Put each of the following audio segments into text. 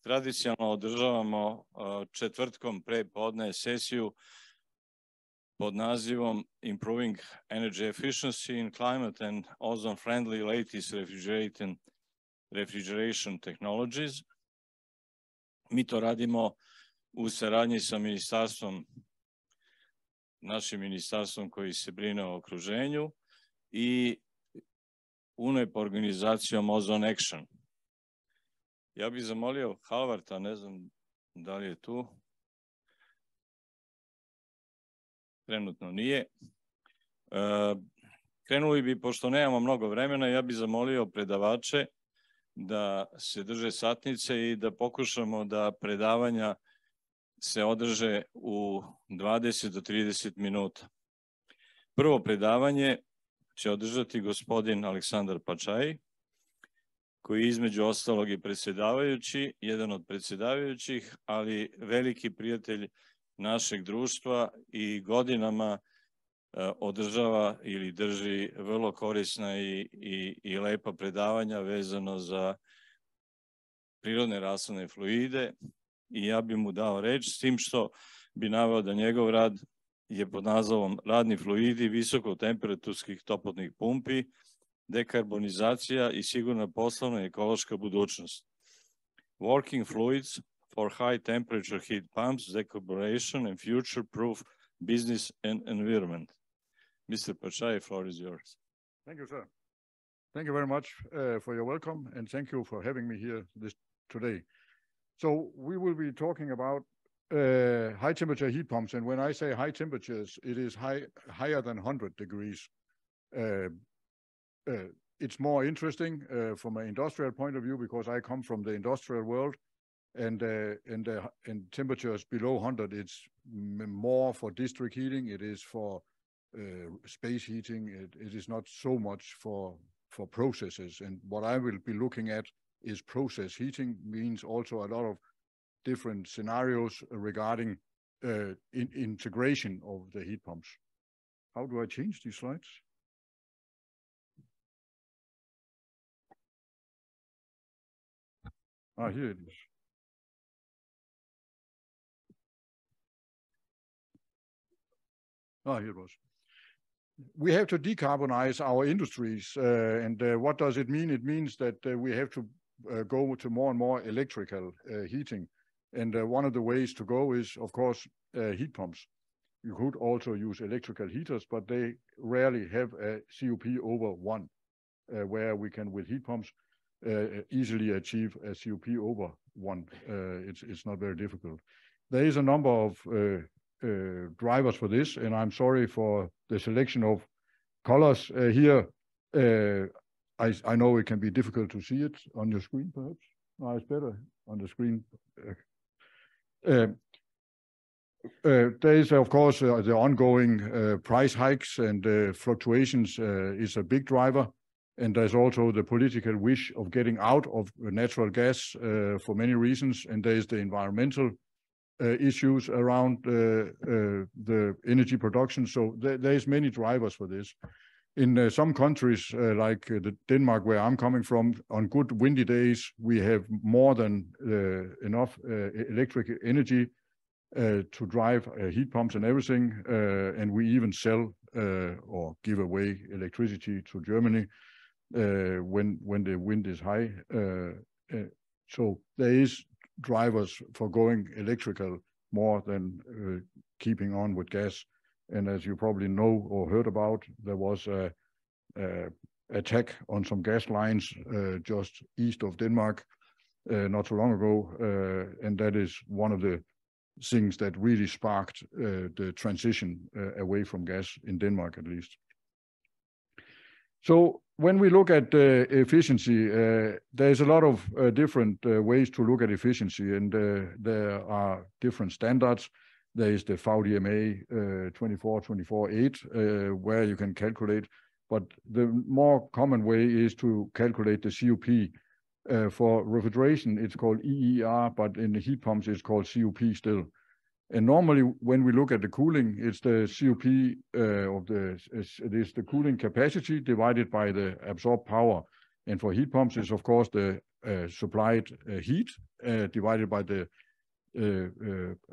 Tradicionalno održavamo četvrtkom prepodne sesiju pod nazivom Improving Energy Efficiency in Climate and Ozone-Friendly Latest Refrigeration Technologies. Mi to radimo u saradnji sa ministarstvom, našim ministarstvom koji se brine o okruženju i UNEP organizacijom Ozone Action. Ja bih zamolio Halvarta, ne znam da li je tu. Trenutno nije. Krenuli bi, pošto nemamo mnogo vremena, ja bih zamolio predavače da se drže satnice i da pokušamo da predavanja se održe u 20 do 30 minuta. Prvo predavanje će održati gospodin Aleksandar Pačaj, koji je između ostalog i predsjedavajući, jedan od predsjedavajućih, ali veliki prijatelj našeg društva i godinama održava ili drži vrlo korisna i lepa predavanja vezano za prirodne rashladne fluide i ja bi mu dao reč, s tim što bi naveo da njegov rad je pod nazvom Radni fluidi visokotemperaturskih toplotnih pumpi, dekarbonizacija i sigurna poslovna i ekološka budućnost. Working fluids for high temperature heat pumps, decarbonization and future-proof business and environment. Mr. Pachai, floor is yours. Thank you, sir. Thank you very much for your welcome and thank you for having me here today. So we will be talking about high temperature heat pumps, and when I say high temperatures, it is higher than 100 degrees. It's more interesting from an industrial point of view because I come from the industrial world, and temperatures below 100, it's more for district heating. It is for space heating. It is not so much for processes. And what I will be looking at is process heating, means also a lot of different scenarios regarding integration of the heat pumps. How do I change these slides? Here it is. Here it was. We have to decarbonize our industries, and what does it mean? It means that we have to go to more and more electrical heating, and one of the ways to go is, of course, heat pumps. You could also use electrical heaters, but they rarely have a COP over 1, where we can, with heat pumps, easily achieve a COP over 1. It's not very difficult. There is a number of drivers for this, and I'm sorry for the selection of colors here. I know it can be difficult to see it on your screen, perhaps. No, it's better on the screen. There is, of course, the ongoing price hikes and fluctuations is a big driver. And there's also the political wish of getting out of natural gas for many reasons. And there's the environmental issues around the energy production. So there's many drivers for this. In some countries, like Denmark, where I'm coming from, on good windy days, we have more than enough electric energy to drive heat pumps and everything. And we even sell or give away electricity to Germany when the wind is high. So there is drivers for going electrical more than keeping on with gas. And as you probably know or heard about, there was a attack on some gas lines just east of Denmark not so long ago. And that is one of the things that really sparked the transition away from gas in Denmark, at least. So when we look at efficiency, there's a lot of different ways to look at efficiency, and there are different standards. There is the VDMA 24248, where you can calculate but the more common way is to calculate the COP. For refrigeration, it's called EER, but in the heat pumps, it's called COP still. And normally, when we look at the cooling, it's the COP it is the cooling capacity divided by the absorbed power. And for heat pumps, it's of course the supplied heat divided by the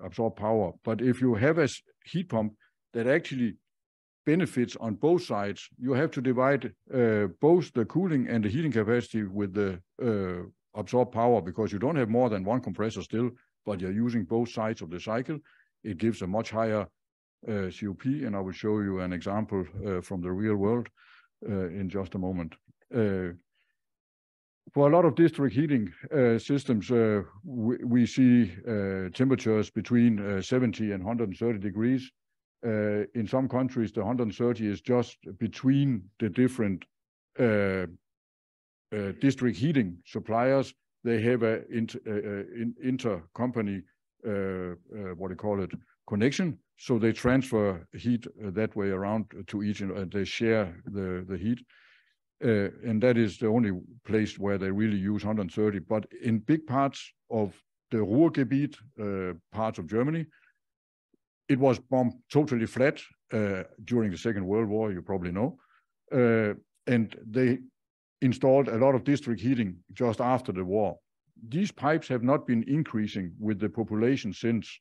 absorbed power. But if you have a heat pump that actually benefits on both sides, you have to divide both the cooling and the heating capacity with the absorbed power, because you don't have more than one compressor still, but you're using both sides of the cycle. It gives a much higher COP, and I will show you an example from the real world in just a moment. For a lot of district heating systems, we see temperatures between 70 and 130 degrees. In some countries, the 130 is just between the different district heating suppliers. They have a intercompany, what do you call it, connection. So they transfer heat that way around to each, and they share the heat. And that is the only place where they really use 130. But in big parts of the Ruhrgebiet, parts of Germany, it was bombed totally flat during the Second World War, you probably know. And they installed a lot of district heating just after the war. These pipes have not been increasing with the population since.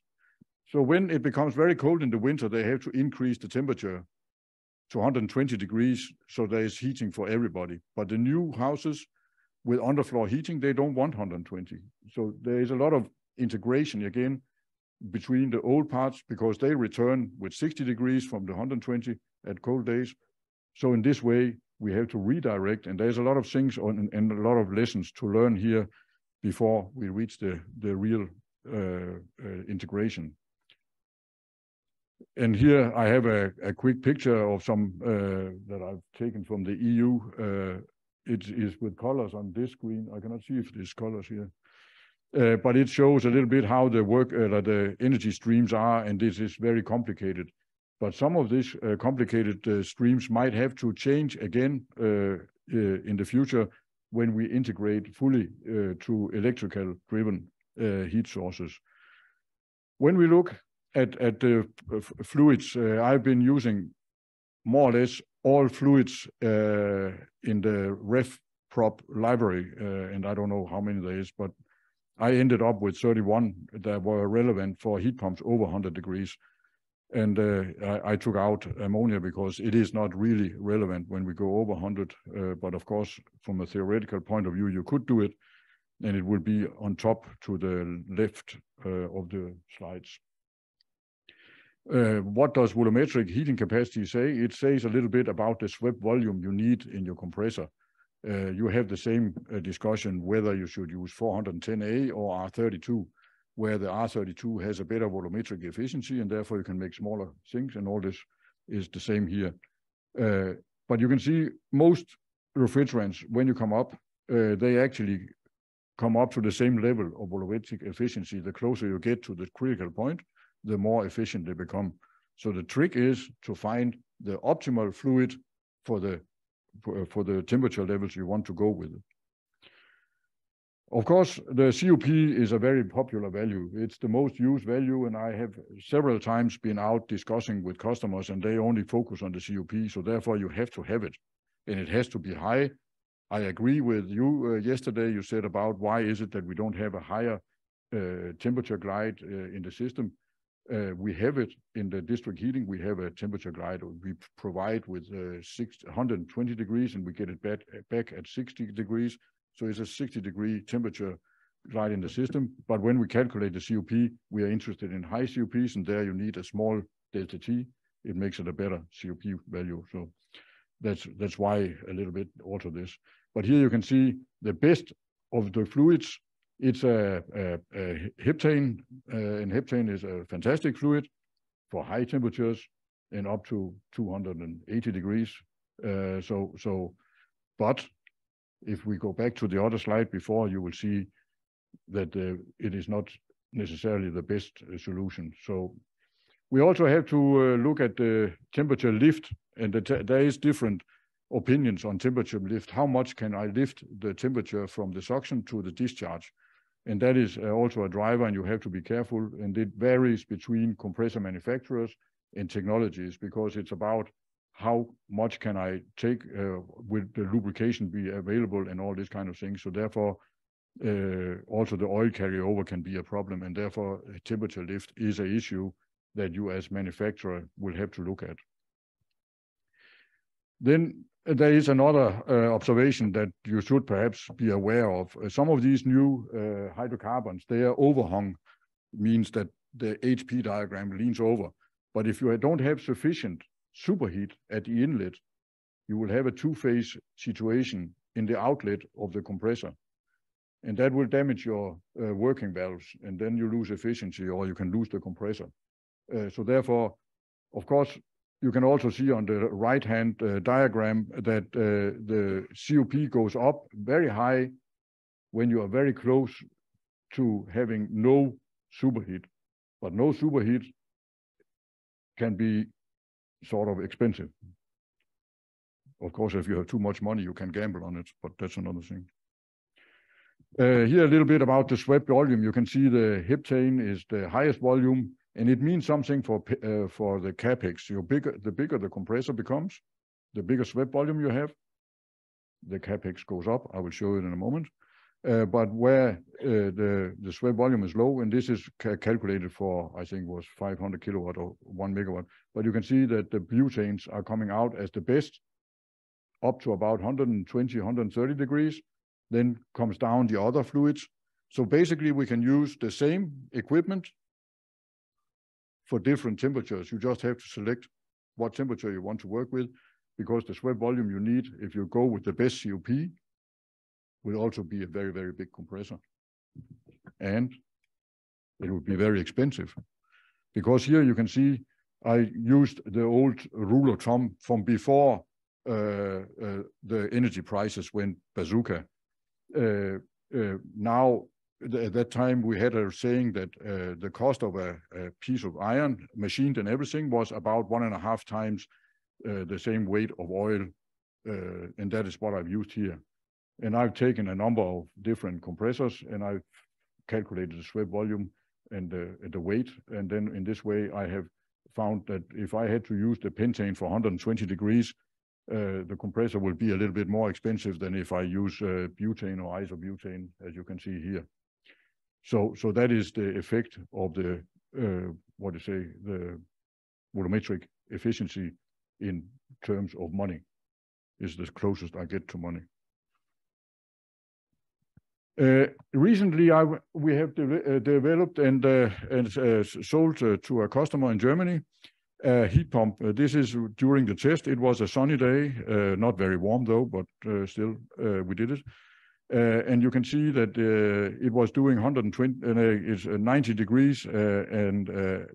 So when it becomes very cold in the winter, they have to increase the temperature to 120 degrees, so there is heating for everybody. But the new houses with underfloor heating, they don't want 120. So there is a lot of integration again between the old parts, because they return with 60 degrees from the 120 at cold days. So in this way, we have to redirect, and there's a lot of things and a lot of lessons to learn here before we reach the real integration. And here I have a quick picture of some that I've taken from the EU. It is with colors on this screen. I cannot see if there's colors here. But it shows a little bit how the energy streams are, and this is very complicated. But some of these complicated streams might have to change again in the future when we integrate fully to electrical driven heat sources. When we look at the fluids, I've been using more or less all fluids in the RefProp library, and I don't know how many there is, but I ended up with 31 that were relevant for heat pumps over 100 degrees. And I took out ammonia because it is not really relevant when we go over 100. But of course, from a theoretical point of view, you could do it, and it will be on top to the left of the slides. What does volumetric heating capacity say? It says a little bit about the swept volume you need in your compressor. You have the same discussion whether you should use 410A or R32, where the R32 has a better volumetric efficiency, and therefore you can make smaller things, and all this is the same here. But you can see most refrigerants, when you come up, they actually come up to the same level of volumetric efficiency. The closer you get to the critical point, the more efficient they become. So the trick is to find the optimal fluid for the temperature levels you want to go with. Of course, the COP is a very popular value. It's the most used value, and I have several times been out discussing with customers, and they only focus on the COP, so therefore you have to have it, and it has to be high. I agree with you. Yesterday you said about why is it that we don't have a higher temperature glide in the system. We have it in the district heating. We have a temperature glide we provide with 120 degrees, and we get it back at 60 degrees. So it's a 60-degree temperature glide in the system. But when we calculate the COP, we are interested in high COPs, and there you need a small delta T. It makes it a better COP value. So that's why a little bit alter this. But here you can see the best of the fluids. It's a heptane, and heptane is a fantastic fluid for high temperatures and up to 280 degrees. But if we go back to the other slide before, you will see that it is not necessarily the best solution. So we also have to look at the temperature lift, and there is different opinions on temperature lift. How much can I lift the temperature from the suction to the discharge? And that is also a driver, and you have to be careful. And it varies between compressor manufacturers and technologies, because it's about how much can I take, will the lubrication be available and all this kind of thing. So therefore, also the oil carryover can be a problem, and therefore temperature lift is an issue that you as manufacturer will have to look at. Then there is another observation that you should perhaps be aware of. Some of these new hydrocarbons, they are overhung, means that the HP diagram leans over. But if you don't have sufficient superheat at the inlet, you will have a two-phase situation in the outlet of the compressor. And that will damage your working valves, and then you lose efficiency, or you can lose the compressor. So therefore, of course, you can also see on the right-hand diagram that the COP goes up very high when you are very close to having no superheat. But no superheat can be sort of expensive. Of course, if you have too much money, you can gamble on it, but that's another thing. Here a little bit about the swept volume. You can see the heptane is the highest volume, and it means something for the capex. The bigger the compressor becomes, the bigger swept volume you have, the capex goes up. I will show it in a moment. But where the swept volume is low, and this is calculated for, I think, was 500 kilowatt or 1 megawatt. But you can see that the butanes are coming out as the best, up to about 120, 130 degrees. Then comes down the other fluids. So basically, we can use the same equipment for different temperatures. You just have to select what temperature you want to work with, because the swept volume you need, if you go with the best COP, will also be a very, very big compressor. And it will be very expensive. Because here you can see I used the old rule of thumb from before the energy prices went bazooka. Now, at that time, we had a saying that the cost of a piece of iron, machined and everything, was about 1.5 times the same weight of oil, and that is what I've used here. And I've taken a number of different compressors, and I've calculated the swept volume and the weight, and then in this way, I have found that if I had to use the pentane for 120 degrees, the compressor will be a little bit more expensive than if I use butane or isobutane, as you can see here. So that is the effect of the the volumetric efficiency in terms of money. Is the closest I get to money. Recently, we have developed and sold to a customer in Germany heat pump. This is during the test. It was a sunny day, not very warm though, but still we did it. And you can see that it was doing 90 degrees, and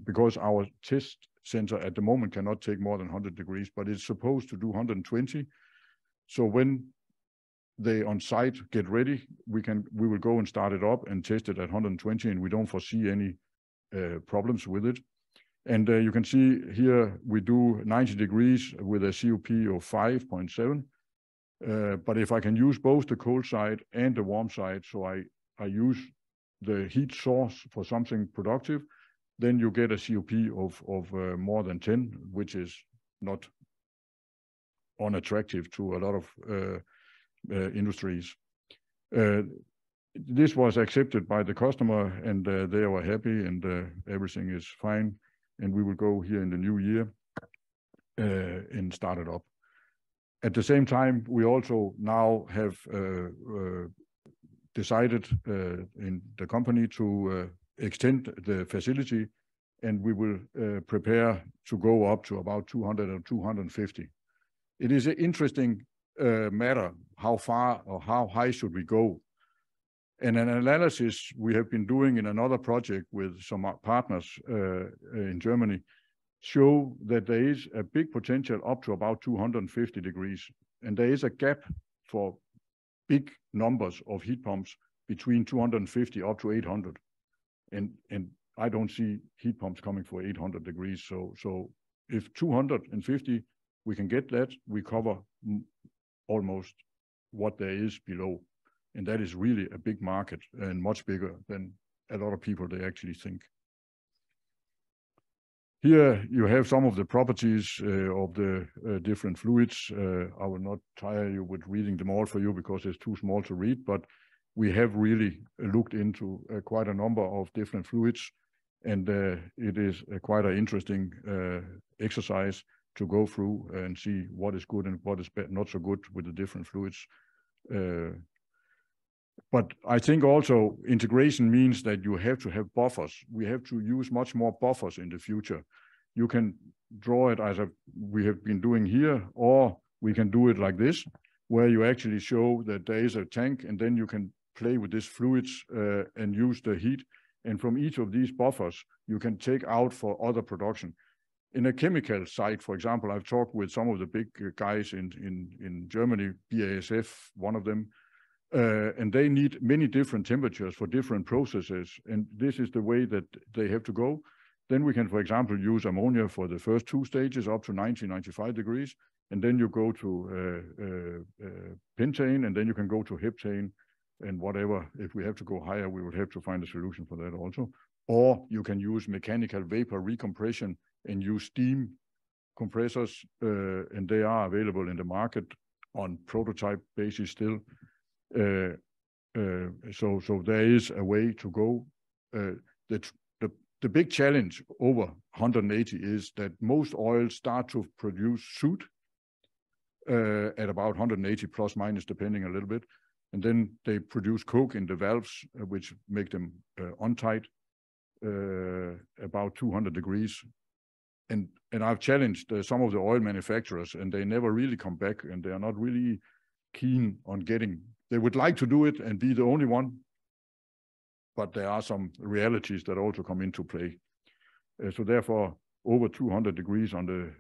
because our test sensor at the moment cannot take more than 100 degrees, but it's supposed to do 120. So when they on site get ready, we will go and start it up and test it at 120, and we don't foresee any problems with it. And you can see here we do 90 degrees with a COP of 5.7. But if I can use both the cold side and the warm side, so I use the heat source for something productive, then you get a COP of more than 10, which is not unattractive to a lot of industries. This was accepted by the customer, and they were happy, and everything is fine. And we will go here in the new year and start it up. At the same time, we also now have decided in the company to extend the facility, and we will prepare to go up to about 200 or 250. It is an interesting matter, how far or how high should we go? And an analysis we have been doing in another project with some partners in Germany show that there is a big potential up to about 250 degrees. And there is a gap for big numbers of heat pumps between 250 up to 800. And I don't see heat pumps coming for 800 degrees. So if 250, we can get that, we cover almost what there is below. And that is really a big market and much bigger than a lot of people they actually think. Here you have some of the properties of the different fluids. I will not tire you with reading them all for you because it's too small to read, but we have really looked into quite a number of different fluids, and it is quite an interesting exercise to go through and see what is good and what is not so good with the different fluids. But I think also integration means that you have to have buffers. We have to use much more buffers in the future. You can draw it as we have been doing here, or we can do it like this, where you actually show that there is a tank, and then you can play with these fluids and use the heat. And from each of these buffers, you can take out for other production. In a chemical site, for example, I've talked with some of the big guys in Germany, BASF, one of them, and they need many different temperatures for different processes. And this is the way that they have to go. Then we can, for example, use ammonia for the first 2 stages up to 90, 95 degrees. And then you go to pentane, and then you can go to heptane and whatever. If we have to go higher, we would have to find a solution for that also. Or you can use mechanical vapor recompression and use steam compressors, and they are available in the market on prototype basis still. So there is a way to go. The big challenge over 180 is that most oils start to produce soot at about 180 plus minus, depending a little bit. And then they produce coke in the valves, which make them untight about 200 degrees. And I've challenged some of the oil manufacturers, and they never really come back, and they are not really keen on getting. They would like to do it and be the only one, but there are some realities that also come into play. So therefore, over 200 degrees on the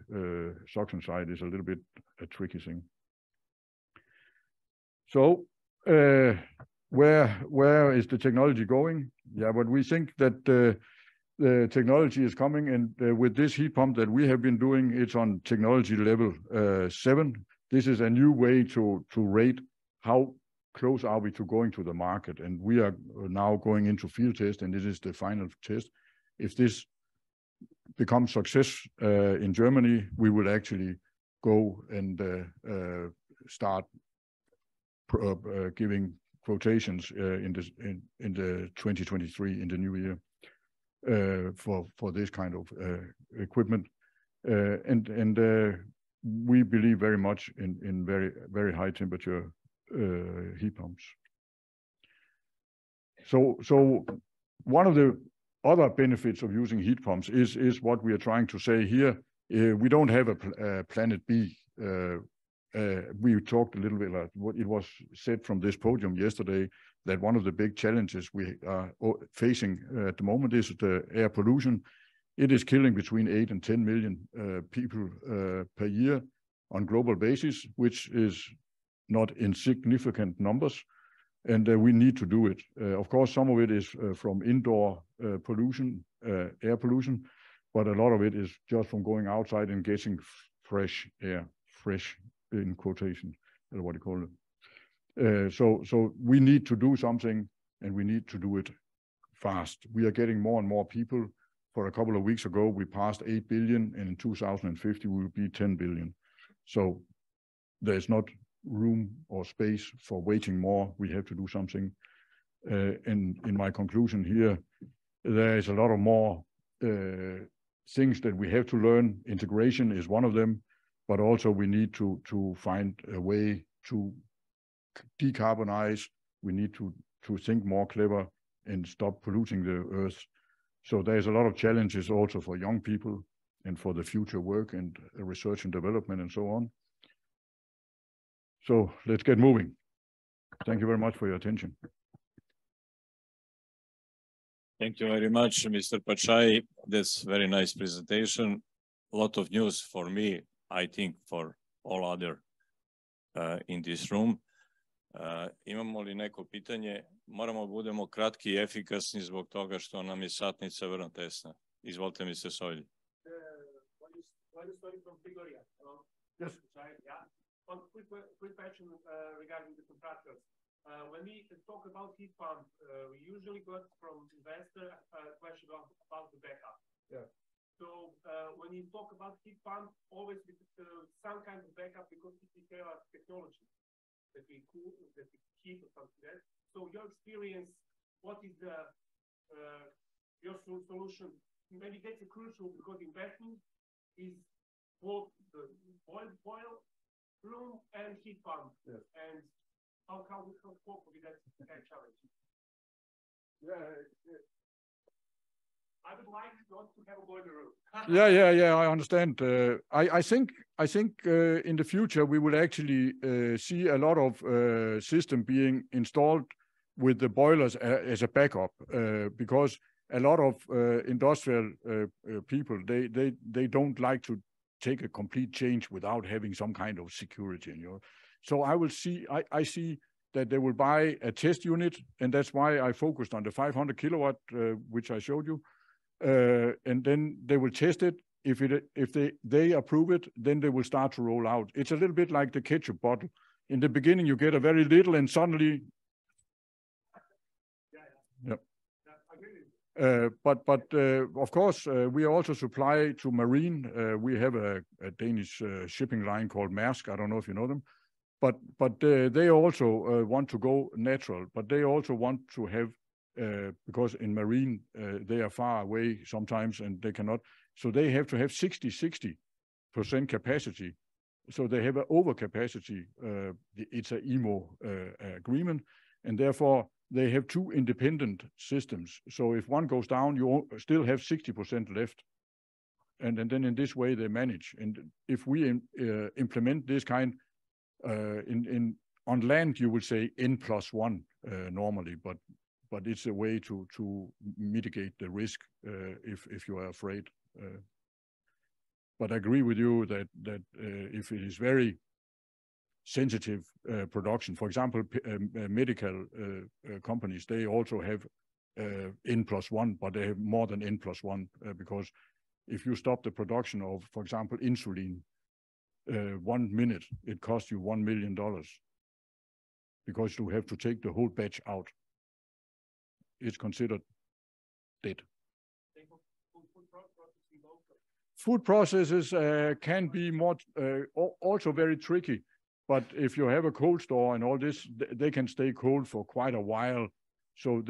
suction side is a little bit a tricky thing. So where is the technology going? Yeah, but we think that the technology is coming, and with this heat pump that we have been doing, it's on technology level 7. This is a new way to rate how close are we to going to the market, and we are now going into field test, and this is the final test. If this becomes success in Germany, we will actually go and start giving quotations in the 2023, in the new year, for this kind of equipment, and we believe very much in very high temperature heat pumps. So one of the other benefits of using heat pumps is what we are trying to say here. We don't have a planet B. We talked a little bit about what it was said from this podium yesterday, that one of the big challenges we are facing at the moment is the air pollution. It is killing between 8 and 10 million people per year on global basis, which is not insignificant numbers, and we need to do it. Of course, some of it is from indoor pollution, air pollution, but a lot of it is just from going outside and getting fresh air, fresh in quotation, what do you call it? So we need to do something, and we need to do it fast. We are getting more and more people. For a couple of weeks ago, we passed 8 billion, and in 2050, we will be 10 billion. So there's not room or space for waiting more. We have to do something. And in my conclusion here, there is a lot of more things that we have to learn. Integration is one of them, but also we need to find a way to decarbonize. We need to think more clever and stop polluting the earth. So there's a lot of challenges also for young people and for the future work and research and development and so on. So let's get moving. Thank you very much for your attention. Thank you very much, Mr. Pachai. That's a very nice presentation. A lot of news for me, I think for all other in this room. Imamo li neko pitanje? Moramo budemo kratki i efikasni zbog toga što nam je satnica vrlo tesna. Izvolite, Mr. Sojlji. What is story from Prigorja? Yes. Yeah. One quick question regarding the contractors. When we talk about heat pump, we usually got from investor question about the backup. Yeah. So when you talk about heat pump, always with some kind of backup because we have technology that we cool, that we keep or something like that. So your experience, what is the your solution? Maybe that's crucial because investment is both the boil room and heat pump. Yes. And how we can cope with that challenge? Yeah. I would like not to have a boiler room. Yeah. I understand. I think in the future we will actually see a lot of system being installed with the boilers as a backup because a lot of industrial people they don't like to take a complete change without having some kind of security. So I see that they will buy a test unit, and that's why I focused on the 500 kilowatt, which I showed you. And then they will test it. If they approve it, then they will start to roll out. It's a little bit like the ketchup bottle. In the beginning, you get a very little, and suddenly, yeah. But of course, we also supply to marine. We have a Danish shipping line called Maersk. I don't know if you know them, but they also want to go natural. But they also want to have because in marine they are far away sometimes and they cannot. So they have to have 60% capacity. So they have an overcapacity. It's an IMO agreement, and therefore they have two independent systems. So if one goes down, you still have 60% left. And then in this way they manage. And if we implement this kind on land, you would say N+1 normally, but it's a way to mitigate the risk if you are afraid. But I agree with you that if it is very sensitive production, for example, medical companies, they also have N+1, but they have more than N+1 because if you stop the production of, for example, insulin, 1 minute, it costs you $1 million because you have to take the whole batch out. It's considered dead. Food processes can be more also very tricky, but if you have a cold store and all this, they can stay cold for quite a while. So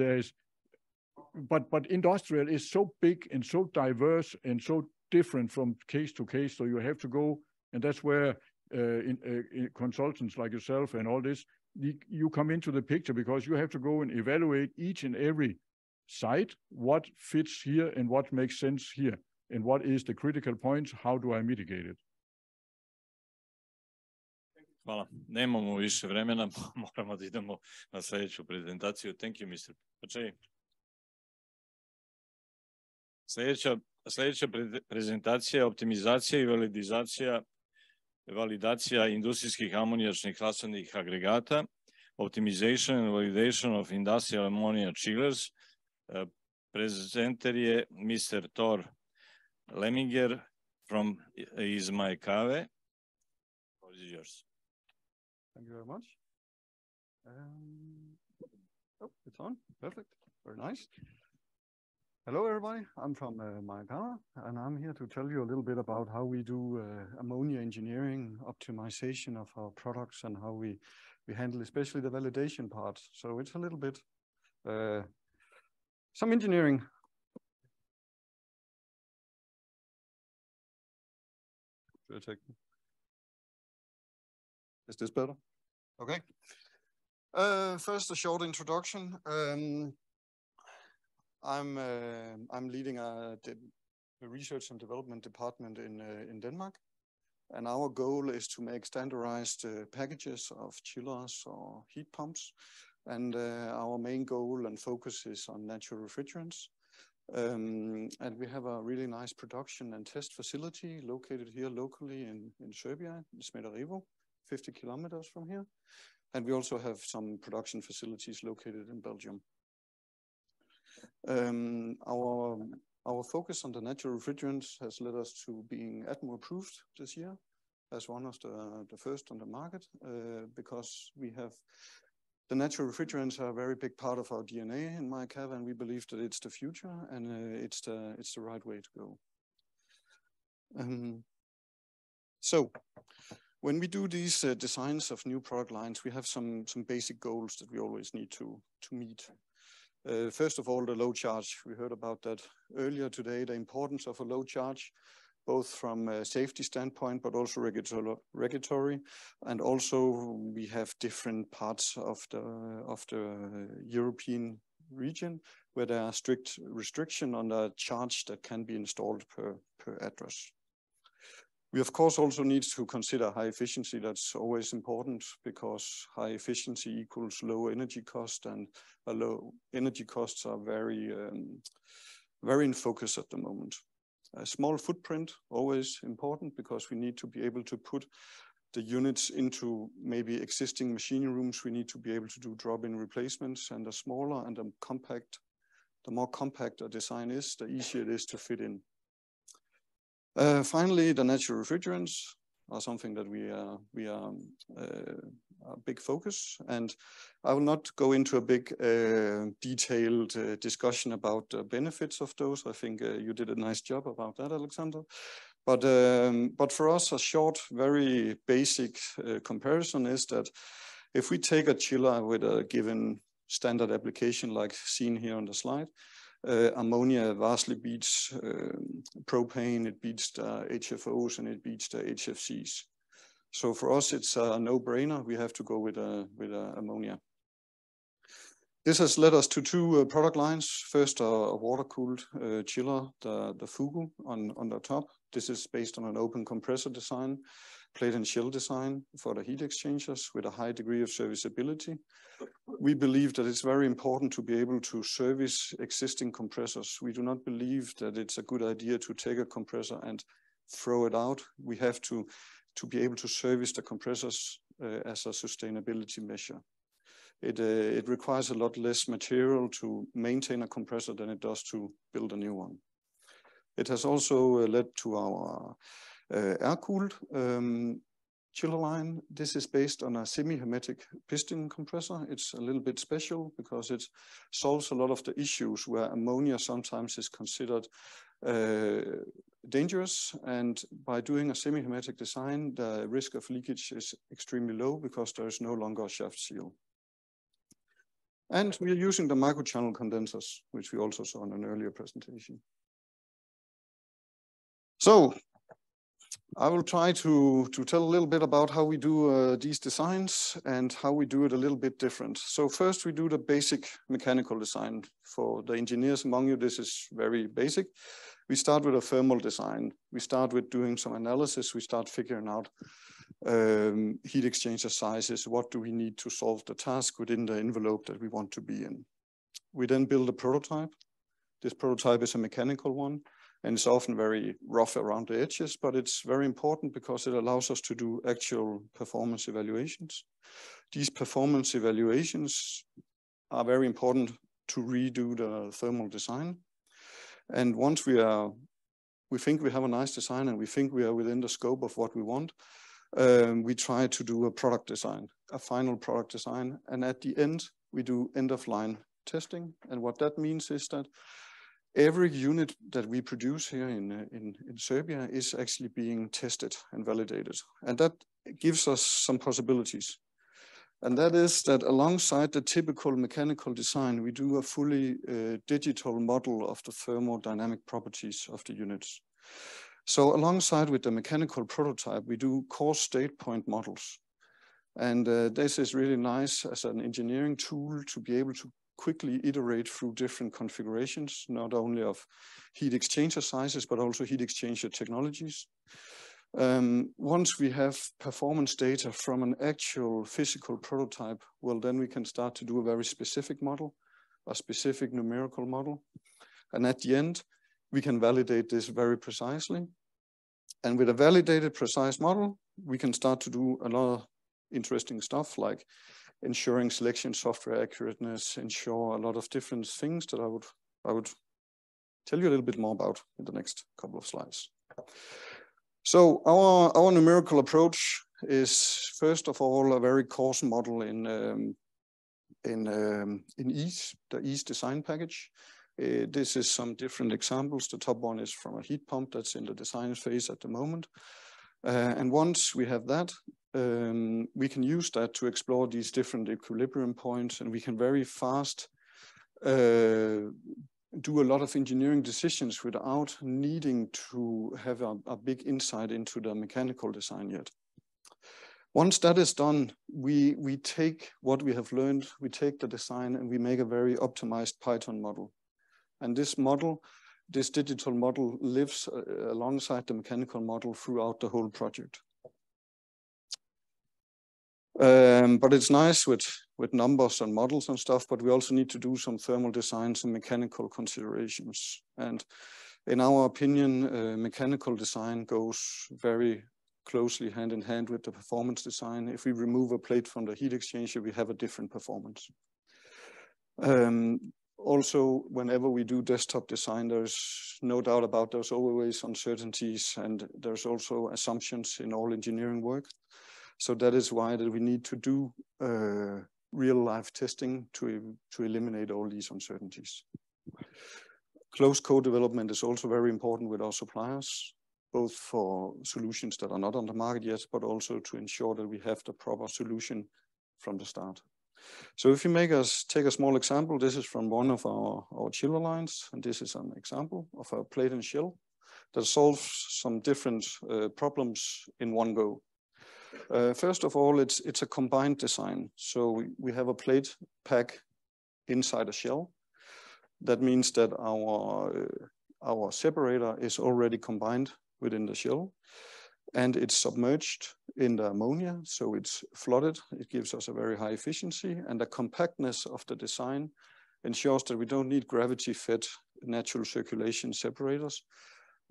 but industrial is so big and so diverse and so different from case to case. So you have to go, and that's where consultants like yourself and all this, you come into the picture because you have to go and evaluate each and every site, what fits here and what makes sense here, and what is the critical points, how do I mitigate it? Hvala. Nemamo više vremena, moramo da idemo na sljedeću prezentaciju. Thank you, Mr. Pačej. Sljedeća prezentacija je optimizacija i validacija industrijskih amonijačnih rasadnih agregata, optimization and validation of industrial ammonia chillers. Presenter je Mr. Thor Lemminger iz Majkave. What is yours? Thank you very much. Oh, it's on. Perfect. Very nice. Hello, everybody. I'm from Majkava, and I'm here to tell you a little bit about how we do ammonia engineering, optimization of our products, and how we handle especially the validation part. So it's a little bit some engineering. Should I take? Is this better? Okay. First, a short introduction. I'm leading the research and development department in Denmark, and our goal is to make standardized packages of chillers or heat pumps. And our main goal and focus is on natural refrigerants. And we have a really nice production and test facility located here locally in Serbia, in Smederevo, 50 kilometers from here. And we also have some production facilities located in Belgium. Our focus on the natural refrigerants has led us to being ATMO approved this year. as one of the first on the market because we have the natural refrigerants are a very big part of our DNA in MyCav, and we believe that it's the future and it's the right way to go. So when we do these designs of new product lines, we have some basic goals that we always need to meet. First of all, the low charge. We heard about that earlier today, the importance of a low charge, both from a safety standpoint, but also regulatory. And also we have different parts of the European region where there are strict restriction on the charge that can be installed per address. We of course also need to consider high efficiency. That's always important because high efficiency equals low energy cost, and low energy costs are very in focus at the moment. A small footprint, always important because we need to be able to put the units into maybe existing machine rooms. We need to be able to do drop-in replacements, and the smaller and the more compact a design is, the easier it is to fit in. Finally, the natural refrigerants are something that we are a big focus, and I will not go into a big detailed discussion about the benefits of those. I think you did a nice job about that, Alexander. But for us, a short, very basic comparison is that if we take a chiller with a given standard application like seen here on the slide, ammonia vastly beats propane, it beats the HFOs, and it beats the HFCs. So for us, it's a no-brainer. We have to go with ammonia. This has led us to two product lines. First, a water-cooled chiller, the Fugu on the top. This is based on an open compressor design, plate and shell design for the heat exchangers with a high degree of serviceability. We believe that it's very important to be able to service existing compressors. We do not believe that it's a good idea to take a compressor and throw it out. We have to be able to service the compressors as a sustainability measure. It requires a lot less material to maintain a compressor than it does to build a new one. It has also led to our air-cooled chiller line. This is based on a semi-hermetic piston compressor. It's a little bit special because it solves a lot of the issues where ammonia sometimes is considered dangerous, and by doing a semi-hermetic design, the risk of leakage is extremely low because there is no longer a shaft seal. And we are using the microchannel condensers, which we also saw in an earlier presentation. So I will try to tell a little bit about how we do these designs and how we do it a little bit different. So first we do the basic mechanical design. For the engineers among you, this is very basic. We start with a thermal design. We start with doing some analysis. We start figuring out heat exchanger sizes. What do we need to solve the task within the envelope that we want to be in? We then build a prototype. This prototype is a mechanical one, and it's often very rough around the edges, but it's very important because it allows us to do actual performance evaluations. These performance evaluations are very important to redo the thermal design. And once we think we have a nice design and we think we are within the scope of what we want, we try to do a product design, a final product design. And at the end, we do end-of-line testing. And what that means is that every unit that we produce here in Serbia is actually being tested and validated. And that gives us some possibilities. And that is that alongside the typical mechanical design, we do a fully digital model of the thermodynamic properties of the units. So alongside with the mechanical prototype, we do core state point models. And this is really nice as an engineering tool to be able to quickly iterate through different configurations, not only of heat exchanger sizes, but also heat exchanger technologies. Once we have performance data from an actual physical prototype, well, then we can start to do a very specific model, a specific numerical model. And at the end, we can validate this very precisely. And with a validated precise model, we can start to do a lot of interesting stuff like ensuring selection software accurateness, ensure a lot of different things that I would tell you a little bit more about in the next couple of slides. So our numerical approach is first of all a very coarse model in EASE, the EASE design package. This is some different examples. The top one is from a heat pump that's in the design phase at the moment. And once we have that, we can use that to explore these different equilibrium points, and we can very fast do a lot of engineering decisions without needing to have a big insight into the mechanical design yet. Once that is done, we take what we have learned, we take the design, and we make a very optimized Python model. And this model, this digital model, lives alongside the mechanical model throughout the whole project. But it's nice with numbers and models and stuff, but we also need to do some thermal designs and mechanical considerations. And in our opinion, mechanical design goes very closely hand in hand with the performance design. If we remove a plate from the heat exchanger, we have a different performance. Also, whenever we do desktop design, there's no doubt about there's always uncertainties, and there's also assumptions in all engineering work. So that is why that we need to do real life testing to eliminate all these uncertainties. Close co-development is also very important with our suppliers, both for solutions that are not on the market yet, but also to ensure that we have the proper solution from the start. So if you take a small example, this is from one of our chiller lines, and this is an example of a plate and shell that solves some different problems in one go. First of all, it's a combined design. So we have a plate pack inside a shell. That means that our separator is already combined within the shell, and it's submerged in the ammonia, so it's flooded. It gives us a very high efficiency, and the compactness of the design ensures that we don't need gravity-fed natural circulation separators.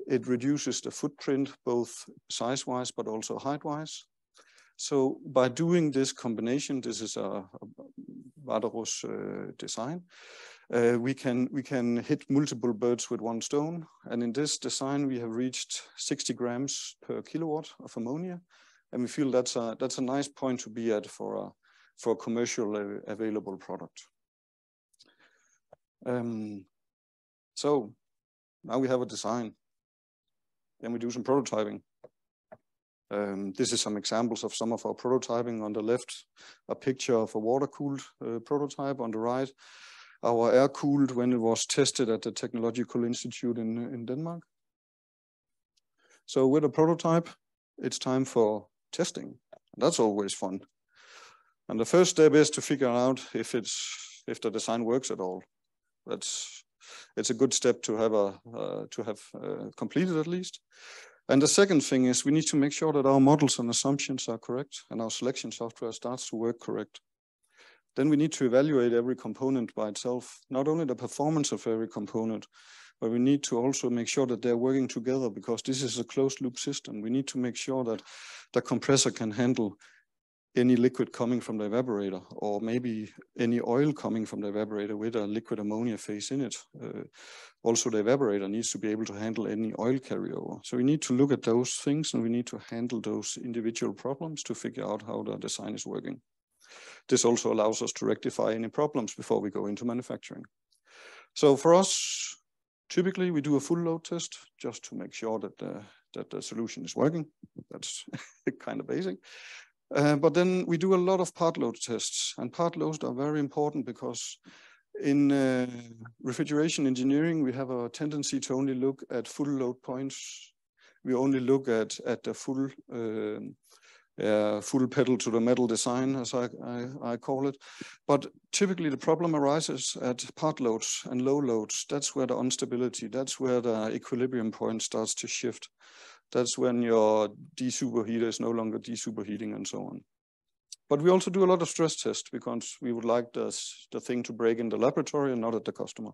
It reduces the footprint both size-wise but also height-wise. So by doing this combination, this is a Vaderos design, we can hit multiple birds with one stone. And in this design, we have reached 60 grams per kilowatt of ammonia. And we feel that's a nice point to be at for a commercial available product. So now we have a design. Then we do some prototyping. This is some examples of some of our prototyping. On the left, a picture of a water-cooled prototype. On the right, our air-cooled when it was tested at the Technological Institute in Denmark. So with a prototype, it's time for testing. That's always fun. And the first step is to figure out if the design works at all. It's a good step to have completed at least. And the second thing is we need to make sure that our models and assumptions are correct and our selection software starts to work correct. Then we need to evaluate every component by itself, not only the performance of every component, but we need to also make sure that they're working together, because this is a closed loop system. We need to make sure that the compressor can handle any liquid coming from the evaporator, or maybe any oil coming from the evaporator with a liquid ammonia phase in it. Also, the evaporator needs to be able to handle any oil carryover. So we need to look at those things, and we need to handle those individual problems to figure out how the design is working. This also allows us to rectify any problems before we go into manufacturing. So for us, typically we do a full load test just to make sure that the solution is working. That's kind of basic. But then we do a lot of part load tests, and part loads are very important because in refrigeration engineering, we have a tendency to only look at full load points. We only look at the full pedal to the metal design, as I call it. But typically the problem arises at part loads and low loads. That's where the instability, that's where the equilibrium point starts to shift. That's when your desuperheater is no longer desuperheating and so on. But we also do a lot of stress tests because we would like the thing to break in the laboratory and not at the customer.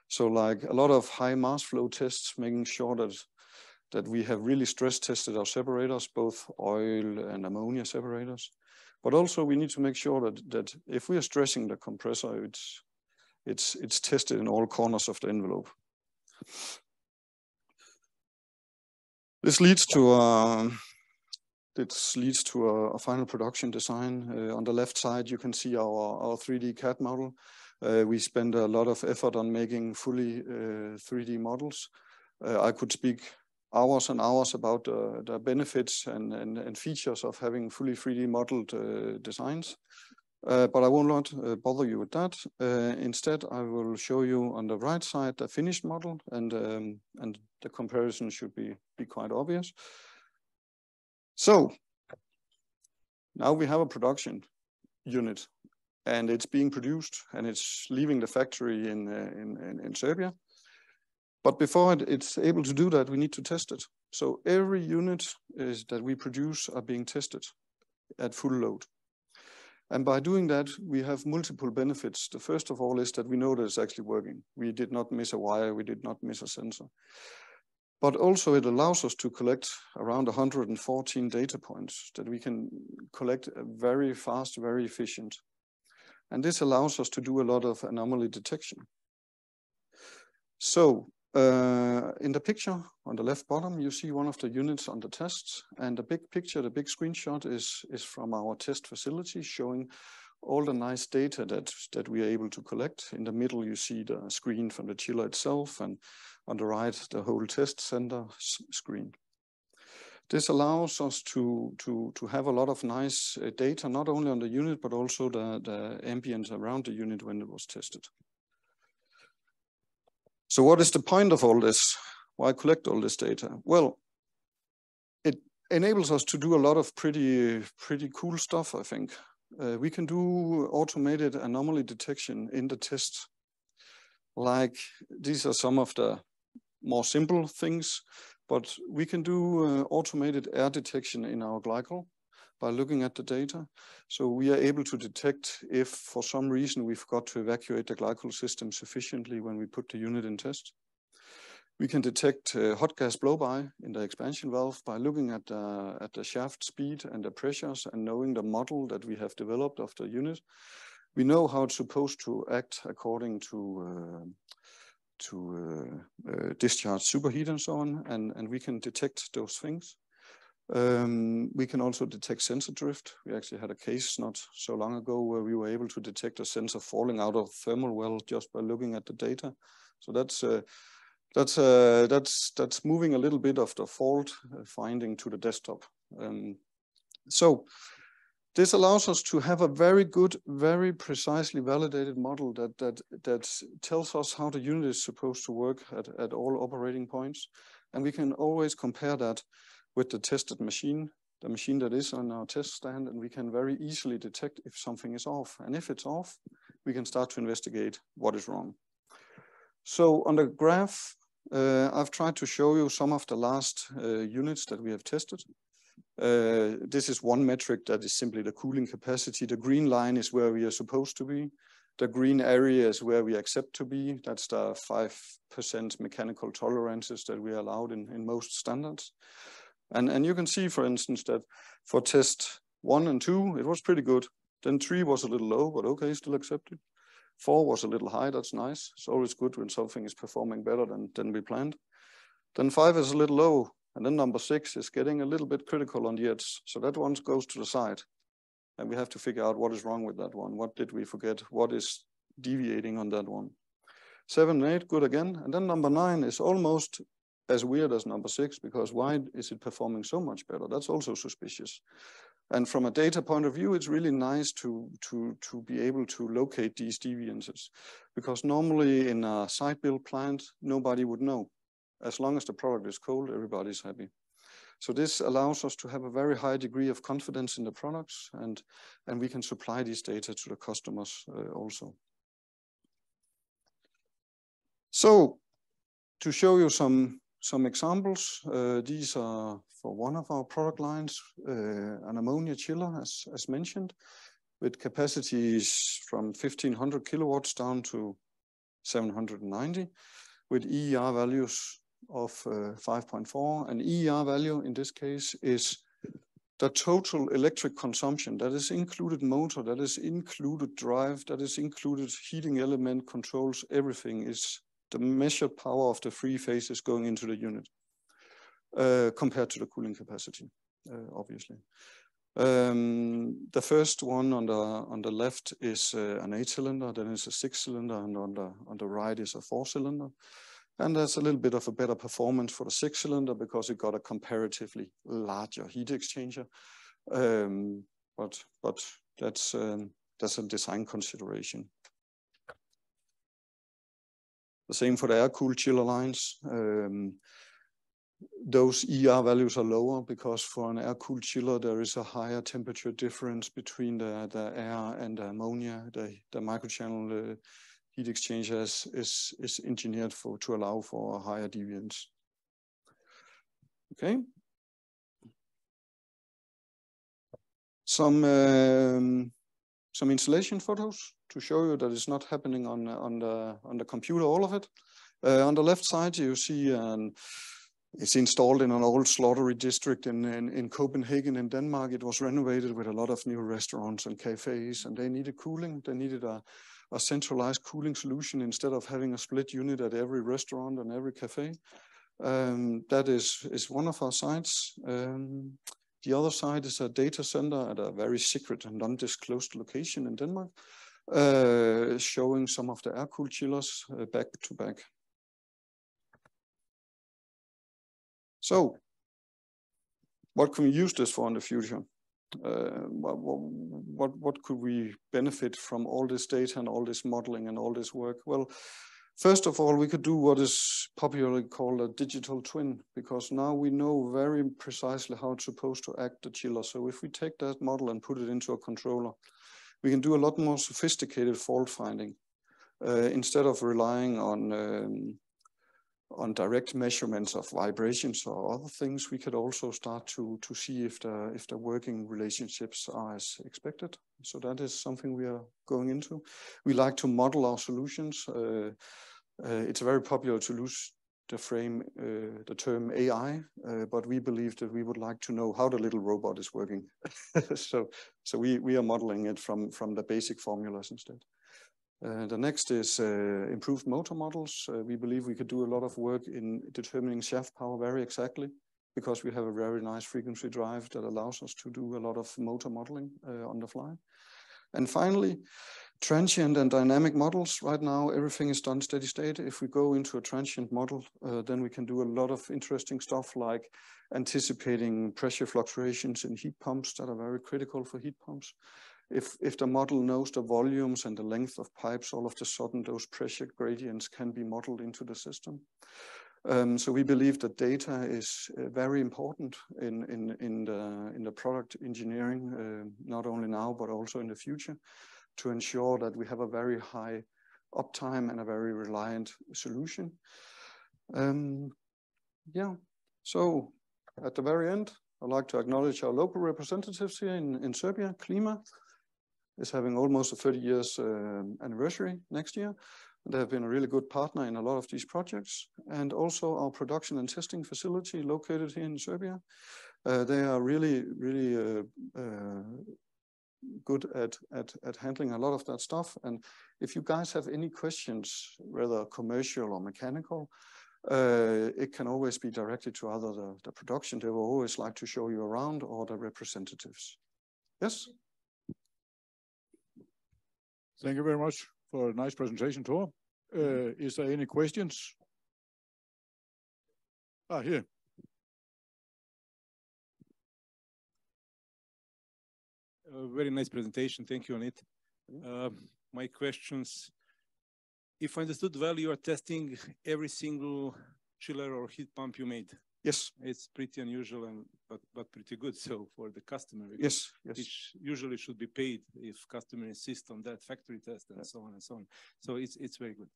So like a lot of high mass flow tests, making sure that we have really stress tested our separators, both oil and ammonia separators. But also we need to make sure that if we are stressing the compressor, it's tested in all corners of the envelope. This leads to a final production design. On the left side, you can see our 3D CAD model. We spend a lot of effort on making fully 3D models. I could speak hours and hours about the benefits and features of having fully 3D modeled designs. But I will not bother you with that. Instead, I will show you on the right side the finished model, and the comparison should be quite obvious. So now we have a production unit, and it's being produced, and it's leaving the factory in Serbia. But before it's able to do that, we need to test it. So every unit that we produce are being tested at full load. And by doing that, we have multiple benefits. The first of all is that we know that it's actually working. We did not miss a wire, we did not miss a sensor. But also it allows us to collect around 114 data points that we can collect very fast, very efficient. And this allows us to do a lot of anomaly detection. So in the picture on the left bottom, you see one of the units on the tests, and the big picture, the big screenshot is from our test facility, showing all the nice data that we are able to collect. In the middle, you see the screen from the chiller itself, and on the right, the whole test center screen. This allows us to have a lot of nice data, not only on the unit, but also the ambient around the unit when it was tested. So what is the point of all this? Why collect all this data? Well, it enables us to do a lot of pretty cool stuff, I think. We can do automated anomaly detection in the test. Like, these are some of the more simple things, but we can do automated air detection in our glycol by looking at the data. So we are able to detect if for some reason we forgot to evacuate the glycol system sufficiently when we put the unit in test. We can detect hot gas blow-by in the expansion valve by looking at the shaft speed and the pressures and knowing the model that we have developed of the unit. We know how it's supposed to act according to discharge superheat and so on, and we can detect those things. We can also detect sensor drift. We actually had a case not so long ago where we were able to detect a sensor falling out of thermal well just by looking at the data. So that's moving a little bit of the fault finding to the desktop. So this allows us to have a very good, very precisely validated model that tells us how the unit is supposed to work at all operating points, and we can always compare that with the tested machine, the machine that is on our test stand, and we can very easily detect if something is off. And if it's off, we can start to investigate what is wrong. So on the graph, I've tried to show you some of the last units that we have tested. This is one metric that is simply the cooling capacity. The green line is where we are supposed to be. The green area is where we accept to be. That's the 5% mechanical tolerances that we are allowed in most standards. And you can see, for instance, that for test 1 and 2, it was pretty good. Then 3 was a little low, but okay, still accepted. 4 was a little high, that's nice. It's always good when something is performing better than we planned. Then 5 is a little low, and then number 6 is getting a little bit critical on the edge. So that one goes to the side. And we have to figure out what is wrong with that one. What did we forget? What is deviating on that one? 7 and 8, good again. And then number 9 is almost as weird as number 6, because why is it performing so much better? That's also suspicious. And from a data point of view, it's really nice to be able to locate these deviances, because normally in a site build plant, nobody would know. As long as the product is cold, everybody's happy. So this allows us to have a very high degree of confidence in the products, and we can supply these data to the customers also. So to show you some examples, these are for one of our product lines, an ammonia chiller, as mentioned, with capacities from 1500 kilowatts down to 790, with EER values of 5.4. And EER value in this case is the total electric consumption. That is included motor, that is included drive, that is included heating element, controls, everything is the measured power of the 3 phases going into the unit. compared to the cooling capacity, obviously. The first one on the left is an 8-cylinder, then it's a 6-cylinder, and on the right is a 4-cylinder. And there's a little bit of a better performance for the 6-cylinder because it got a comparatively larger heat exchanger. But that's a design consideration. The same for the air-cooled chiller lines. Those ER values are lower because for an air-cooled chiller, there is a higher temperature difference between the air and the ammonia. The microchannel heat exchanger is engineered to allow for a higher deviance. Okay. Some installation photos to show you that it's not happening on the computer, all of it. On the left side, you see it's installed in an old slaughtery district in Copenhagen in Denmark. It was renovated with a lot of new restaurants and cafes, and they needed cooling. They needed a centralized cooling solution instead of having a split unit at every restaurant and every cafe. That is one of our sites. The other side is a data center at a very secret and undisclosed location in Denmark, showing some of the air-cooled chillers back to back. So, what can we use this for in the future? What could we benefit from all this data and all this modeling and all this work? Well, first of all, we could do what is popularly called a digital twin, because now we know very precisely how it's supposed to act the chiller. So if we take that model and put it into a controller, we can do a lot more sophisticated fault finding instead of relying on direct measurements of vibrations or other things. We could also start to see if the working relationships are as expected. So that is something we are going into. We like to model our solutions. It's very popular to use the term AI, but we believe that we would like to know how the little robot is working. so we are modeling it from the basic formulas instead. The next is improved motor models. We believe we could do a lot of work in determining shaft power very exactly, because we have a very nice frequency drive that allows us to do a lot of motor modeling on the fly. And finally, transient and dynamic models. Right now, everything is done steady state. If we go into a transient model, then we can do a lot of interesting stuff like anticipating pressure fluctuations in heat pumps that are very critical for heat pumps. If the model knows the volumes and the length of pipes, all of a sudden those pressure gradients can be modeled into the system. So we believe that data is very important in the product engineering, not only now but also in the future, to ensure that we have a very high uptime and a very reliant solution. Yeah. So at the very end, I'd like to acknowledge our local representatives here in Serbia. Klima is having almost a 30 years anniversary next year. They have been a really good partner in a lot of these projects, and also our production and testing facility located here in Serbia. They are really good at handling a lot of that stuff. And if you guys have any questions, whether commercial or mechanical, it can always be directed to either the production. They will always like to show you around, or the representatives. Yes? Thank you very much for a nice presentation, Thor. Is there any questions? Here. Very nice presentation. Thank you on it. My questions, if I understood well, you are testing every single chiller or heat pump you made. Yes. It's pretty unusual, but pretty good. So for the customer, yes, which usually should be paid if customer insists on that factory test and so on and so on. So it's very good.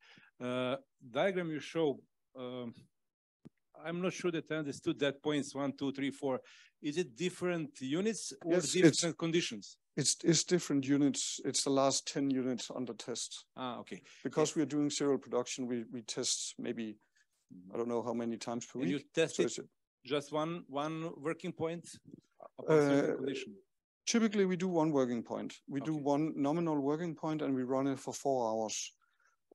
Diagram you show, I'm not sure that I understood that points 1, 2, 3, 4. Is it different units or yes, different conditions? It's different units. It's the last 10 units under test. Okay. Because we are doing serial production, we test maybe, I don't know how many times per week. You test it just one working point? Typically, we do one working point. We do one nominal working point, and we run it for 4 hours.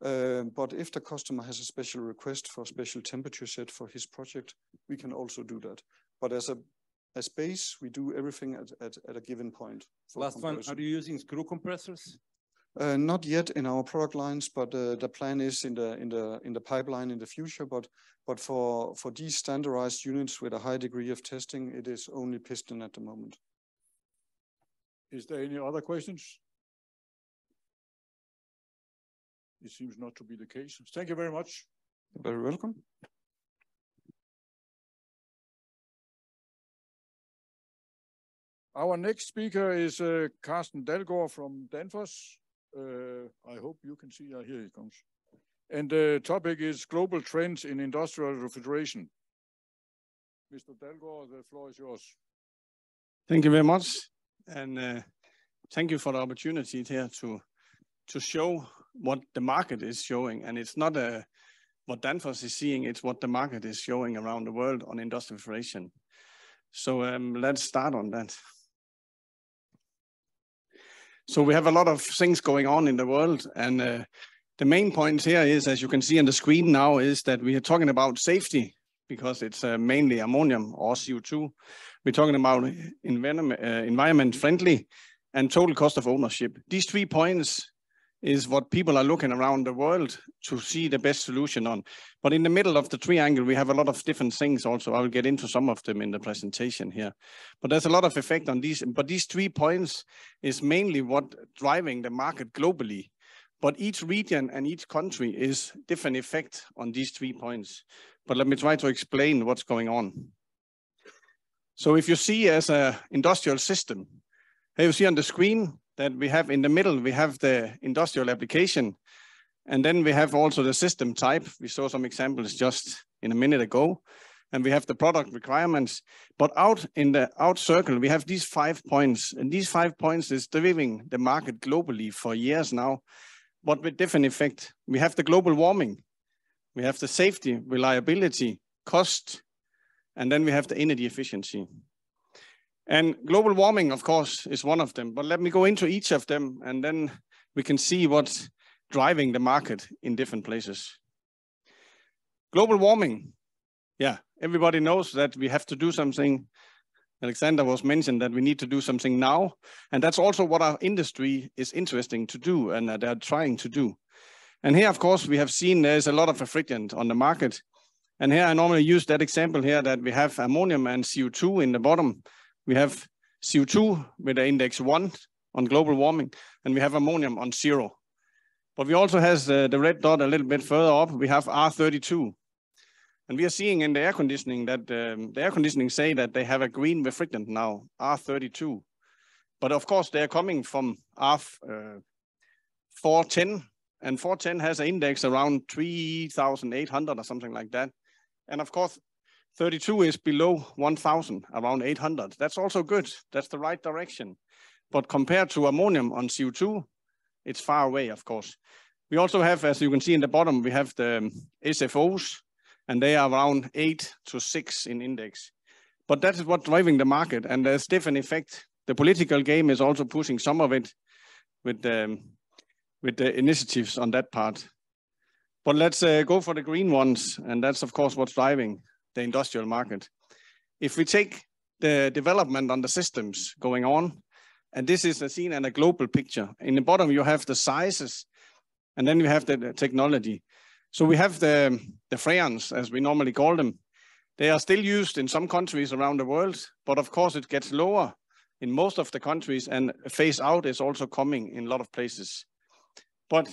But if the customer has a special request for a special temperature set for his project, we can also do that. But as base, we do everything at a given point. Last one, are you using screw compressors? Not yet in our product lines, but the plan is in the pipeline in the future. But for these standardized units with a high degree of testing, it is only piston at the moment. Is there any other questions? It seems not to be the case. Thank you very much. You're very welcome. Our next speaker is Carsten Dalgaard from Danfoss. I hope you can see. Here he comes. And the topic is global trends in industrial refrigeration. Mr. Dalgaard, the floor is yours. Thank you very much. And thank you for the opportunity here to show what the market is showing. And it's not what Danfoss is seeing, it's what the market is showing around the world on industrial refrigeration. So let's start on that. So we have a lot of things going on in the world, and the main point here is, as you can see on the screen now, is that we are talking about safety because it's mainly ammonium or CO2. We're talking about environment friendly and total cost of ownership. These 3 points is what people are looking around the world to see the best solution on. But in the middle of the triangle, we have a lot of different things also. I will get into some of them in the presentation here. But there's a lot of effect on these. But these 3 points is mainly what driving the market globally. But each region and each country is different effect on these 3 points. But let me try to explain what's going on. So if you see as an industrial system, here you see on the screen that we have in the middle, we have the industrial application. And then we have also the system type. We saw some examples just in a minute ago. And we have the product requirements. But out in the out circle, we have these 5 points. And these 5 points is driving the market globally for years now, but with different effect. We have the global warming. We have the safety, reliability, cost, and then we have the energy efficiency. And global warming, of course, is one of them. But let me go into each of them, and then we can see what's driving the market in different places. Global warming. Yeah, everybody knows that we have to do something. Alexander was mentioned that we need to do something now. And that's also what our industry is interesting to do and they're trying to do. And here, of course, we have seen there's a lot of refrigerant on the market. And here I normally use that example here that we have ammonium and CO2 in the bottom. We have CO2 with the index 1 on global warming, and we have ammonium on 0. But we also have the red dot a little bit further up. We have R32. And we are seeing in the air conditioning that the air conditioning say that they have a green refrigerant now, R32. But of course, they are coming from R410, and 410 has an index around 3,800 or something like that. And of course, 32 is below 1,000, around 800. That's also good. That's the right direction. But compared to ammonium on CO2, it's far away, of course. We also have, as you can see in the bottom, we have the SFOs, and they are around 8 to 6 in index. But that is what's driving the market, and there's different effect. The political game is also pushing some of it with the initiatives on that part. But let's go for the green ones, and that's, of course, what's driving the industrial market. If we take the development on the systems going on, and this is seen in a global picture. In the bottom, you have the sizes, and then you have the technology. So we have the freons, as we normally call them. They are still used in some countries around the world, but of course it gets lower in most of the countries, and phase out is also coming in a lot of places. But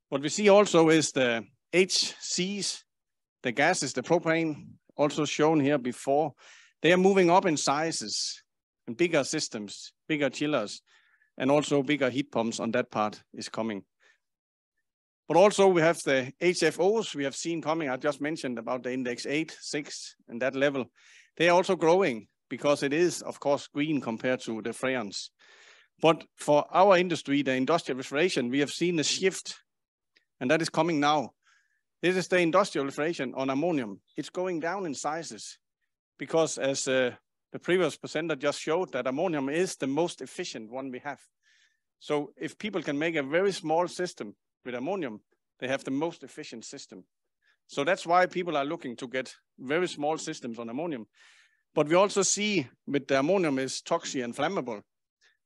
what we see also is the HCs, the gases, the propane, also shown here before. They are moving up in sizes and bigger systems, bigger chillers, and also bigger heat pumps on that part is coming. But also we have the HFOs we have seen coming. I just mentioned about the index 8, 6, and that level. They are also growing because it is, of course, green compared to the freons. But for our industry, the industrial refrigeration, we have seen a shift, and that is coming now. This is the industrial refrigeration on ammonium. It's going down in sizes because, as the previous presenter just showed, that ammonium is the most efficient one we have. So if people can make a very small system with ammonium, they have the most efficient system. So that's why people are looking to get very small systems on ammonium. But we also see with the ammonium is toxic and flammable.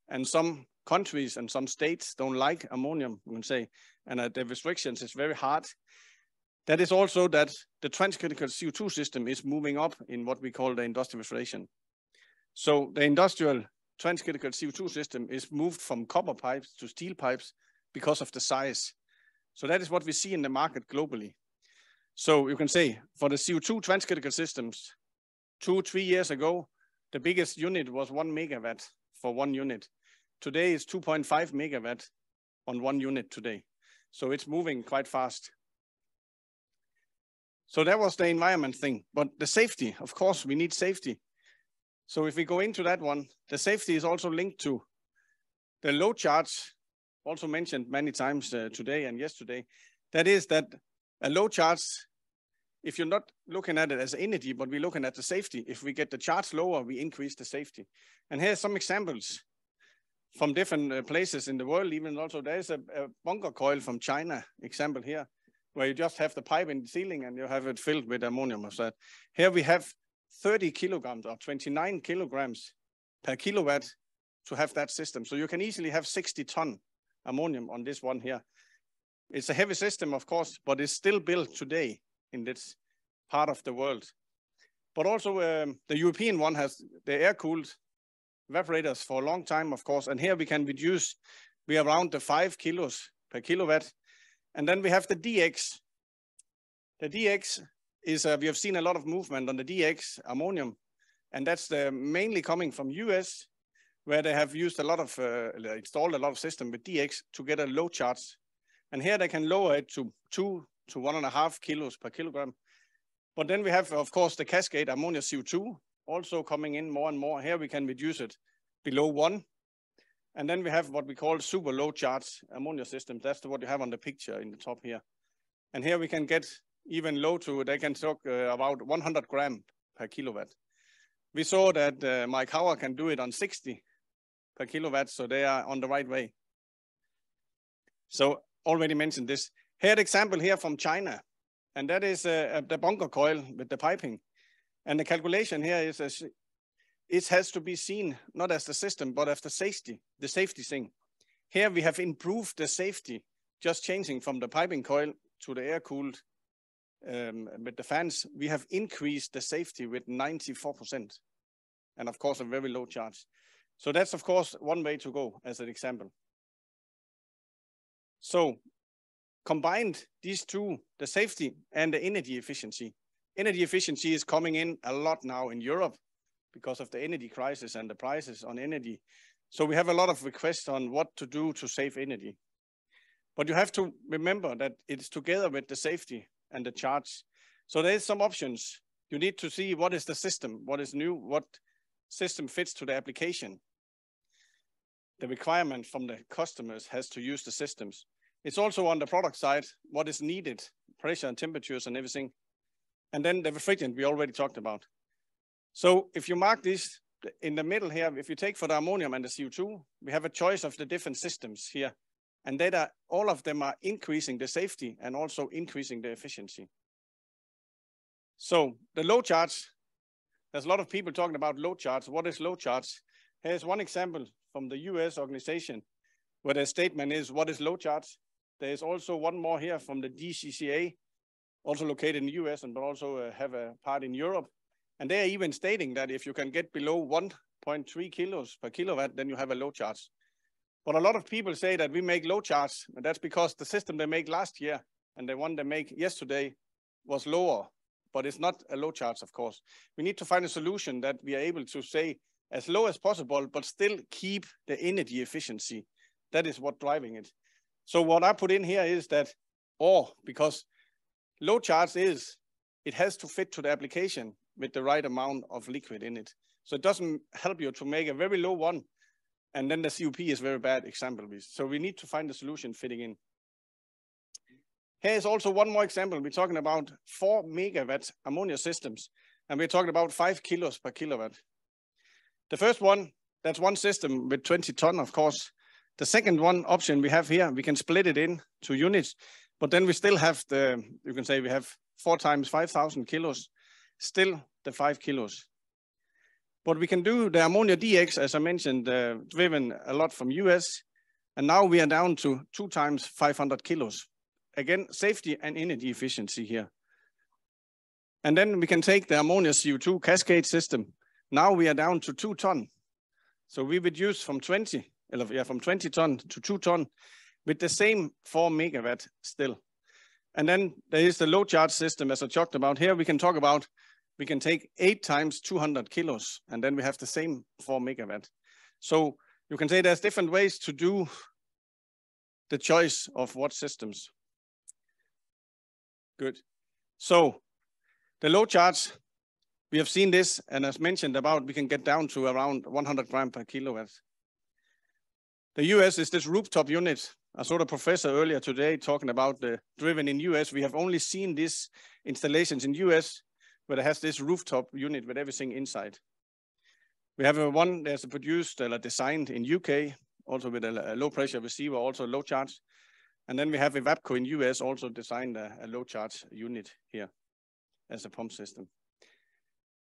And some countries and some states don't like ammonium, you can say, and the restrictions is very hard. That is also that the transcritical CO2 system is moving up in what we call the industrialization. So the industrial transcritical CO2 system is moved from copper pipes to steel pipes because of the size. So that is what we see in the market globally. So you can say for the CO2 transcritical systems, 2-3 years ago, the biggest unit was 1 megawatt for one unit. Today it's 2.5 megawatt on one unit today. So it's moving quite fast. So that was the environment thing, but the safety, of course, we need safety. So if we go into that one, the safety is also linked to the load charge, also mentioned many times today and yesterday. That is that a load charge, if you're not looking at it as energy, but we're looking at the safety, if we get the charge lower, we increase the safety. And here's some examples from different places in the world. Even also there's a bunker coil from China, example here, where you just have the pipe in the ceiling and you have it filled with ammonium of that. Here we have 30 kilograms or 29 kilograms per kilowatt to have that system. So you can easily have 60 ton ammonium on this one here. It's a heavy system, of course, but it's still built today in this part of the world. But also the European one has the air-cooled evaporators for a long time, of course. And here we can reduce, we are around the 5 kilos per kilowatt. And then we have the DX. The DX is, we have seen a lot of movement on the DX ammonium. And that's mainly coming from US, where they have used a lot of, installed a lot of system with DX to get a low charge. And here they can lower it to 2 to 1.5 kilos per kilogram. But then we have, of course, the cascade ammonia CO2 also coming in more and more. Here we can reduce it below 1. And then we have what we call super low charge ammonia systems. That's what you have on the picture in the top here. And here we can get even low to, they can talk about 100 grams per kilowatt. We saw that Mike Howard can do it on 60 per kilowatt, so they are on the right way. So already mentioned this. Here an example here from China, and that is the bunker coil with the piping. And the calculation here is it has to be seen not as the system, but as the safety thing. Here we have improved the safety, just changing from the piping coil to the air-cooled with the fans. We have increased the safety with 94%. And of course, a very low charge. So that's, of course, one way to go as an example. So combined these two, the safety and the energy efficiency. Energy efficiency is coming in a lot now in Europe because of the energy crisis and the prices on energy. So we have a lot of requests on what to do to save energy. But you have to remember that it's together with the safety and the charge. So there's some options. You need to see what is the system, what is new, what system fits to the application. The requirement from the customers has to use the systems. It's also on the product side, what is needed, pressure and temperatures and everything. And then the refrigerant we already talked about. So if you mark this in the middle here, if you take for the ammonium and the CO2, we have a choice of the different systems here. And that all of them are increasing the safety and also increasing the efficiency. So the low charge, there's a lot of people talking about low charge. What is low charge? Here's one example from the US organization where the statement is, what is low charge? There's also one more here from the DCCA, also located in the US, and but also have a part in Europe. And they are even stating that if you can get below 1.3 kilos per kilowatt, then you have a low charge. But a lot of people say that we make low charge, and that's because the system they make last year and the one they make yesterday was lower, but it's not a low charge, of course. We need to find a solution that we are able to say as low as possible, but still keep the energy efficiency. That is what driving it. So what I put in here is that, because low charge is, it has to fit to the application with the right amount of liquid in it. So it doesn't help you to make a very low one, and then the COP is very bad example. So we need to find a solution fitting in. Here's also one more example. We're talking about 4 megawatt ammonia systems, and we're talking about 5 kilos per kilowatt. The first one, that's one system with 20 ton, of course. The second one option we have here, we can split it in 2 units. But then we still have the, you can say we have 4 times 5,000 kilos, still the 5 kilos. But we can do the ammonia DX, as I mentioned, driven a lot from US. And now we are down to 2 times 500 kilos. Again, safety and energy efficiency here. And then we can take the ammonia CO2 cascade system. Now we are down to 2 ton. So we reduced from 20 ton to 2 ton with the same 4 megawatt still. And then there is the low charge system, as I talked about here. We can talk about, we can take 8 times 200 kilos, and then we have the same 4 megawatt. So you can say there's different ways to do the choice of what systems. Good. So the low charge, we have seen this, and as mentioned about, we can get down to around 100 grams per kilowatt. The US is this rooftop unit. I saw the professor earlier today talking about the driven in US. We have only seen these installations in US where it has this rooftop unit with everything inside. We have one that's produced, designed in UK, also with a low pressure receiver, also low charge. And then we have Evapco in US also designed a low charge unit here as a pump system.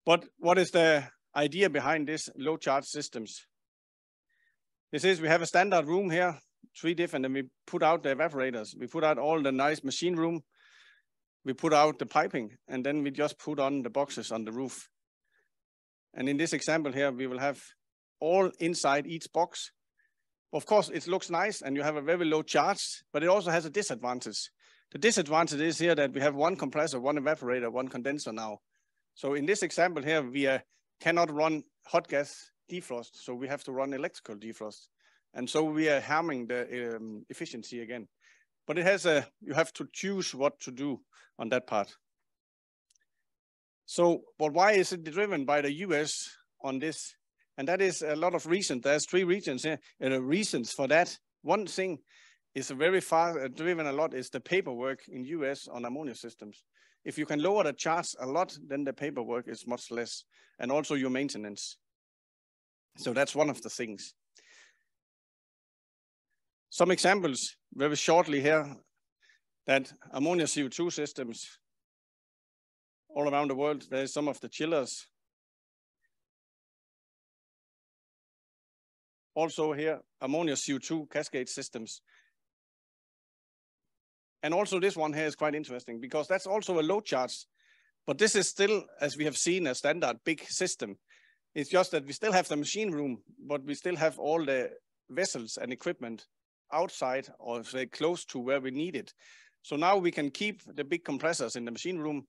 But what is the idea behind this low charge systems? This is, we have a standard room here, 3 different, and we put out the evaporators. We put out all the nice machine room. We put out the piping, and then we just put on the boxes on the roof. And in this example here, we will have all inside each box. Of course, it looks nice, and you have a very low charge, but it also has a disadvantage. The disadvantage is here that we have 1 compressor, 1 evaporator, 1 condenser now. So in this example here, we cannot run hot gas defrost, so we have to run electrical defrost. And so we are harming the efficiency again. But it has you have to choose what to do on that part. So, but why is it driven by the US on this? And that is a lot of reasons. There's 3 regions here, reasons for that. One thing is very far driven a lot is the paperwork in US on ammonia systems. If you can lower the charge a lot, then the paperwork is much less, and also your maintenance. So that's one of the things. Some examples very shortly here that ammonia CO2 systems all around the world. There's some of the chillers. Also here, ammonia CO2 cascade systems. And also this one here is quite interesting because that's also a low charge, but this is still, as we have seen, a standard big system. It's just that we still have the machine room, but we still have all the vessels and equipment outside or say close to where we need it. So now we can keep the big compressors in the machine room,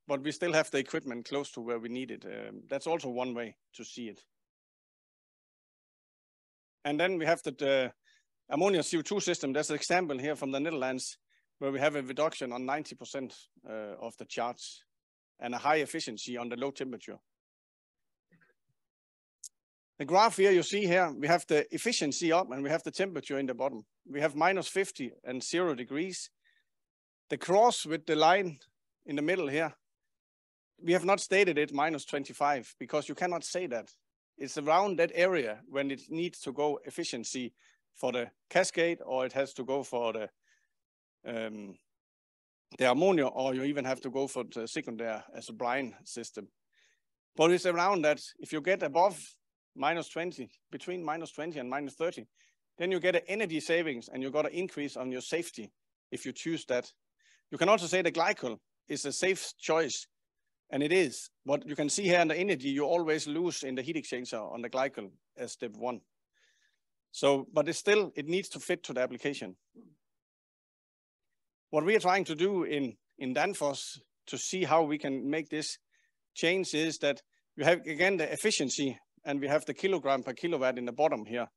but we still have the equipment close to where we need it. That's also one way to see it. And then we have the ammonia CO2 system. There's an example here from the Netherlands where we have a reduction on 90% of the charge and a high efficiency on the low temperature. The graph here you see here, we have the efficiency up and we have the temperature in the bottom. We have -50 and 0 degrees. The cross with the line in the middle here, we have not stated it -25 because you cannot say that. It's around that area when it needs to go efficiency for the cascade, or it has to go for the ammonia, or you even have to go for the secondary as a brine system. But it's around that. If you get above -20, between -20 and -30, then you get an energy savings and you got an increase on your safety if you choose that. You can also say the glycol is a safe choice, and it is. But you can see here in the energy, you always lose in the heat exchanger on the glycol as step 1. So, but it's still, it needs to fit to the application. What we are trying to do in Danfoss to see how we can make this change is that you have, again, the efficiency, and we have the kilogram per kilowatt in the bottom here.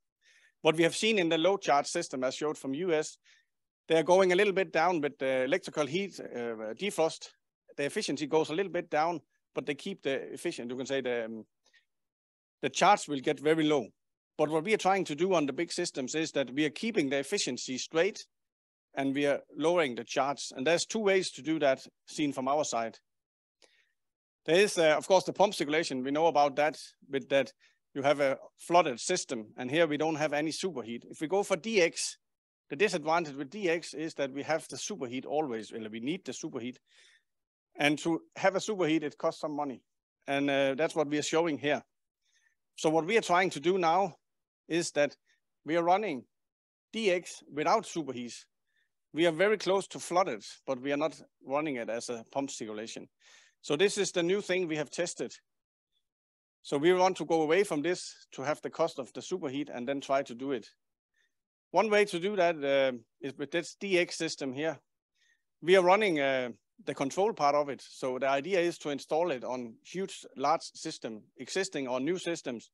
What we have seen in the low charge system, as showed from US, they're going a little bit down with the electrical heat defrost. The efficiency goes a little bit down, but they keep the efficient. You can say the charge will get very low. But what we are trying to do on the big systems is that we are keeping the efficiency straight and we are lowering the charge. And there's 2 ways to do that seen from our side. There is, of course, the pump circulation. We know about that, with that you have a flooded system. And here we don't have any superheat. If we go for DX, The disadvantage with DX is that we have the superheat always, well, we need the superheat. And to have a superheat, it costs some money. And that's what we are showing here. So what we are trying to do now is that we are running DX without superheat. We are very close to flooded, but we are not running it as a pump circulation. So this is the new thing we have tested. So we want to go away from this to have the cost of the superheat and then try to do it. One way to do that is with this DX system here. We are running the control part of it. So the idea is to install it on huge, large system, existing or new systems,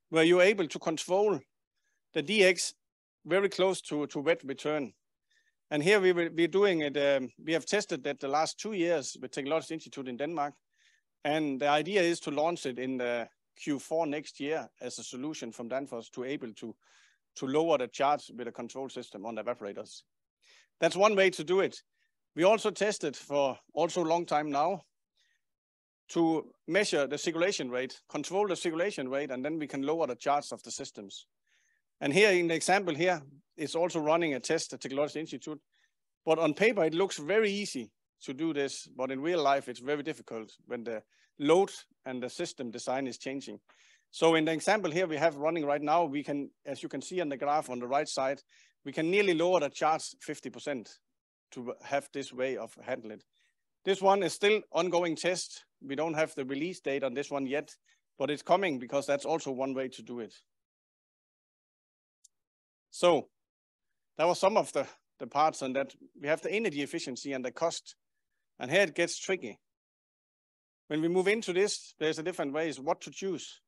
where you're able to control the DX very close to wet return. And here we will be doing it. We have tested that the last 2 years with Technological Institute in Denmark. And the idea is to launch it in the Q4 next year as a solution from Danfoss to able to lower the charge with a control system on the evaporators. That's one way to do it. We also tested for also a long time now to measure the circulation rate, control the circulation rate, and then we can lower the charge of the systems. And here in the example here, it's also running a test at Technological Institute. But on paper, it looks very easy to do this, but in real life, it's very difficult when the load and the system design is changing. So in the example here we have running right now, we can, as you can see on the graph on the right side, we can nearly lower the charge 50% to have this way of handling it. This one is still ongoing test. We don't have the release date on this one yet, but it's coming because that's also one way to do it. So that was some of the parts on that. We have the energy efficiency and the cost, and here it gets tricky. When we move into this, there's a different ways what to choose.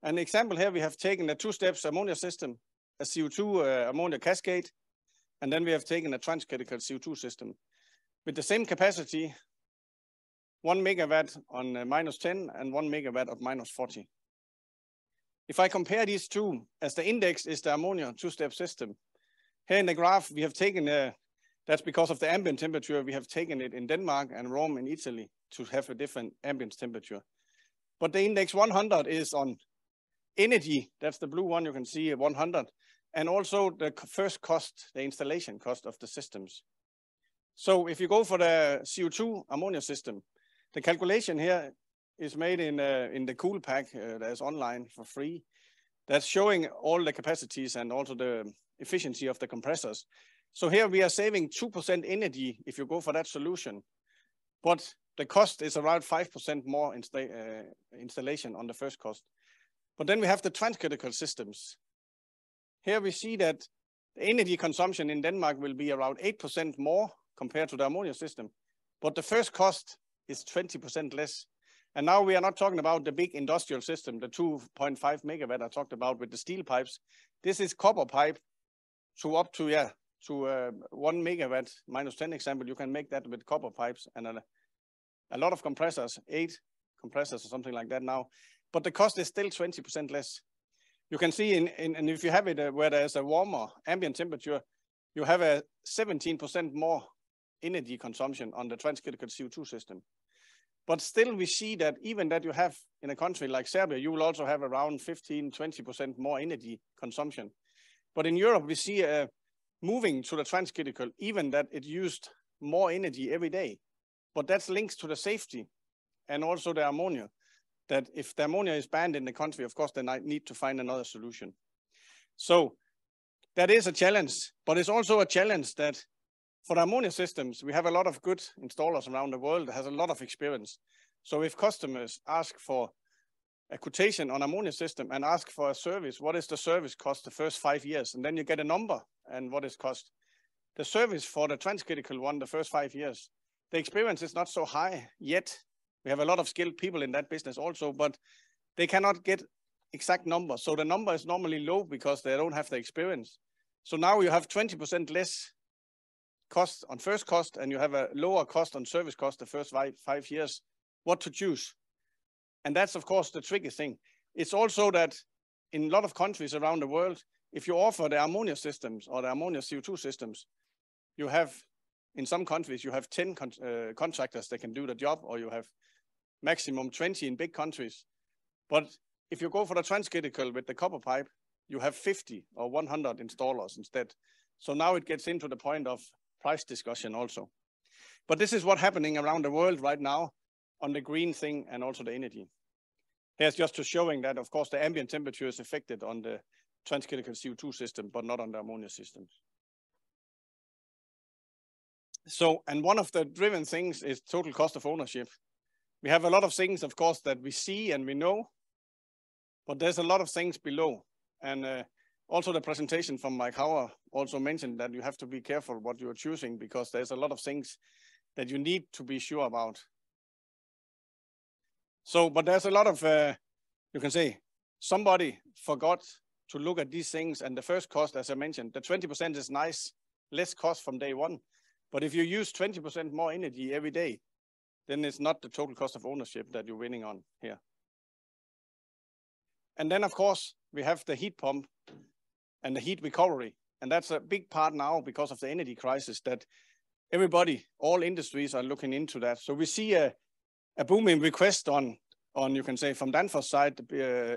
An example here, we have taken a 2-steps ammonia system, a CO2 ammonia cascade, and then we have taken a transcritical CO2 system with the same capacity, 1 megawatt on -10 and 1 megawatt of -40. If I compare these two, as the index is the ammonia 2-step system, here in the graph, we have taken, that's because of the ambient temperature, we have taken it in Denmark and Rome in Italy to have a different ambient temperature. But the index 100 is on energy, that's the blue one, you can see 100, and also the first cost, the installation cost of the systems. So if you go for the CO2 ammonia system, the calculation here is made in the cool pack that's online for free. That's showing all the capacities and also the efficiency of the compressors. So here we are saving 2% energy if you go for that solution, but the cost is around 5% more installation on the first cost. But then we have the transcritical systems. Here we see that the energy consumption in Denmark will be around 8% more compared to the ammonia system, but the first cost is 20% less. And now we are not talking about the big industrial system, the 2.5 megawatt I talked about with the steel pipes. This is copper pipe to up to 1 megawatt -10 example. You can make that with copper pipes and a lot of compressors, 8 compressors or something like that now. But the cost is still 20% less. You can see and if you have it where there's a warmer ambient temperature, you have a 17% more energy consumption on the transcritical CO2 system. But still we see that even that you have in a country like Serbia, you will also have around 15-20% more energy consumption. But in Europe, we see moving to the transcritical, even that it used more energy every day. But that's linked to the safety and also the ammonia. That if the ammonia is banned in the country, of course, then I need to find another solution. So that is a challenge, but it's also a challenge that for the ammonia systems, we have a lot of good installers around the world that has a lot of experience. So if customers ask for a quotation on ammonia system and ask for a service, what is the service cost the first 5 years? And then you get a number and what is cost. The service for the transcritical one, the first 5 years, the experience is not so high yet. We have a lot of skilled people in that business also, but they cannot get exact numbers. So the number is normally low because they don't have the experience. So now you have 20% less cost on first cost, and you have a lower cost on service cost the first 5 years. What to choose? And that's, of course, the tricky thing. It's also that in a lot of countries around the world, if you offer the ammonia systems or the ammonia CO2 systems, you have, in some countries, you have 10 contractors that can do the job, or you have maximum 20 in big countries. But if you go for the transcritical with the copper pipe, you have 50 or 100 installers instead. So now it gets into the point of price discussion also. But this is what's happening around the world right now on the green thing and also the energy. Here's just to showing that, of course, the ambient temperature is affected on the transcritical CO2 system, but not on the ammonia systems. So, and one of the driven things is total cost of ownership. We have a lot of things, of course, that we see and we know, but there's a lot of things below. And also the presentation from Mike Hauer also mentioned that you have to be careful what you're choosing, because there's a lot of things that you need to be sure about. So, but there's a lot of, you can say, somebody forgot to look at these things. And the first cost, as I mentioned, the 20% is nice, less cost from day one. But if you use 20% more energy every day, then it's not the total cost of ownership that you're winning on here. And then, of course, we have the heat pump and the heat recovery. And that's a big part now because of the energy crisis that everybody, all industries are looking into that. So we see a booming request on, you can say, from Danfoss side,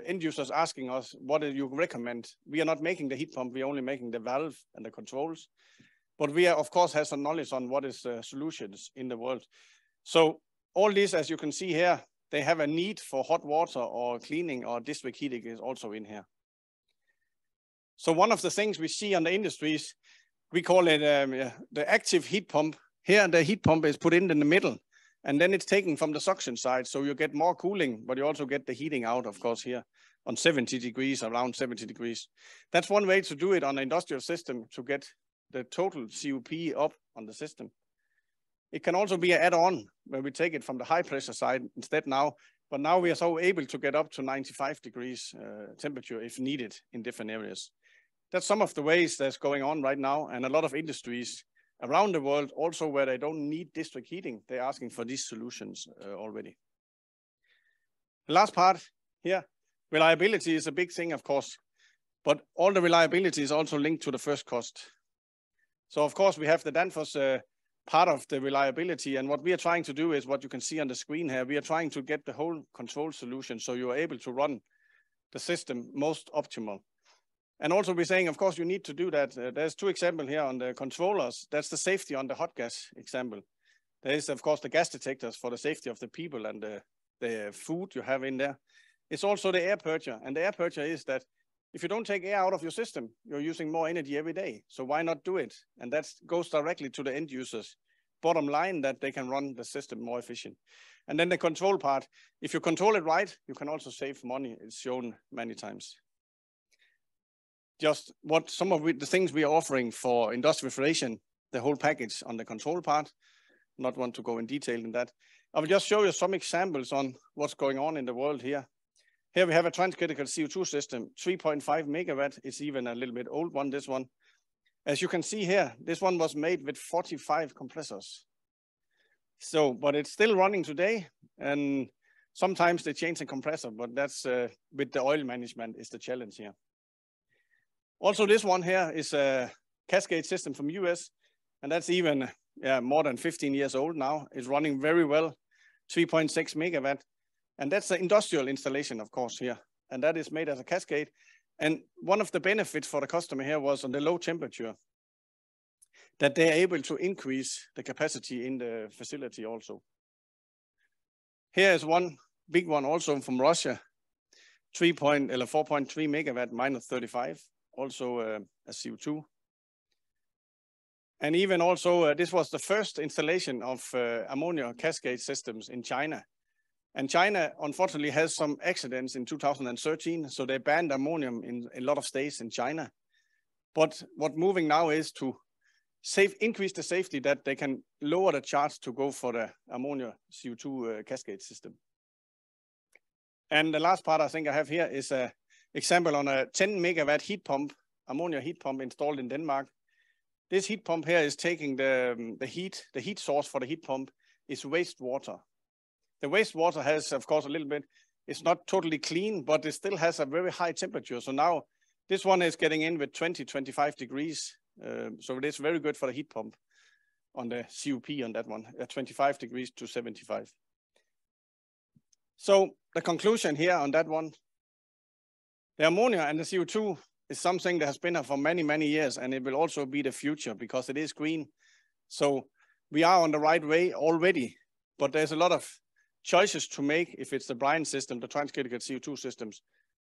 end users asking us, what do you recommend? We are not making the heat pump, we're only making the valve and the controls. But we are, of course, have some knowledge on what is solutions in the world. So all these, as you can see here, they have a need for hot water or cleaning or district heating is also in here. So one of the things we see on the industries, we call it the active heat pump. Here, the heat pump is put in the middle, and then it's taken from the suction side. So you get more cooling, but you also get the heating out, of course, here on 70 degrees, around 70 degrees. That's one way to do it on an industrial system to get the total COP up on the system. It can also be an add-on where we take it from the high pressure side instead now, but now we are so able to get up to 95 degrees temperature if needed in different areas. That's some of the ways that's going on right now, and a lot of industries around the world also where they don't need district heating, they're asking for these solutions already. The last part here, reliability is a big thing, of course, but all the reliability is also linked to the first cost. So of course we have the Danfoss part of the reliability, and what we are trying to do is what you can see on the screen here. We are trying to get the whole control solution so you are able to run the system most optimal. And also we're saying, of course, you need to do that. There's two examples here on the controllers. That's the safety on the hot gas example. There is, of course, the gas detectors for the safety of the people and the food you have in there. It's also the air purger. And the air purger is that if you don't take air out of your system, you're using more energy every day. So why not do it? And that goes directly to the end users. Bottom line, that they can run the system more efficient. And then the control part, if you control it right, you can also save money. It's shown many times. Just what some of the things we are offering for industrial refrigeration, the whole package on the control part. Not want to go in detail in that. I will just show you some examples on what's going on in the world here. Here we have a transcritical CO2 system, 3.5 megawatt. It's even a little bit old one, this one. As you can see here, this one was made with 45 compressors. So, but it's still running today. And sometimes they change the compressor, but that's with the oil management is the challenge here. Also, this one here is a cascade system from US, and that's even more than 15 years old now. It's running very well, 3.6 megawatt. And that's the industrial installation, of course, here. And that is made as a cascade. And one of the benefits for the customer here was on the low temperature, that they're able to increase the capacity in the facility also. Here is one big one also from Russia, 4.3 megawatt minus 35. Also a CO2. And even also, this was the first installation of ammonia cascade systems in China. And China, unfortunately, has some accidents in 2013, so they banned ammonium in a lot of states in China. But what moving now is to increase the safety that they can lower the charge to go for the ammonia CO2 cascade system. And the last part I think I have here is a example on a 10 megawatt heat pump, ammonia heat pump installed in Denmark. This heat pump here is taking the heat source for the heat pump is wastewater. The wastewater has, of course, a little bit, it's not totally clean, but it still has a very high temperature. So now this one is getting in with 25 degrees. So it is very good for the heat pump on the COP on that one, at 25 degrees to 75. So the conclusion here on that one, the ammonia and the CO2 is something that has been there for many, many years, and it will also be the future because it is green. So we are on the right way already, but there's a lot of choices to make if it's the brine system, the transcritical CO2 systems,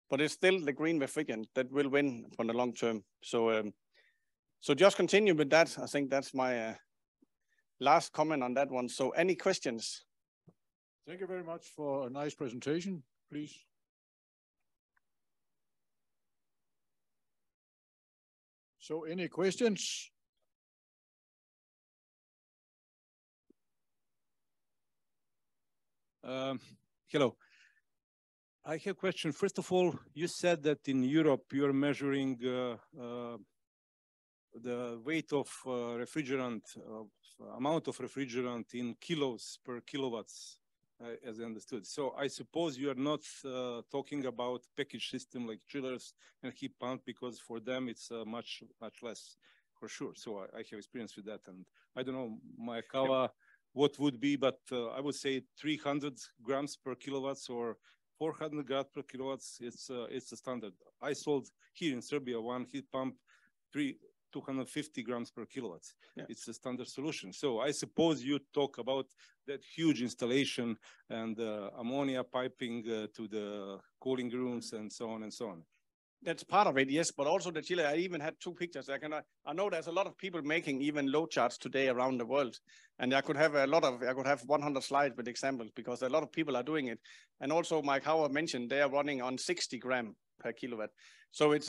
but it's still the green refrigerant that will win for the long term. So, so just continue with that. I think that's my last comment on that one. So any questions? Thank you very much for a nice presentation, please. So any questions? Hello. I have a question. First of all, you said that in Europe you're measuring the weight of refrigerant, amount of refrigerant in kilos per kilowatts, as I understood. So I suppose you are not talking about package system like chillers and heat pump, because for them it's much less, for sure. So I have experience with that, and I don't know, my Kawa, what would be, but I would say 300 grams per kilowatts or 400 grams per kilowatts. It's the standard. I sold here in Serbia one heat pump, 250 grams per kilowatts. Yeah. It's a standard solution. So I suppose you talk about that huge installation and ammonia piping to the cooling rooms and so on and so on. That's part of it, yes, but also the chiller. I even had two pictures. I know there's a lot of people making even load charts today around the world, and I could have 100 slides with examples because a lot of people are doing it. And also Mike Howard mentioned they are running on 60 grams per kilowatt. So it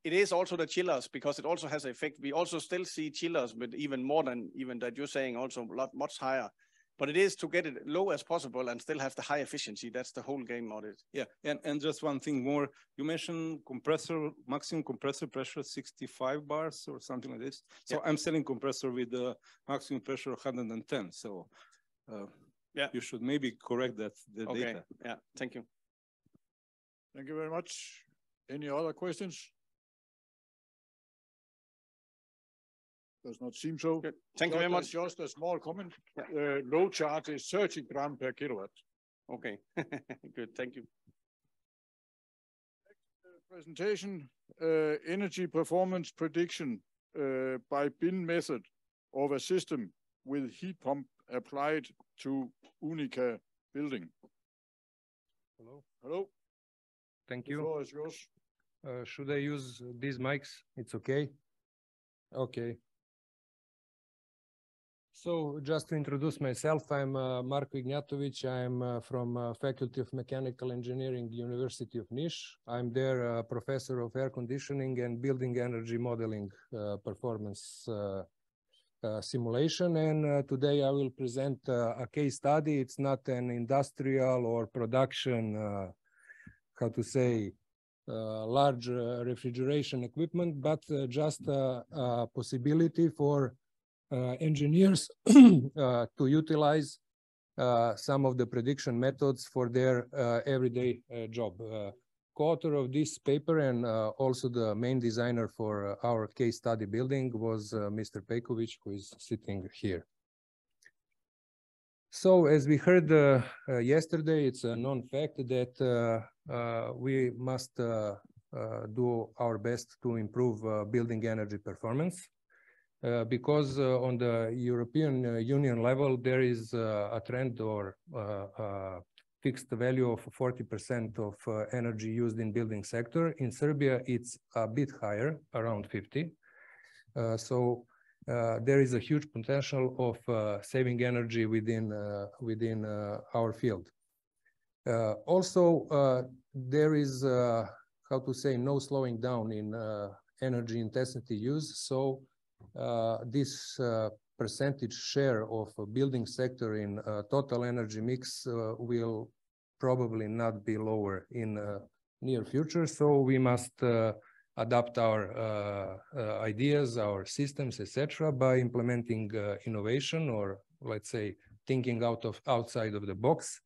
is also the chillers, because it also has an effect. We also still see chillers with even more than even that you're saying, also a lot much higher. But it is to get it low as possible and still have the high efficiency. That's the whole game of it. Yeah, and just one thing more. You mentioned compressor, maximum compressor pressure, 65 bars or something like this. So yeah. I'm selling compressor with the maximum pressure 110. So yeah, you should maybe correct that data. Yeah, thank you. Thank you very much. Any other questions? Does not seem so. Good. Thank you very much. Just a small comment. Load chart is 30 grams per kilowatt. Okay, good. Thank you. Next presentation, energy performance prediction by bin method of a system with heat pump applied to Unica building. Hello. Hello. Thank The you. floor is yours. Should I use these mics? It's okay. Okay. So just to introduce myself, I'm Marko Ignjatović. I'm from Faculty of Mechanical Engineering, University of Niš. I'm there professor of air conditioning and building energy modeling performance simulation. And today I will present a case study. It's not an industrial or production, how to say, large refrigeration equipment, but just a possibility for engineers to utilize some of the prediction methods for their everyday job. Co-author of this paper and also the main designer for our case study building was Mr. Pejković, who is sitting here. So as we heard yesterday, it's a known fact that we must do our best to improve building energy performance. Because on the European Union level, there is a trend or fixed value of 40% of energy used in building sector. In Serbia, it's a bit higher, around 50. So there is a huge potential of saving energy within our field. Also, there is, how to say, no slowing down in energy intensity use. So this percentage share of building sector in total energy mix will probably not be lower in near future. So we must adapt our ideas, our systems, etc., by implementing innovation, or let's say thinking outside of the box,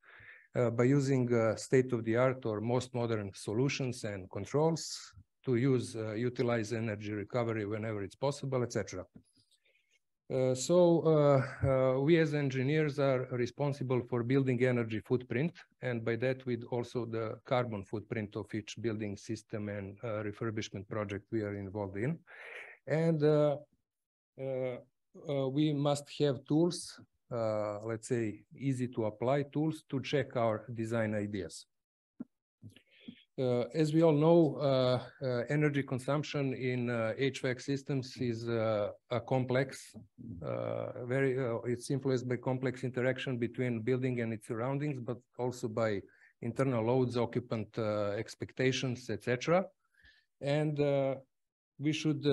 by using state-of-the-art or most modern solutions and controls to utilize energy recovery whenever it's possible, etc. We as engineers are responsible for building energy footprint, and by that with also the carbon footprint of each building system and refurbishment project we are involved in. And we must have tools, let's say easy to apply tools to check our design ideas. As we all know, energy consumption in HVAC systems is a complex, it's influenced by complex interaction between building and its surroundings, but also by internal loads, occupant expectations, etc. And we should,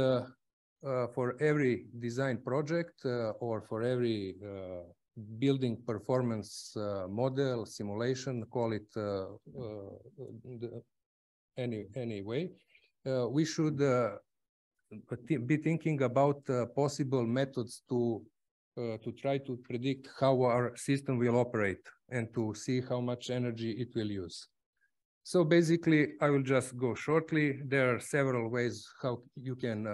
for every design project or for every building performance model, simulation, call it any way, we should be thinking about possible methods to try to predict how our system will operate and to see how much energy it will use. So basically, I will just go shortly. There are several ways how you can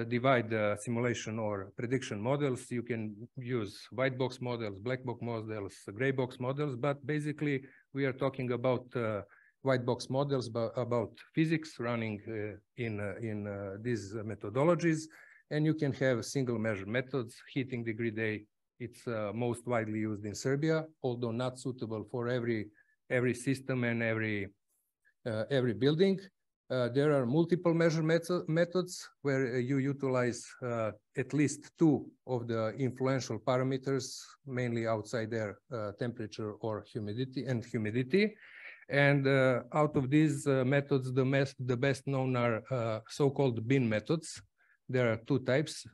divide simulation or prediction models. You can use white box models, black box models, gray box models, but basically we are talking about white box models about physics running in these methodologies. And you can have single measure methods. Heating degree day, it's most widely used in Serbia, although not suitable for every system and every building. There are multiple measure methods where you utilize at least two of the influential parameters, mainly outside air temperature or humidity. And out of these methods, the best known are so-called bin methods. There are two types,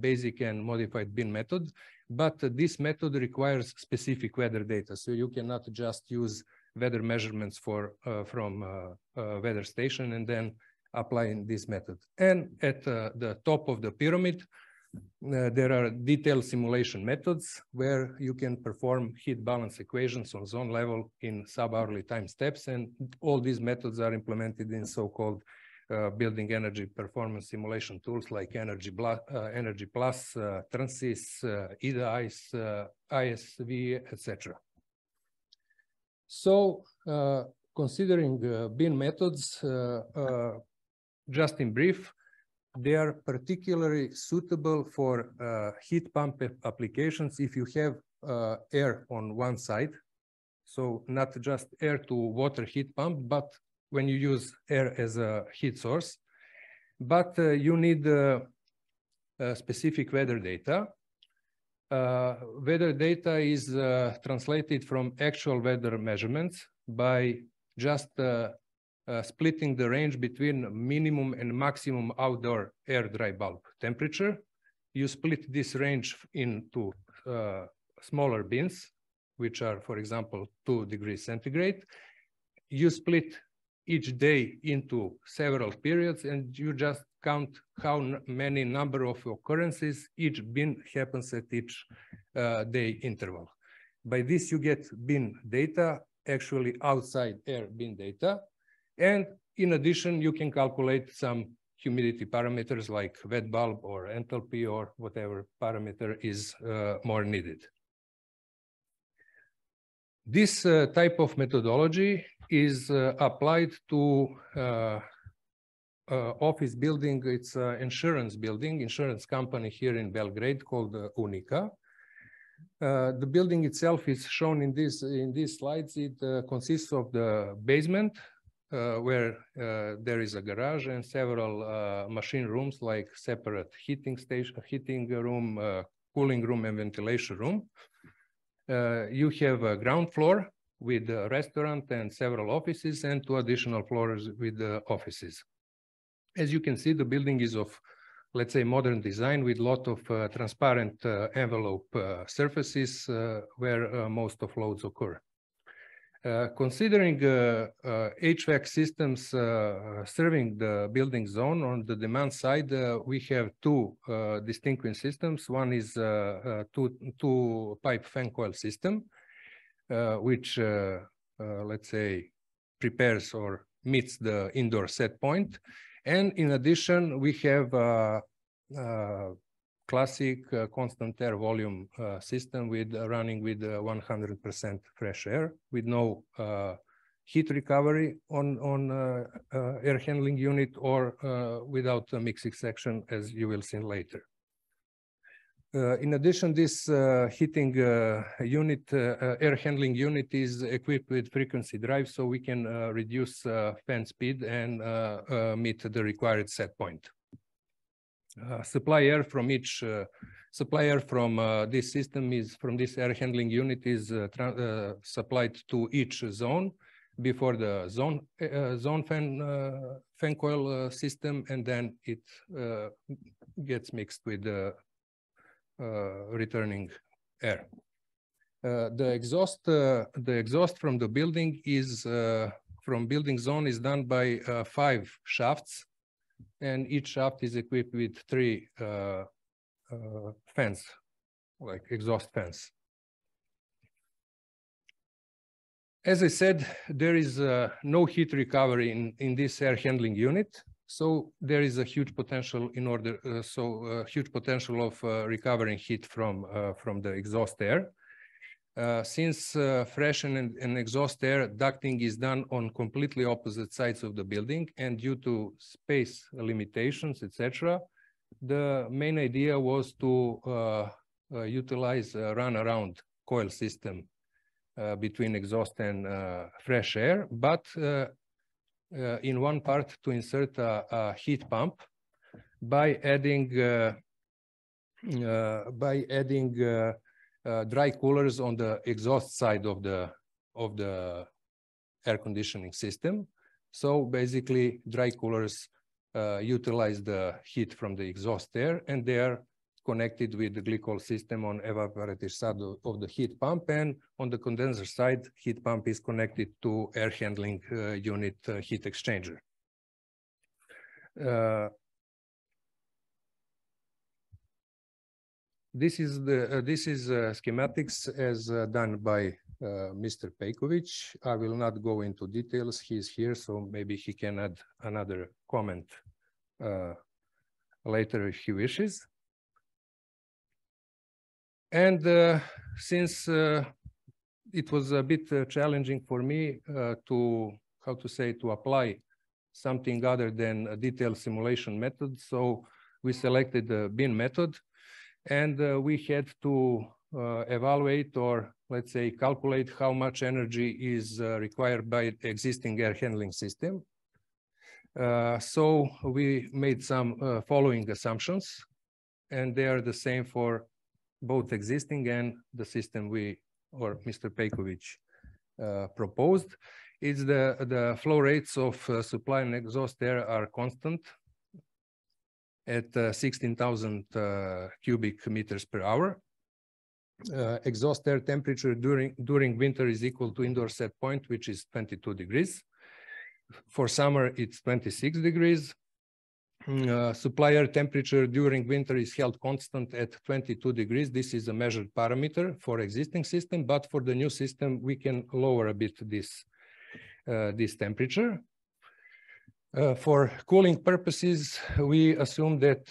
basic and modified bin method, but this method requires specific weather data. So you cannot just use weather measurements from weather station and then applying this method. And at the top of the pyramid, there are detailed simulation methods where you can perform heat balance equations on zone level in sub-hourly time steps. And all these methods are implemented in so-called building energy performance simulation tools like Energy Plus, Transys, EDA, ISV, etc. So, considering bin methods, just in brief, they are particularly suitable for heat pump applications if you have air on one side. So not just air to water heat pump, but when you use air as a heat source. But you need specific weather data. Weather data is translated from actual weather measurements by just splitting the range between minimum and maximum outdoor air dry bulb temperature. You split this range into smaller bins, which are, for example, 2 degrees centigrade. You split each day into several periods, and you just count how many number of occurrences each bin happens at each day interval. By this, you get bin data, actually outside air bin data. And in addition, you can calculate some humidity parameters like wet bulb or enthalpy or whatever parameter is more needed. This type of methodology is applied to office building. It's an insurance company here in Belgrade called Unica. The building itself is shown in these slides. It consists of the basement, where there is a garage and several machine rooms like separate heating room, cooling room, and ventilation room. You have a ground floor with a restaurant and several offices, and 2 additional floors with offices. As you can see, the building is of, let's say, modern design with a lot of transparent envelope surfaces where most of loads occur. Considering HVAC systems serving the building zone, on the demand side, we have 2 distinguishing systems. One is two pipe fan coil system, which, let's say, prepares or meets the indoor set point. And in addition, we have classic constant air volume system with running with 100% fresh air with no heat recovery on air handling unit or without a mixing section, as you will see later. In addition, this heating unit, air handling unit is equipped with frequency drive, so we can reduce fan speed and meet the required set point. Supply air from each this system is from this air handling unit is supplied to each zone before the zone fan coil system, and then it gets mixed with the returning air. The exhaust from the building is from building zone is done by 5 shafts, and each shaft is equipped with 3 fans, like exhaust fans. As I said, there is no heat recovery in this air handling unit, so there is a huge potential in order, huge potential of recovering heat from the exhaust air. Since fresh and exhaust air ducting is done on completely opposite sides of the building, and due to space limitations, etc., the main idea was to utilize a runaround coil system between exhaust and fresh air, but in one part to insert a heat pump by adding dry coolers on the exhaust side of the air conditioning system. So basically, dry coolers utilize the heat from the exhaust air, and they are connected with the glycol system on evaporative side of the heat pump, and on the condenser side, heat pump is connected to air handling unit heat exchanger. This is schematics as done by Mr. Pejkovic. I will not go into details. He's here, so maybe he can add another comment later if he wishes. And since it was a bit challenging for me to apply something other than a detailed simulation method, so we selected the bin method, and we had to evaluate, or let's say calculate, how much energy is required by the existing air handling system. So we made some following assumptions, and they are the same for both existing and the system Mr. Pejkovic proposed. Is the flow rates of supply and exhaust air are constant at 16,000 cubic meters per hour. Exhaust air temperature during winter is equal to indoor set point, which is 22 degrees. For summer, it's 26 degrees. Supply air temperature during winter is held constant at 22 degrees. This is a measured parameter for existing system, but for the new system, we can lower a bit this temperature. For cooling purposes, we assume that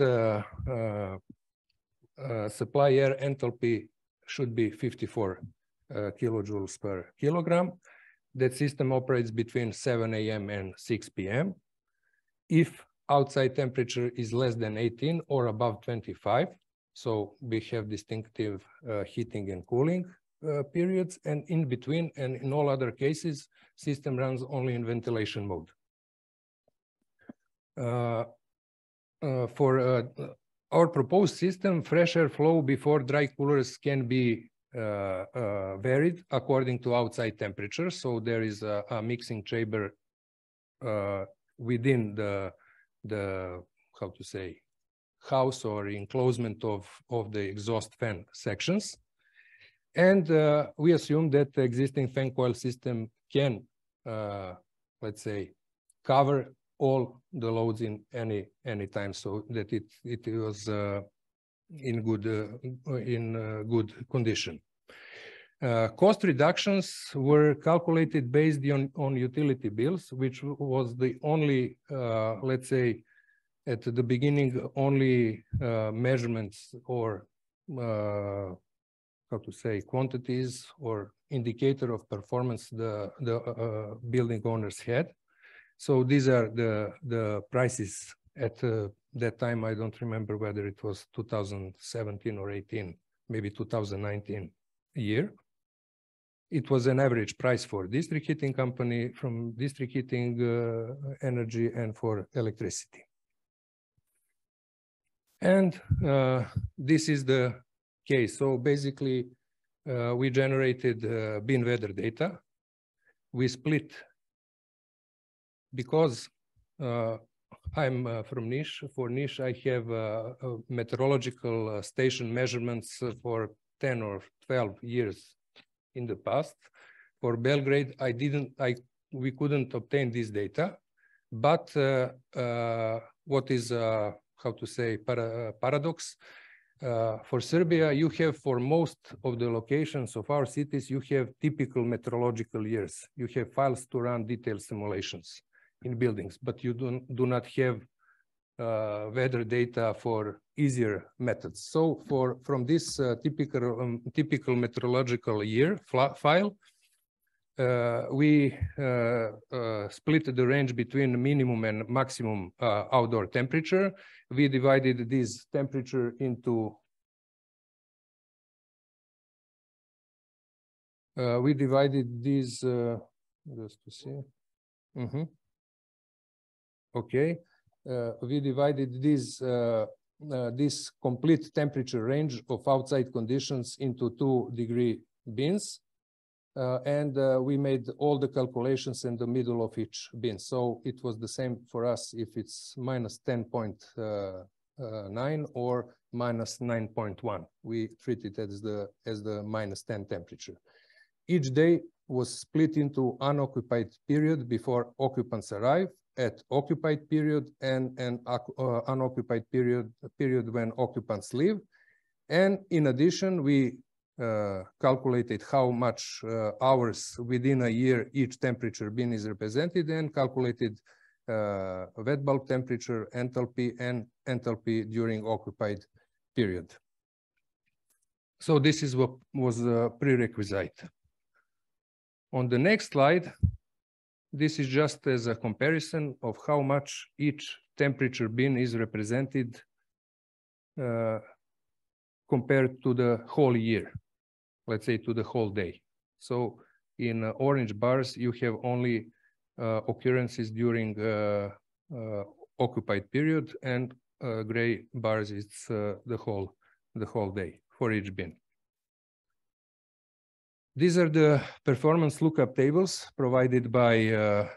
supply air enthalpy should be 54 kilojoules per kilogram. That system operates between 7 a.m. and 6 p.m. If outside temperature is less than 18 or above 25, so we have distinctive heating and cooling periods, and in between, and in all other cases, system runs only in ventilation mode. For our proposed system, fresh air flow before dry coolers can be varied according to outside temperature. So there is a mixing chamber within the house or enclosement of the exhaust fan sections. And we assume that the existing fan coil system can, let's say, cover all the loads in any time, so that it was in good condition. Cost reductions were calculated based on utility bills, which was the only, let's say, At the beginning, only measurements or how to say, quantities or indicator of performance the building owners had. So these are the prices at that time. I don't remember whether it was 2017 or 18, maybe 2019 year. It was an average price for district heating company, from district heating energy, and for electricity. And this is the case. So basically, we generated bin weather data. We split, because I'm from Niš. For Niš, I have meteorological station measurements for 10 or 12 years in the past. For Belgrade, we couldn't obtain this data. But what is, how to say, paradox? For Serbia, you have, for most of the locations of our cities, you have typical meteorological years. You have files to run detailed simulations in buildings, but you do not have weather data for easier methods. So from this typical meteorological year file, we split the range between minimum and maximum outdoor temperature. We divided this temperature into just to see. Okay, we divided this complete temperature range of outside conditions into 2-degree bins. And we made all the calculations in the middle of each bin. So it was the same for us if it's minus 10.9 or minus 9.1. We treat it as the minus 10 temperature. Each day was split into unoccupied period before occupants arrive, at occupied period, and unoccupied period when occupants leave. And in addition, we calculated how much hours within a year each temperature bin is represented, and calculated wet bulb temperature, enthalpy, and enthalpy during occupied period. So this is what was a prerequisite. On the next slide, this is just as a comparison of how much each temperature bin is represented compared to the whole year. Let's say to the whole day. So in orange bars, you have only occurrences during occupied period, and gray bars, it's the whole day for each bin. These are the performance lookup tables provided by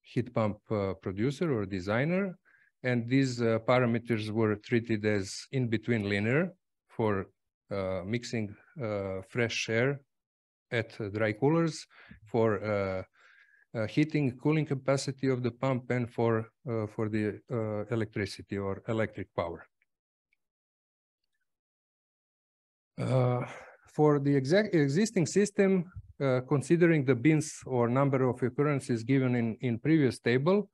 heat pump producer or designer, and these parameters were treated as in-between linear for mixing fresh air at dry coolers, for heating, cooling capacity of the pump, and for the electricity or electric power. For the existing system, considering the bins or number of occurrences given in previous table,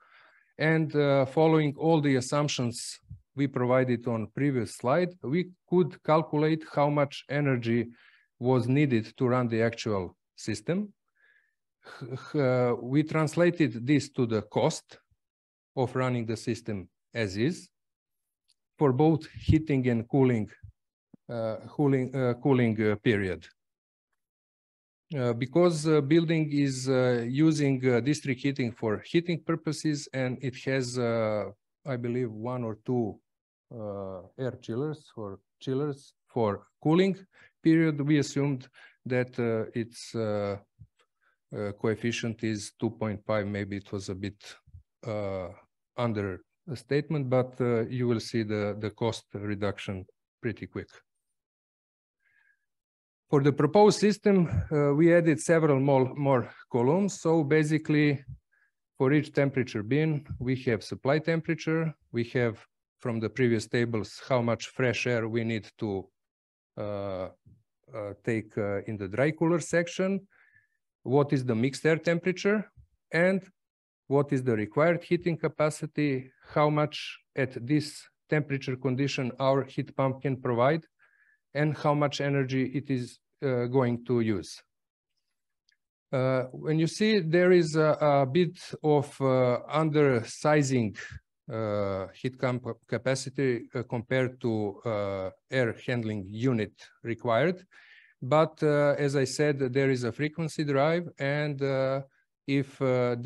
and following all the assumptions we provided on previous slide, we could calculate how much energy was needed to run the actual system. We translated this to the cost of running the system as is for both heating and cooling period. Because building is using district heating for heating purposes, and it has, I believe, 1 or 2 air chillers or chillers for cooling period, we assumed that its coefficient is 2.5. Maybe it was a bit under a statement, but you will see the cost reduction pretty quick. For the proposed system, we added several more columns. So basically, for each temperature bin, we have supply temperature. We have, from the previous tables, how much fresh air we need to take in the dry cooler section, what is the mixed air temperature, and what is the required heating capacity, how much at this temperature condition our heat pump can provide, and how much energy it is going to use. When you see there is a bit of undersizing heat pump capacity compared to air handling unit required. But as I said, there is a frequency drive, and if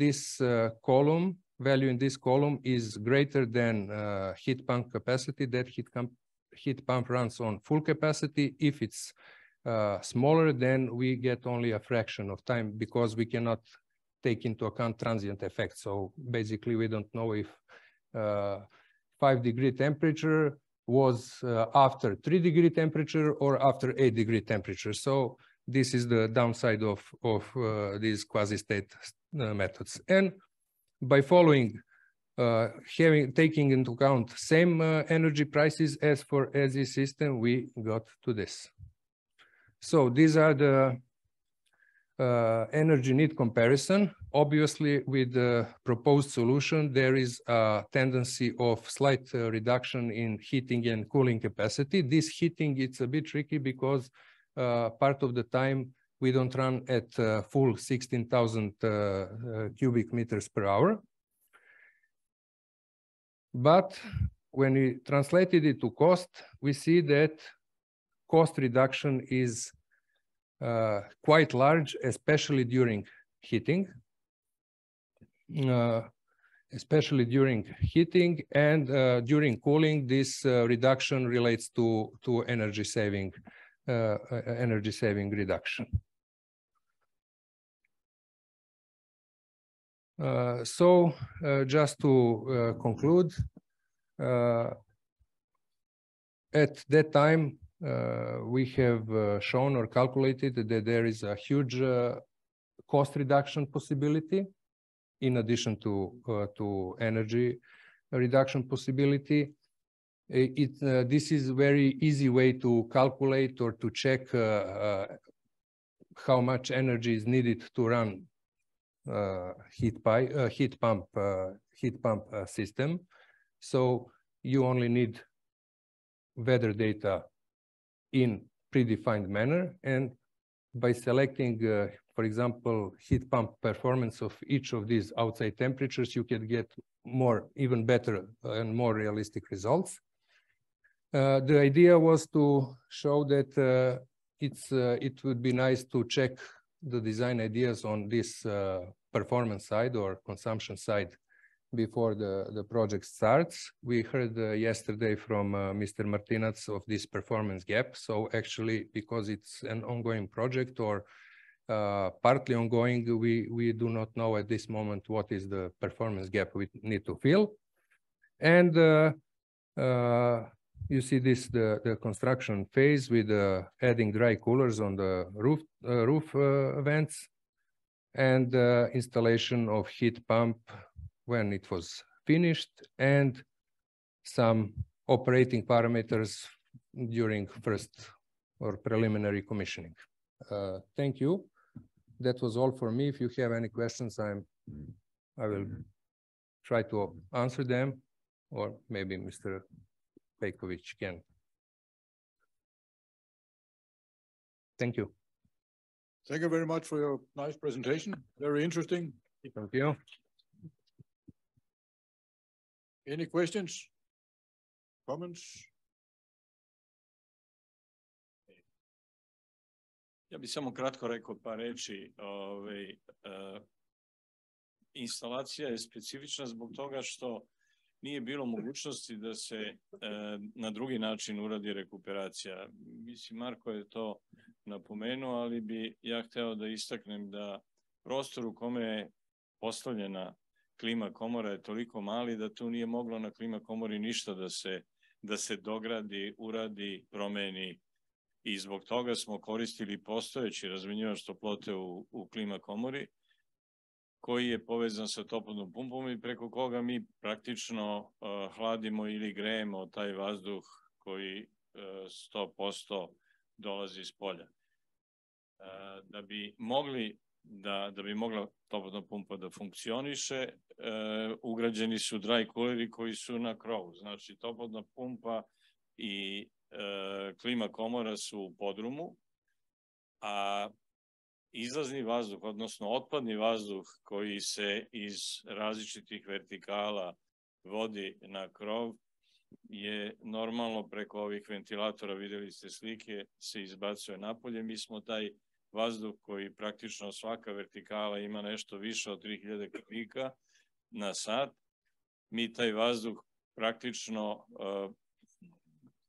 this column, value in this column is greater than heat pump capacity, that heat pump runs on full capacity. If it's smaller, then we get only a fraction of time because we cannot take into account transient effects. So basically, we don't know if 5-degree temperature was after 3-degree temperature or after 8-degree temperature. So this is the downside of these quasi-state methods. And by following, taking into account same energy prices as for as-is system, we got to this. So these are the energy need comparison. Obviously, with the proposed solution, there is a tendency of slight reduction in heating and cooling capacity. This heating, it's a bit tricky because part of the time we don't run at full 16,000 cubic meters per hour. But when we translated it to cost, we see that cost reduction is quite large, especially during heating. And during cooling, this reduction relates to energy saving reduction. So just to conclude, at that time, we have shown or calculated that there is a huge cost reduction possibility in addition to energy reduction possibility. This is a very easy way to calculate or to check how much energy is needed to run heat pump system. So you only need weather data in predefined manner, and by selecting, for example, heat pump performance of each of these outside temperatures, you can get even better and more realistic results. The idea was to show that it would be nice to check the design ideas on this performance side or consumption side before the project starts. We heard yesterday from Mr. Martinac of this performance gap. So actually, because it's an ongoing project or partly ongoing, we do not know at this moment what is the performance gap we need to fill. And you see this, the construction phase with adding dry coolers on the roof vents, and installation of heat pump when it was finished, and some operating parameters during first or preliminary commissioning. Thank you. That was all for me. If you have any questions, I will try to answer them, or maybe Mr. Pejkovic can. Thank you. Thank you very much for your nice presentation. Very interesting. Thank you. Any questions? Comments? Ja bih samo kratko rekao par reči. Instalacija je specifična zbog toga što nije bilo mogućnosti da se na drugi način uradi rekuperacija. Mislim, Marko je to napomenuo, ali bi ja hteo da istaknem da prostor u kome je postavljena klima komora je toliko mali da tu nije moglo na klima komori ništa da se dogradi, uradi, promeni, i zbog toga smo koristili postojeći razmenjivač toplote u klima komori, koji je povezan sa toplotnom pumpom i preko koga mi praktično hladimo ili grejemo taj vazduh koji 100% dolazi iz polja. Da bi mogli da bi mogla toplotna pumpa da funkcioniše, ugrađeni su dry cooleri koji su na krovu. Znači, toplotna pumpa i klima komora su u podrumu, a izlazni vazduh, odnosno otpadni vazduh koji se iz različitih vertikala vodi na krov je normalno preko ovih ventilatora, vidjeli ste slike, se izbacuje napolje. Mi smo taj vazduh koji praktično svaka vertikala ima nešto više od 3000 kubika na sat. Mi taj vazduh praktično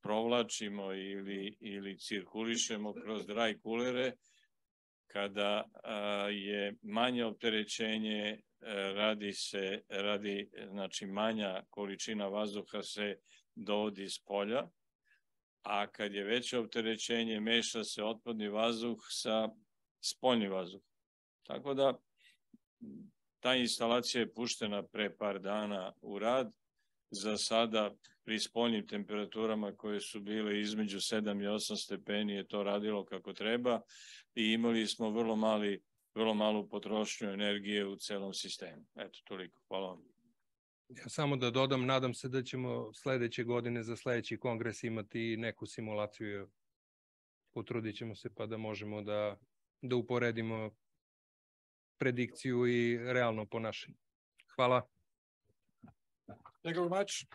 provlačimo ili cirkulišemo kroz dry coolere. Kada je manje opterećenje, znači manja količina vazduha se dovodi iz polja, a kad je veće opterećenje, meša se otpadni vazduh sa spoljnim vazduhom. Tako da ta instalacija je puštena pre par dana u rad. Za sada pri spoljnim temperaturama koje su bile između 7 i 8 stepeni je to radilo kako treba i imali smo vrlo malu potrošnju energije u celom sistemu. Eto, toliko. Hvala vam. Ja samo da dodam, nadam se da ćemo sledeće godine za sledeći kongres imati neku simulaciju. Potrudit ćemo se pa da možemo da uporedimo predikciju i realno ponašanje. Hvala. Thank you very much.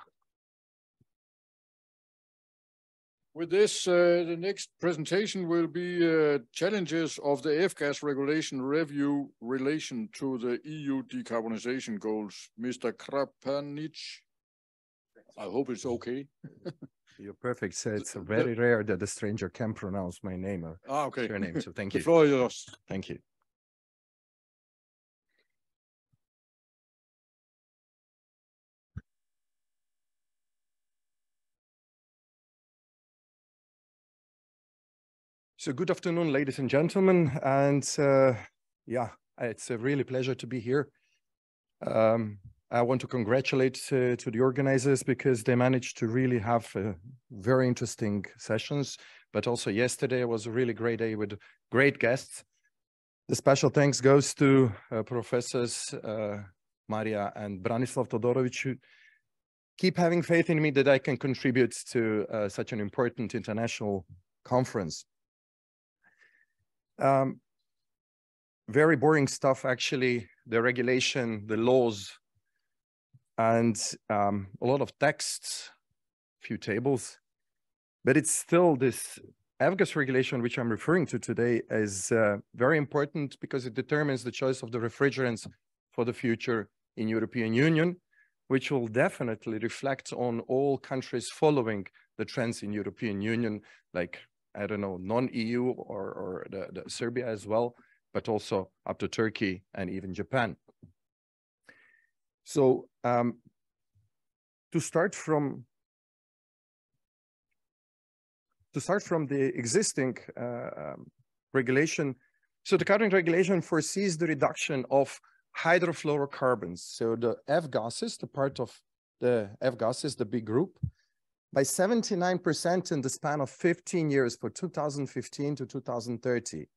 With this, the next presentation will be challenges of the F-gas regulation review relation to the EU decarbonization goals. Mr. Krapanic, I hope it's okay. You're perfect. So it's very rare that a stranger can pronounce my name or okay. your name. So thank you. The floor is yours. Thank you. So good afternoon, ladies and gentlemen. And yeah, it's a really pleasure to be here. I want to congratulate to the organizers because they managed to really have very interesting sessions. But also yesterday was a really great day with great guests. The special thanks goes to Professors Maria and Branislav Todorovic, who keep having faith in me that I can contribute to such an important international conference. Very boring stuff, actually, the regulation, the laws, and a lot of text, few tables. But it's still this F-gas regulation, which I'm referring to today, is very important because it determines the choice of the refrigerants for the future in European Union, which will definitely reflect on all countries following the trends in European Union, like, I don't know, non-EU or the Serbia as well, but also up to Turkey and even Japan. So to start from the existing regulation, so the current regulation foresees the reduction of hydrofluorocarbons. So the F-gases, the part of the F-gases, the big group, by 79% in the span of 15 years for 2015 to 2030,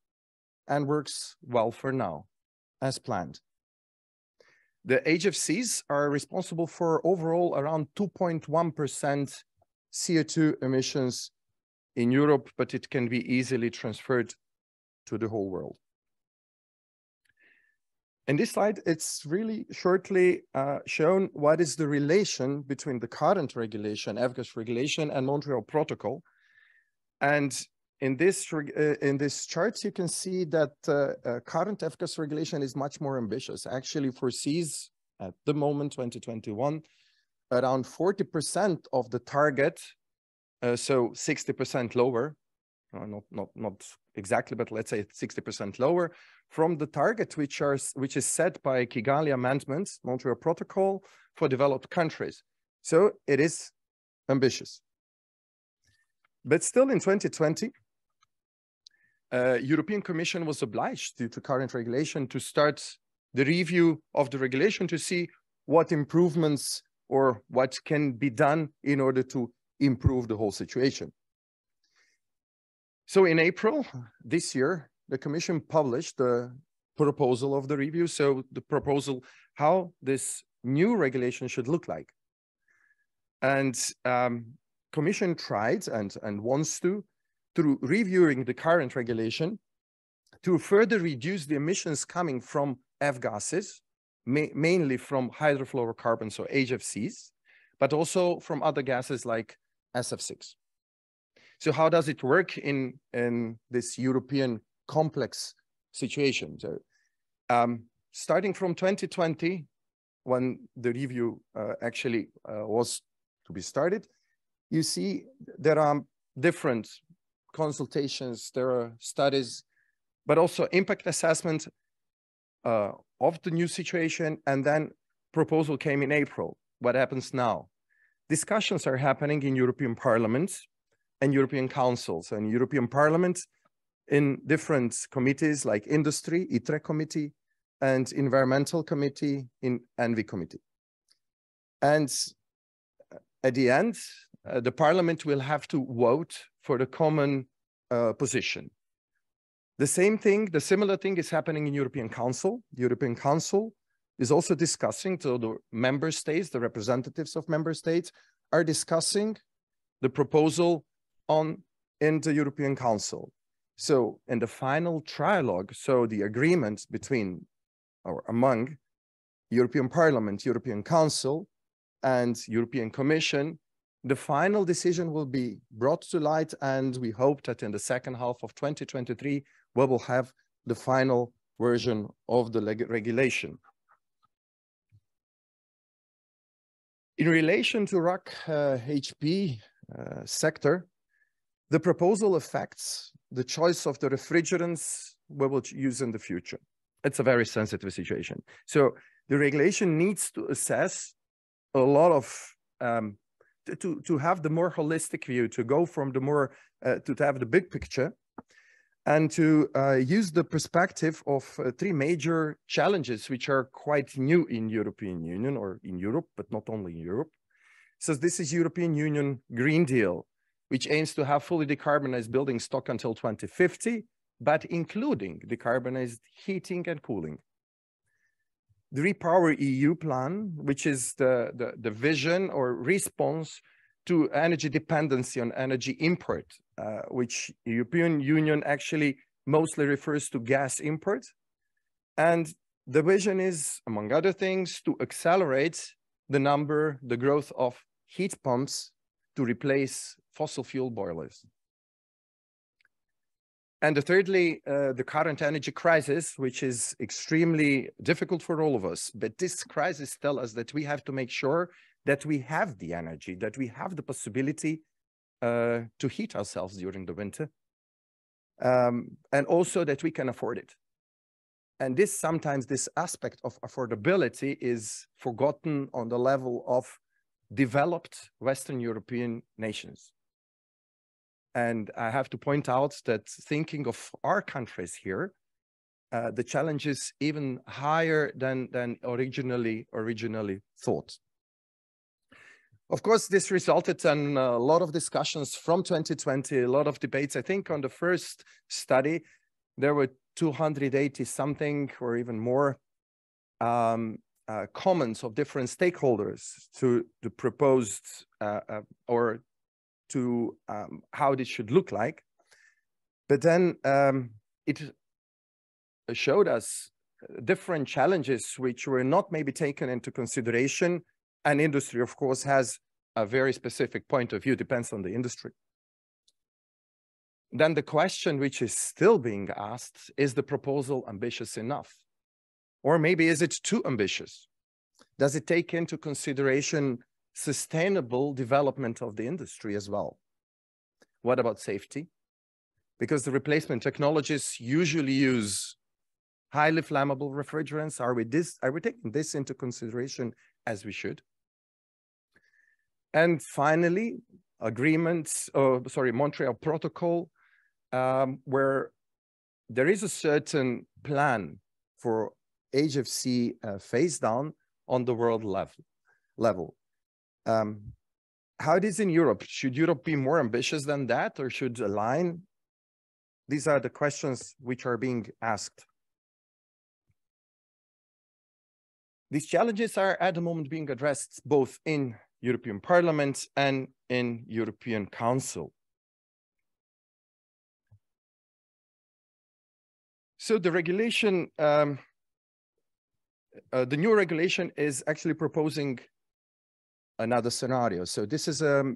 and works well for now, as planned. The HFCs are responsible for overall around 2.1% CO2 emissions in Europe, but it can be easily transferred to the whole world. In this slide, it's really shortly shown what is the relation between the current regulation, F-gas regulation, and Montreal Protocol. And in this chart, you can see that current F-gas regulation is much more ambitious. Actually foresees, at the moment, 2021, around 40% of the target, so 60% lower, not exactly, but let's say 60% lower from the target which is set by Kigali Amendments, Montreal Protocol for developed countries. So it is ambitious. But still in 2020, European Commission was obliged due to current regulation to start the review of the regulation to see what improvements or what can be done in order to improve the whole situation. So in April this year, the Commission published the proposal of the review. So the proposal, how this new regulation should look like. And Commission tried and wants to, through reviewing the current regulation, to further reduce the emissions coming from F-gases, mainly from hydrofluorocarbons or HFCs, but also from other gases like SF6. So how does it work in this European complex situation? So, starting from 2020, when the review actually was to be started, you see there are different consultations, there are studies, but also impact assessment of the new situation, and then proposal came in April. What happens now? Discussions are happening in European Parliament and European Councils, and European Parliament in different committees like Industry, ITRE Committee, and Environmental Committee in ENVI Committee. And at the end, the Parliament will have to vote for the common position. The same thing, the similar thing is happening in European Council. European Council is also discussing, so the member states, the representatives of member states are discussing the proposal in the European Council. So in the final trilogue, so the agreement between or among European Parliament, European Council, and European Commission, the final decision will be brought to light, and we hope that in the second half of 2023, we will have the final version of the regulation. In relation to RAC HP sector, the proposal affects the choice of the refrigerants we will use in the future. It's a very sensitive situation. So the regulation needs to assess a lot of, to have the more holistic view, to go from the more, to have the big picture, and to use the perspective of three major challenges which are quite new in European Union or in Europe, but not only in Europe. So this is European Union Green Deal, which aims to have fully decarbonized building stock until 2050, but including decarbonized heating and cooling. The Repower EU plan, which is the vision or response to energy dependency on energy import, which European Union actually mostly refers to gas import. And the vision is, among other things, to accelerate the growth of heat pumps to replace fossil fuel boilers. And thirdly, the current energy crisis, which is extremely difficult for all of us. But this crisis tells us that we have to make sure that we have the energy, that we have the possibility to heat ourselves during the winter, and also that we can afford it. And sometimes this aspect of affordability is forgotten on the level of developed Western European nations. And I have to point out that thinking of our countries here, the challenge is even higher than originally thought. Of course, this resulted in a lot of discussions from 2020, a lot of debates. I think on the first study, there were 280 something or even more comments of different stakeholders to the proposed or to how this should look like. But then it showed us different challenges which were not maybe taken into consideration. And industry, of course, has a very specific point of view, depends on the industry. Then the question which is still being asked, is the proposal ambitious enough? Or maybe is it too ambitious? Does it take into consideration sustainable development of the industry as well? What about safety? Because the replacement technologies usually use highly flammable refrigerants. Are we taking this into consideration as we should? And finally, Montreal Protocol, where there is a certain plan for HFC phase down on the world level. How it is in Europe? Should Europe be more ambitious than that, or should align? These are the questions which are being asked. These challenges are at the moment being addressed both in European Parliament and in European Council. So the regulation, the new regulation is actually proposing another scenario. So this is a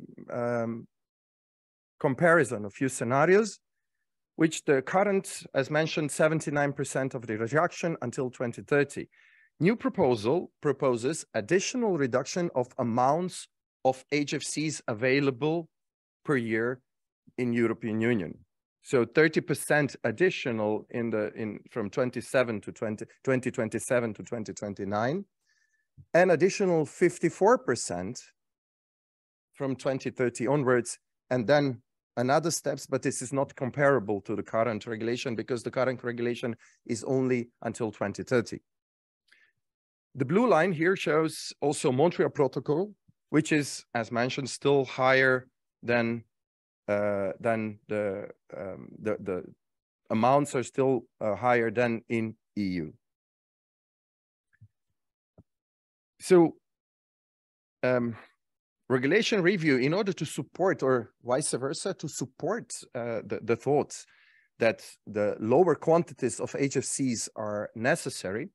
comparison of few scenarios, which the current, as mentioned, 79% of the reduction until 2030. New proposal proposes additional reduction of amounts of HFCs available per year in European Union. So 30% additional from 2027 to 2029, and additional 54% from 2030 onwards, and then another steps, but this is not comparable to the current regulation because the current regulation is only until 2030. The blue line here shows also Montreal Protocol, which is, as mentioned, still higher than the amounts are still higher than in EU. So regulation review, in order to support, or vice versa, to support the thoughts that the lower quantities of HFCs are necessary,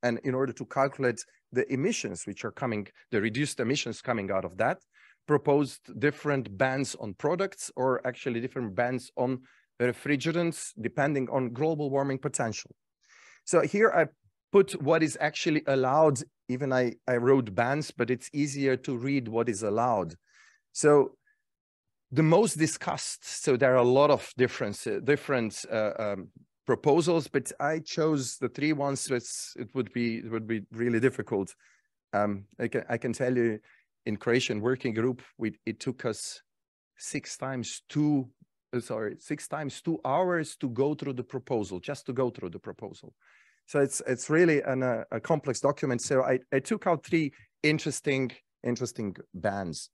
and in order to calculate the emissions which are coming, the reduced emissions coming out of that, proposed different bans on products, or actually different bans on refrigerants, depending on global warming potential. So here I put what is actually allowed. Even I wrote bans, but it's easier to read what is allowed. So the most discussed, so there are a lot of different proposals, but I chose the three ones. It would be really difficult. I can tell you, in Croatian working group, it took us 6 times 2 hours to go through the proposal, just to go through the proposal. So it's really a complex document. So I took out 3 interesting bans.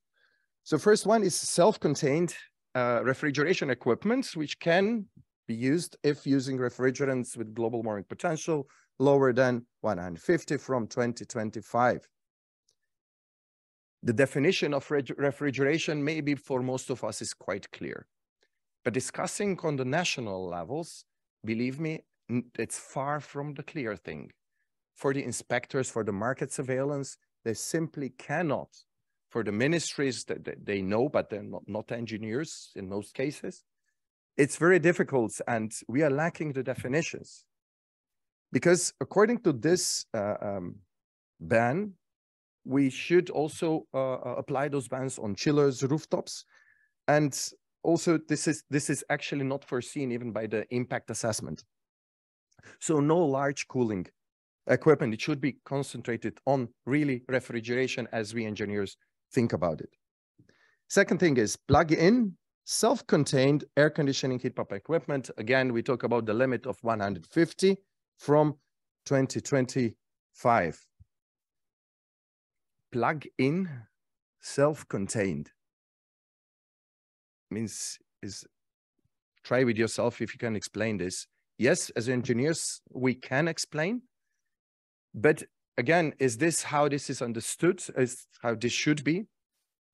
So first one is self-contained refrigeration equipment, which can be used if using refrigerants with global warming potential lower than 150 from 2025. The definition of refrigeration, maybe for most of us, is quite clear. But discussing on the national levels, believe me, it's far from the clear thing. For the inspectors, for the market surveillance, they simply cannot. For the ministries, that they know, but they're not engineers in most cases. It's very difficult, and we are lacking the definitions. Because according to this ban, we should also apply those bans on chillers, rooftops, and also this is actually not foreseen even by the impact assessment. So no large cooling equipment. It should be concentrated on really refrigeration as we engineers think about it. Second thing is plug-in self-contained air conditioning heat pump equipment. Again, we talk about the limit of 150 from 2025. Plug-in self-contained means try with yourself if you can explain this. Yes, as engineers, we can explain, but again, is this how this is understood? Is how this should be?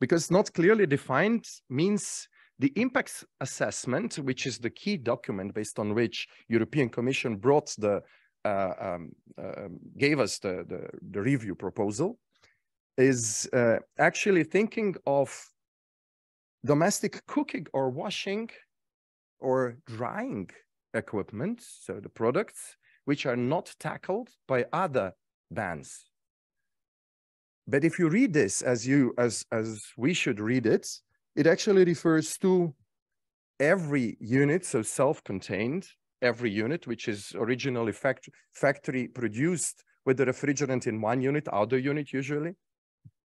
Because not clearly defined means the impact assessment, which is the key document based on which European Commission brought gave us the review proposal, is actually thinking of domestic cooking or washing or drying equipment, so the products which are not tackled by other bans. But if you read this as we should read it, it actually refers to every unit, so self-contained, every unit which is originally factory produced with the refrigerant in one unit, outer unit usually,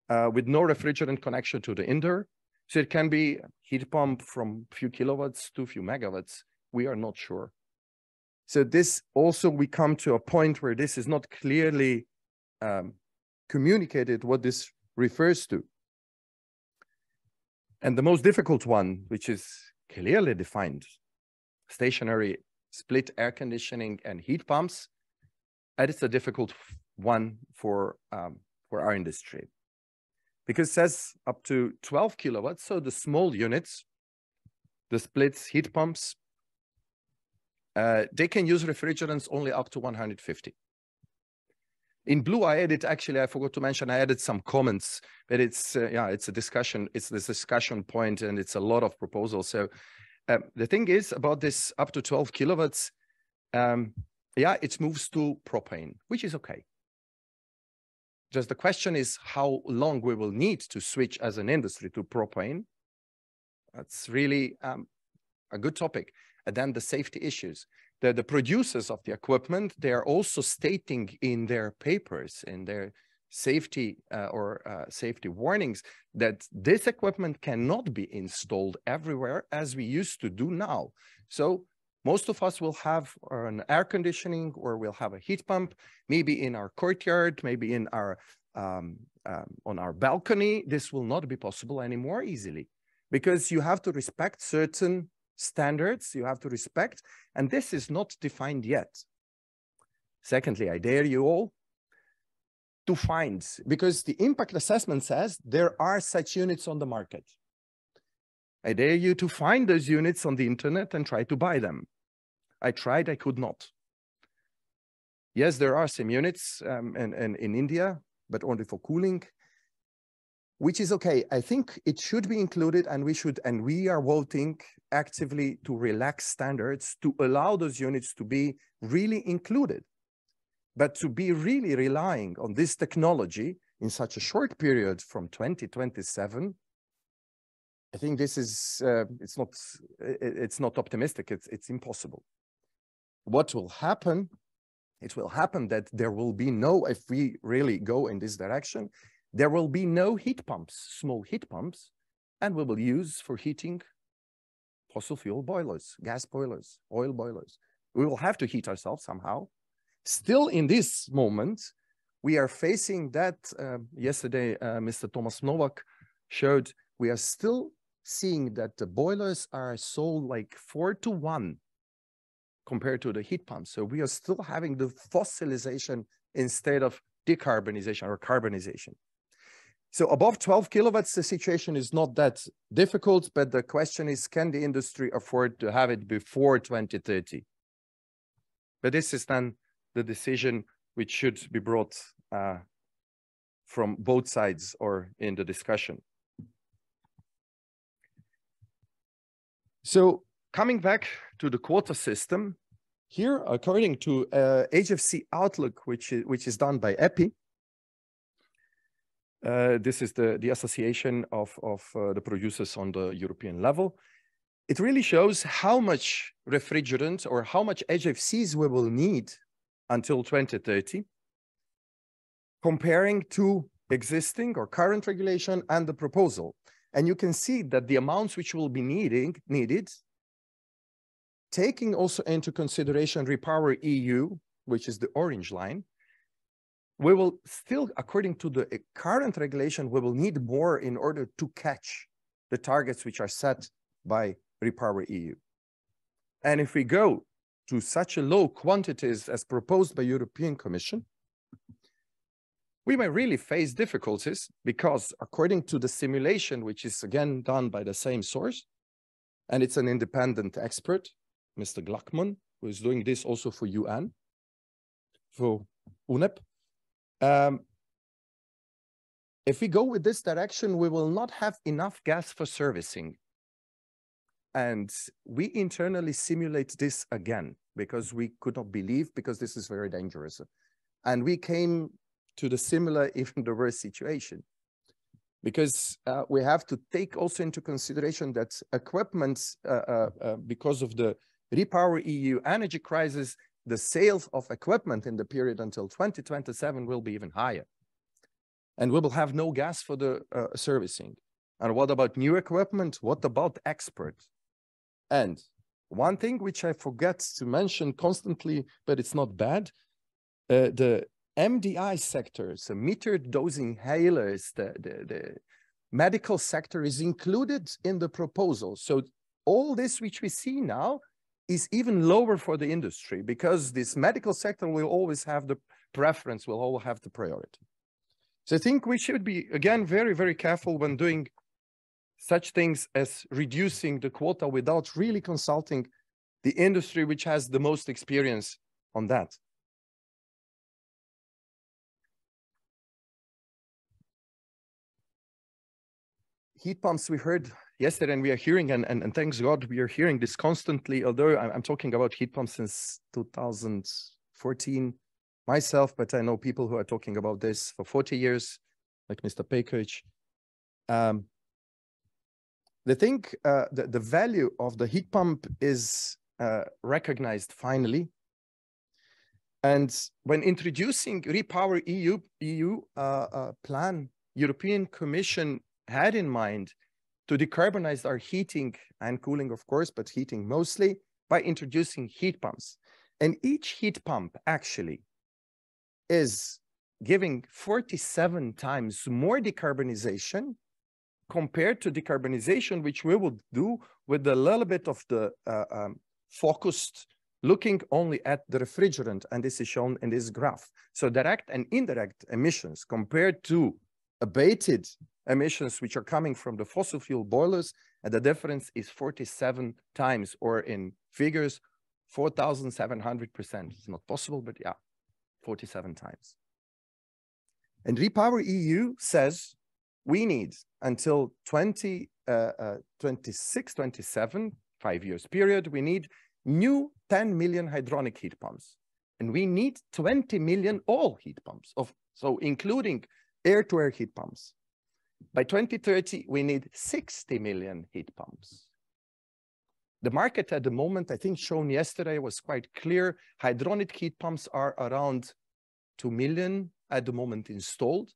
with no refrigerant connection to the indoor. So it can be heat pump from a few kilowatts to a few megawatts. We are not sure. So this also, we come to a point where this is not clearly communicated what this refers to. And the most difficult one, which is clearly defined, stationary split air conditioning and heat pumps, and it's a difficult one for our industry. Because it says up to 12 kilowatts, so the small units, the splits, heat pumps, they can use refrigerants only up to 150. In blue, I added, actually, I forgot to mention, I added some comments, but it's, yeah, it's a discussion, it's this discussion point, and it's a lot of proposals. So the thing is about this up to 12 kilowatts, yeah, it moves to propane, which is okay. Just the question is how long we will need to switch as an industry to propane. That's really a good topic. And then the safety issues. The producers of the equipment, they are also stating in their papers, in their safety safety warnings, that this equipment cannot be installed everywhere as we used to do now. So most of us will have an air conditioning, or we'll have a heat pump, maybe in our courtyard, maybe in our on our balcony. This will not be possible anymore easily, because you have to respect certain standards, you have to respect, and this is not defined yet. Secondly, I dare you all to find, because the impact assessment says there are such units on the market. I dare you to find those units on the internet and try to buy them. I tried, I could not. Yes, there are some units in India, but only for cooling, which is okay. I think it should be included, and we are voting actively to relax standards to allow those units to be really included. But to be really relying on this technology in such a short period from 2027, I think this is, it's not optimistic, it's impossible. What will happen? It will happen that there will be no, if we really go in this direction, there will be no heat pumps, small heat pumps, and we will use for heating fossil fuel boilers, gas boilers, oil boilers. We will have to heat ourselves somehow. Still in this moment, we are facing that, yesterday, Mr. Thomas Nowak showed, we are still seeing that the boilers are sold like 4-to-1 compared to the heat pumps. So we are still having the fossilization instead of decarbonization or carbonization. So above 12 kilowatts, the situation is not that difficult, but the question is, can the industry afford to have it before 2030? But this is then the decision which should be brought from both sides or in the discussion. So coming back to the quota system, here, according to HFC Outlook, which is done by EPI, this is the association of the producers on the European level. It really shows how much refrigerant or how much HFCs we will need until 2030, comparing to existing or current regulation and the proposal. And you can see that the amounts which will be needed, taking also into consideration Repower EU, which is the orange line, we will still, according to the current regulation, we will need more in order to catch the targets which are set by Repower EU. And if we go to such a low quantities as proposed by European Commission, we may really face difficulties, because according to the simulation, which is again done by the same source, and it's an independent expert, Mr. Gluckman, who is doing this also for UN, for UNEP. If we go with this direction, we will not have enough gas for servicing. And we internally simulate this again, because we could not believe, because this is very dangerous. And we came to the similar, even the worse situation, because we have to take also into consideration that equipment, because of the Repower EU energy crisis, the sales of equipment in the period until 2027 will be even higher. And we will have no gas for the servicing. And what about new equipment? What about export? And one thing which I forget to mention constantly, but it's not bad, the MDI sector, so metered dose inhalers, the medical sector is included in the proposal. So all this which we see now is even lower for the industry because this medical sector will always have the preference, will always have the priority. So I think we should be, again, very, very careful when doing such things as reducing the quota without really consulting the industry which has the most experience on that. Heat pumps, we heard yesterday, and we are hearing, and thanks God, we are hearing this constantly, although I'm talking about heat pumps since 2014 myself, but I know people who are talking about this for 40 years, like Mr. Pekovic. The thing, the value of the heat pump is recognized finally. And when introducing Repower EU plan, European Commission had in mind to decarbonize our heating and cooling, of course, but heating mostly by introducing heat pumps. And each heat pump actually is giving 47 times more decarbonization compared to decarbonization, which we will do with a little bit of the focused looking only at the refrigerant, and this is shown in this graph. So direct and indirect emissions compared to abated emissions which are coming from the fossil fuel boilers, and the difference is 47 times, or in figures, 4,700%. It's not possible, but yeah, 47 times. And Repower EU says we need until 2026, 27, 5 years period, we need new 10 million hydronic heat pumps. And we need 20 million all heat pumps, so including air-to-air heat pumps. By 2030, we need 60 million heat pumps. The market at the moment, I think shown yesterday, was quite clear. Hydronic heat pumps are around 2 million at the moment installed.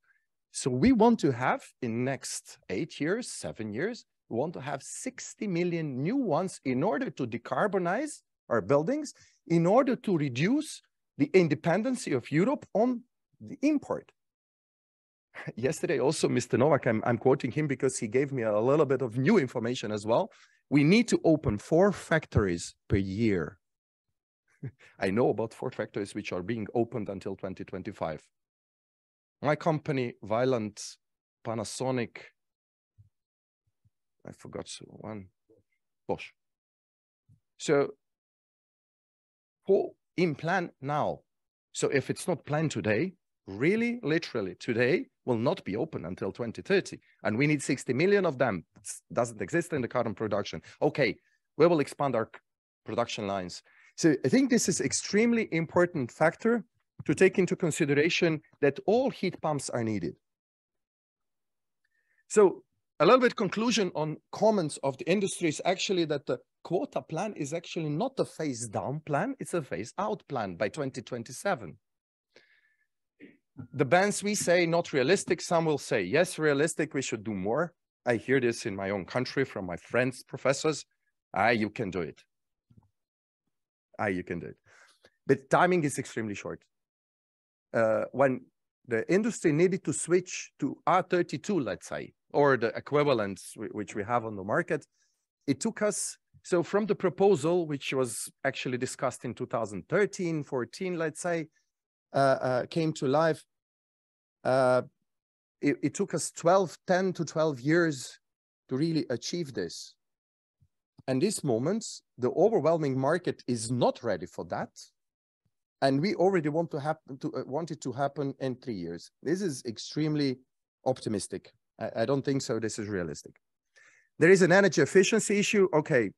So we want to have, in next 8 years, 7 years, we want to have 60 million new ones in order to decarbonize our buildings, in order to reduce the dependency of Europe on the import. Yesterday also, Mr. Novak, I'm quoting him because he gave me a little bit of new information as well. We need to open 4 factories per year. I know about 4 factories which are being opened until 2025. My company, Vaillant, Panasonic, I forgot one, Bosch. So in plan now. So if it's not planned today, really, literally today will not be open until 2030. And we need 60 million of them. It doesn't exist in the current production. Okay, we will expand our production lines. So I think this is extremely important factor to take into consideration that all heat pumps are needed. So a little bit conclusion on comments of the industry is actually that the quota plan is actually not a phase down plan, it's a phase out plan by 2027. The bans we say not realistic, some will say yes, realistic, we should do more. I hear this in my own country from my friends, professors. You can do it. You can do it. But timing is extremely short. When the industry needed to switch to R32, let's say, or the equivalents which we have on the market, it took us, so from the proposal, which was actually discussed in 2013, 14, let's say, came to life, it took us 10 to 12 years to really achieve this. And this moment, the overwhelming market is not ready for that. And we already want it to happen in 3 years. This is extremely optimistic. I don't think so. This is realistic. There is an energy efficiency issue. Okay,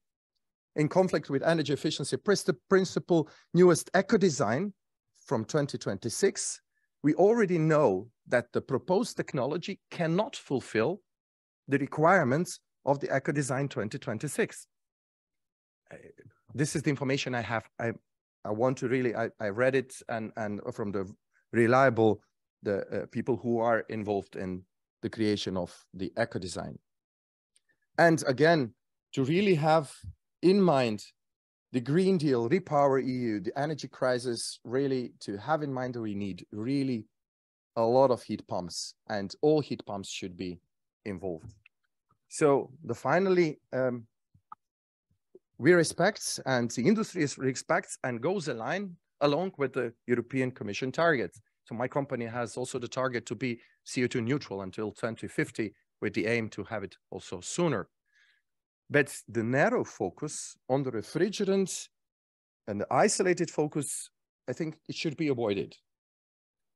in conflict with energy efficiency principle, newest eco design from 2026, we already know that the proposed technology cannot fulfill the requirements of the eco design 2026. This is the information I have. I want to really, I read it and from the reliable, people who are involved in the creation of the eco design. And again, to really have in mind the Green Deal, Repower EU, the energy crisis, really to have in mind that we need really a lot of heat pumps, and all heat pumps should be involved. So finally, we respect and the industry respects and goes along with the European Commission targets. So my company has also the target to be CO2 neutral until 2050 with the aim to have it also sooner. But the narrow focus on the refrigerants and the isolated focus, I think it should be avoided.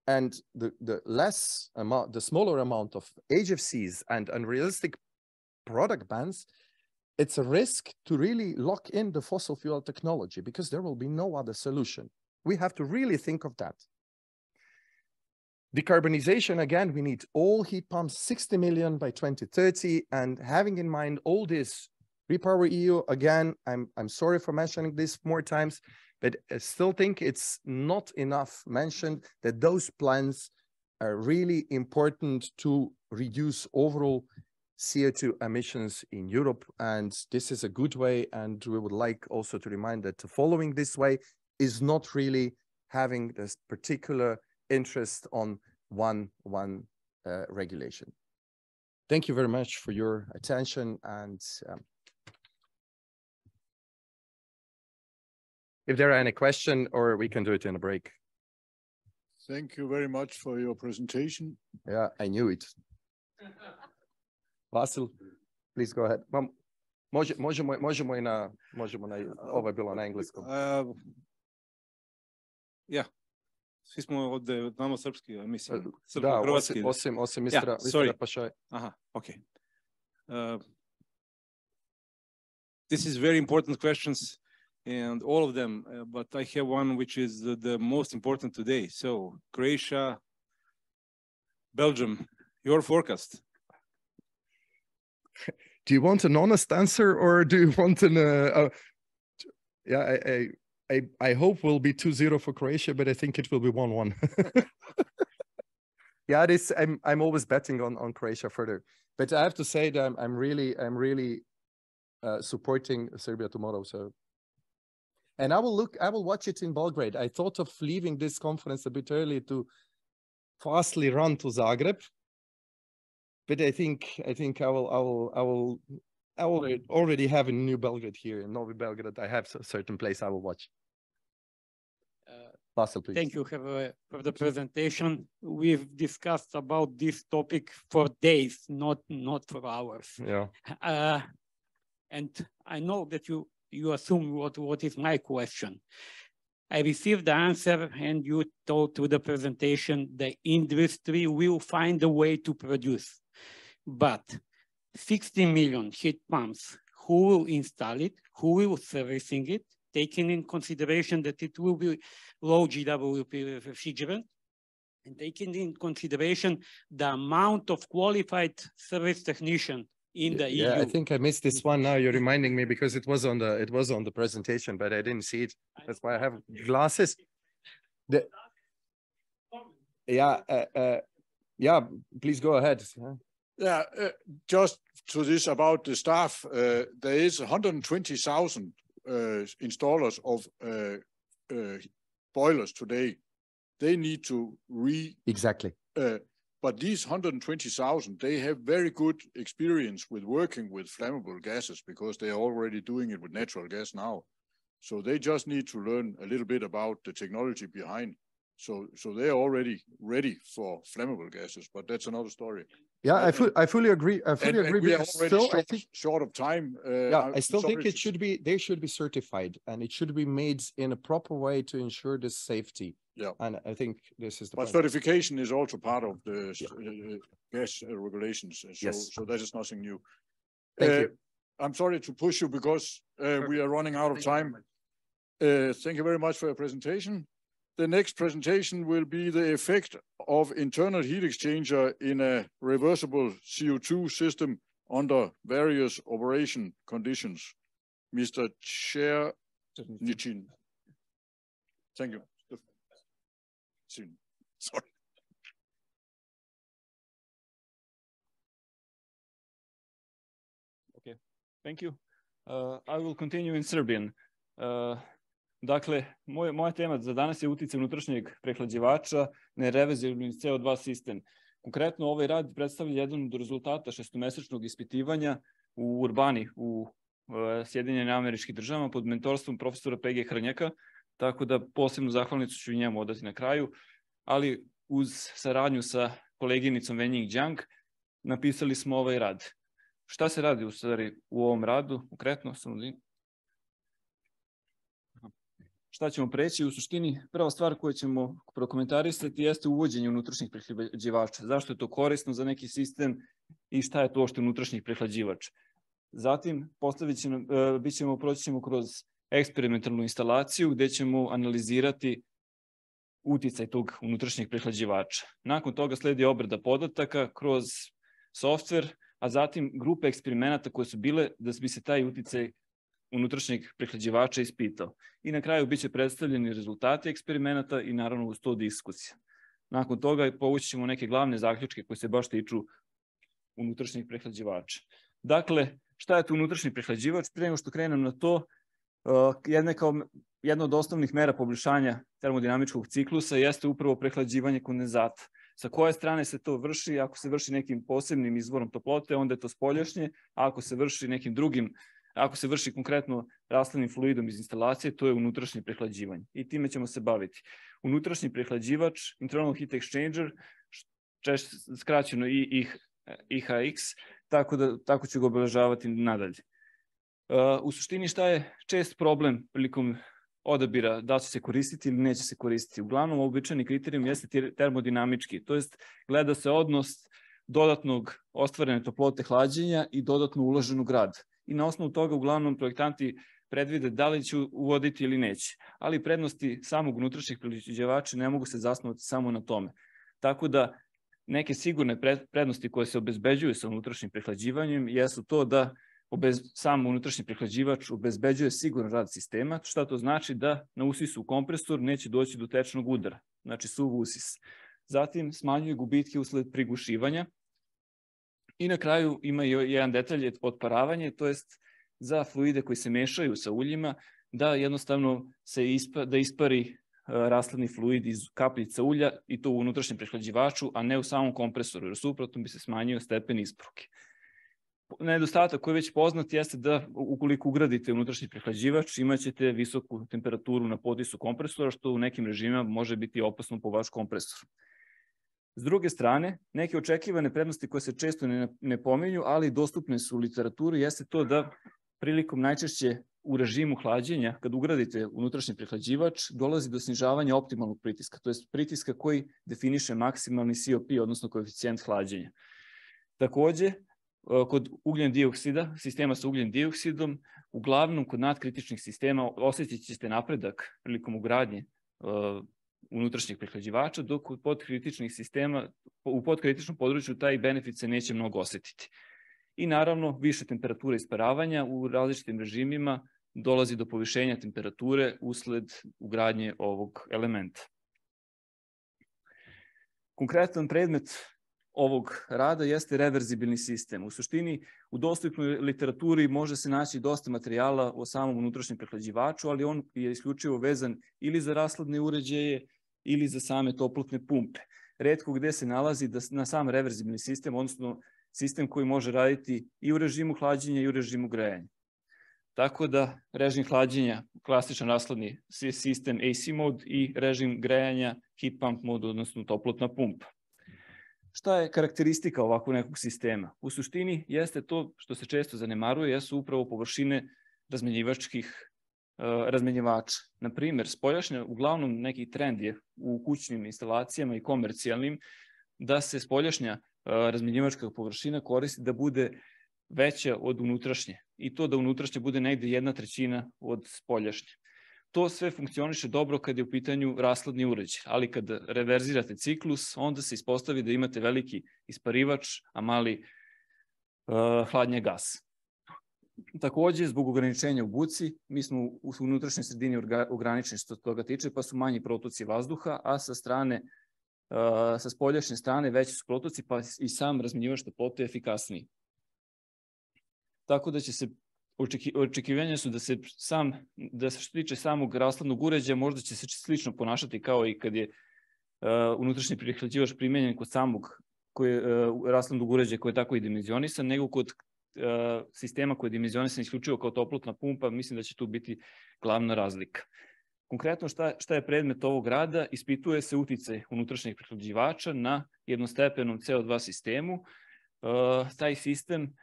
And the smaller amount of HFCs and unrealistic product bans, it's a risk to really lock in the fossil fuel technology because there will be no other solution. We have to really think of that. Decarbonization, again, we need all heat pumps, 60 million by 2030, and having in mind all this, Repower EU, again, I'm sorry for mentioning this more times, but I still think it's not enough mentioned that those plans are really important to reduce overall CO2 emissions in Europe. And this is a good way. And we would like also to remind that following this way is not really having this particular interest on one regulation. Thank you very much for your attention. And if there are any questions, or we can do it in a break. Thank you very much for your presentation. Yeah, I knew it. Vasil, please go ahead. Možemo na, ovo je bilo na engleskom. Ja, svi smo ovdje, znamo srpski, ja mislim. Da, osim mistera Pašaj. Aha, okay. This is very important questions, and all of them, but I have one which is the most important today. So, Croatia, Belgium, your forecast. Do you want an honest answer, or do you want an? Yeah, I hope will be 2-0 for Croatia, but I think it will be 1-1. Yeah, I'm always betting on Croatia further, but I have to say that I'm really supporting Serbia tomorrow. So, and I will watch it in Belgrade. I thought of leaving this conference a bit early to fastly run to Zagreb. But I think I will already have a new Belgrade here in Novi Belgrade. I have a certain place I will watch. Vasil, please. Thank you for the presentation. We've discussed about this topic for days, not for hours. Yeah. And I know that you assume what is my question. I received the answer, and you told through the presentation the industry will find a way to produce. But 60 million heat pumps, who will install it? Who will servicing it? Taking in consideration that it will be low GWP refrigerant, and taking in consideration the amount of qualified service technician in the EU. Yeah, I think I missed this one now. You're reminding me because it was on the presentation, but I didn't see it. That's why I have glasses. Yeah, please go ahead. Yeah, just to this about the staff, there is 120,000 installers of boilers today. They need to exactly. But these 120,000, they have very good experience with working with flammable gases because they are already doing it with natural gas now. So they just need to learn a little bit about the technology behind. So they're already ready for flammable gases, but that's another story. Yeah, I fully agree. I fully agree. We are already short of time. Yeah, I still think they should be certified, and it should be made in a proper way to ensure the safety. Yeah, and I think this is the. But certification is also part of the gas regulations. So, so that is nothing new. Thank you. I'm sorry to push you because we are running out of time. Thank you very much for your presentation. The next presentation will be the effect of internal heat exchanger in a reversible CO2 system under various operation conditions. Mr. Chair Nichin. Thank you. Sorry. Okay, thank you. I will continue in Serbian. Dakle, moja tema za danas je utjecaj unutrašnjeg prehlađivača na reverzibilni CO2 sistem. Konkretno, ovaj rad predstavlja jedan od rezultata šestomesečnog ispitivanja u Urbani u Sjedinjenim Američkih Državama pod mentorstvom profesora P.G. Hrnjaka, tako da posebnu zahvalnicu ću njemu odati na kraju, ali uz saradnju sa koleginicom Wenjing Jiang napisali smo ovaj rad. Šta se radi u stvari u ovom radu, konkretno? Šta ćemo preći? U suštini, prva stvar koju ćemo prokomentarisati jeste uvođenje unutrašnjih prehlađivača. Zašto je to korisno za neki sistem i šta je to uopšte unutrašnji prehlađivač? Zatim, proći ćemo kroz eksperimentalnu instalaciju gde ćemo analizirati uticaj tog unutrašnjeg prehlađivača. Nakon toga sledi obrada podataka kroz softver, a zatim grupe eksperimenata koje su bile da bi se taj uticaj unutrašnjeg prehlađivača ispitao. I na kraju biće predstavljeni rezultati eksperimenata i naravno uz to diskusija. Nakon toga povući ćemo neke glavne zaključke koje se baš tiču unutrašnjeg prehlađivača. Dakle, šta je to unutrašnji prehlađivač? Prije nego što krenem na to, jedna od osnovnih mera poboljšanja termodinamičkog ciklusa jeste upravo prehlađivanje kondenzata. Sa koje strane se to vrši? Ako se vrši nekim posebnim izvorom toplote, onda je to spoljašnje, a ako se vrši nekim drugim, ako se vrši konkretno rastlanim fluidom iz instalacije, to je unutrašnje prehlađivanje. I time ćemo se baviti. Unutrašnji prehlađivač, internal heat exchanger, skraćeno IHX, tako ću ga obeležavati nadalje. U suštini šta je čest problem prilikom odabira da će se koristiti ili neće se koristiti? Uglavnom, običajni kriterijum jeste termodinamički, to jest gleda se odnos dodatnog ostvarene toplote hlađenja i dodatno uloženog rada. I na osnovu toga uglavnom projektanti predvide da li će uvoditi ili neće. Ali prednosti samog unutrašnjeg prehlađivača ne mogu se zasnovati samo na tome. Tako da neke sigurne prednosti koje se obezbeđuju sa unutrašnjim prehlađivanjem jesu to da sam unutrašnji prehlađivač obezbeđuje siguran rad sistema. Šta to znači? Da na usisu u kompresor neće doći do tečnog udara, znači suv usis. Zatim smanjuje gubitke usled prigušivanja. I na kraju ima jedan detalj, otparavanje, to jest za fluide koji se mešaju sa uljima, da jednostavno da ispari rastladni fluid iz kapljica ulja i to u unutrašnjem prehlađivaču, a ne u samom kompresoru, jer suprotno bi se smanjio stepen isporuke. Nedostatak koji je već poznat jeste da ukoliko ugradite unutrašnji prehlađivač imaćete visoku temperaturu na podisu kompresora, što u nekim režimima može biti opasno po vaš kompresor. S druge strane, neke očekivane prednosti koje se često ne pominju, ali dostupne su u literaturi, jeste to da prilikom najčešće u režimu hlađenja, kad ugradite unutrašnji prehlađivač, dolazi do snižavanja optimalnog pritiska, to je pritiska koji definiše maksimalni COP, odnosno koeficijent hlađenja. Takođe, kod ugljen dioksida, sistema sa ugljen dioksidom, uglavnom kod nadkritičnih sistema osjetit ćete napredak prilikom ugradnje unutrašnjeg prehlađivača, dok u podkritičnih sistema, u podkritičnom području taj benefit se neće mnogo osetiti. I naravno, više temperature isparavanja u različitim režimima dolazi do povišenja temperature usled ugradnje ovog elementa. Konkretan predmet ovog rada jeste reverzibilni sistem. U suštini, u dostupnoj literaturi može se naći dosta materijala o samom unutrašnjem prehlađivaču, ali on je isključivo vezan ili za rashladne uređaje ili za same toplotne pumpe. Retko gde se nalazi na sam reverzibilni sistem, odnosno sistem koji može raditi i u režimu hlađenja i u režimu grejanja. Tako da režim hlađenja, klasičan rashladni sistem AC mode i režim grejanja heat pump mode, odnosno toplotna pumpa. Šta je karakteristika ovakvog nekog sistema? U suštini jeste to što se često zanemaruje, jesu upravo površine razmenjivača. Na primjer, spoljašnje, uglavnom neki trend je u kućnim instalacijama i komercijalnim, da se spoljašnja razmenjivačka površina koristi da bude veća od unutrašnje i to da unutrašnje bude negde 1/3 od spoljašnje. To sve funkcioniše dobro kad je u pitanju rashladni uređaj, ali kad reverzirate ciklus, onda se ispostavi da imate veliki isparivač, a mali hladnje gas. Takođe, zbog ograničenja u buci, mi smo u unutrašnjoj sredini ograničeni što toga tiče, pa su manji protoci vazduha, a sa spoljašnje strane veći su protoci, pa i sam razmenjivač toplote je efikasniji. Tako da će se očekivanja su da se što tiče samog rashladnog uređaja, možda će se slično ponašati kao i kad je unutrašnji prehlađivač primenjen kod samog rashladnog uređaja koji je tako i dimenzionisan, nego kod sistema koji je dimenzionisan isključivo kao toplotna pumpa, mislim da će tu biti glavna razlika. Konkretno šta je predmet ovog rada? Ispituje se uticaj unutrašnjeg prehlađivača na jednostepenom CO2 sistemu. Taj sistem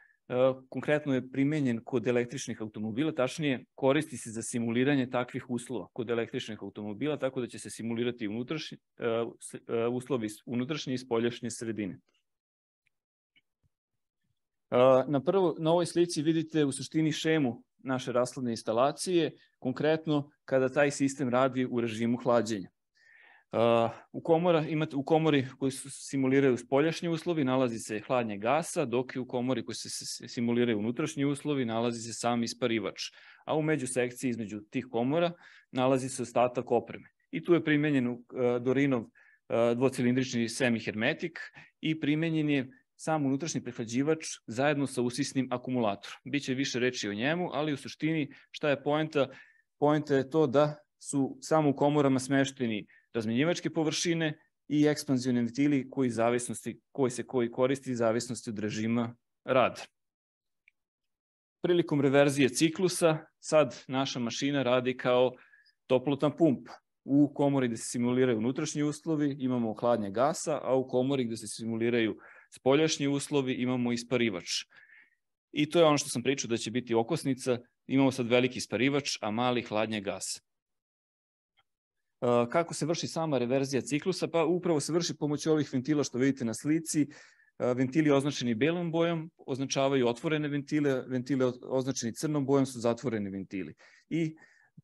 konkretno je primenjen kod električnih automobila, tačnije koristi se za simuliranje takvih uslova kod električnih automobila, tako da će se simulirati uslovi unutrašnje i spoljašnje sredine. Na ovoj slici vidite u suštini šemu naše rashladne instalacije, konkretno kada taj sistem radi u režimu hlađenja. U komori koji se simuliraju spoljašnji uslovi nalazi se hladnje gasa, dok u komori koji se simuliraju unutrašnji uslovi nalazi se sam isparivač, a u međusekciji između tih komora nalazi se ostatak opreme. I tu je primenjen Dorinov dvocilindrični semihermetik i primenjen je sam unutrašnji prehlađivač zajedno sa usisnim akumulatorom. Biće više reči o njemu, ali u suštini šta je poenta? Poenta je to da su samo u komorama smešteni razmenjivačke površine i ekspanzioni ventili koji koristi zavisnosti od režima rada. Prilikom reverzije ciklusa sad naša mašina radi kao toplotna pumpa. U komori gde se simuliraju unutrašnji uslovi imamo hladnje gasa, a u komori gde se simuliraju spoljašnji uslovi imamo isparivač. I to je ono što sam pričao da će biti okosnica. Imamo sad veliki isparivač, a mali hladnje gasa. Kako se vrši sama reverzija ciklusa? Pa upravo se vrši pomoću ovih ventila što vidite na slici. Ventili označeni belom bojom označavaju otvorene ventile, ventile označeni crnom bojom su zatvoreni ventili. I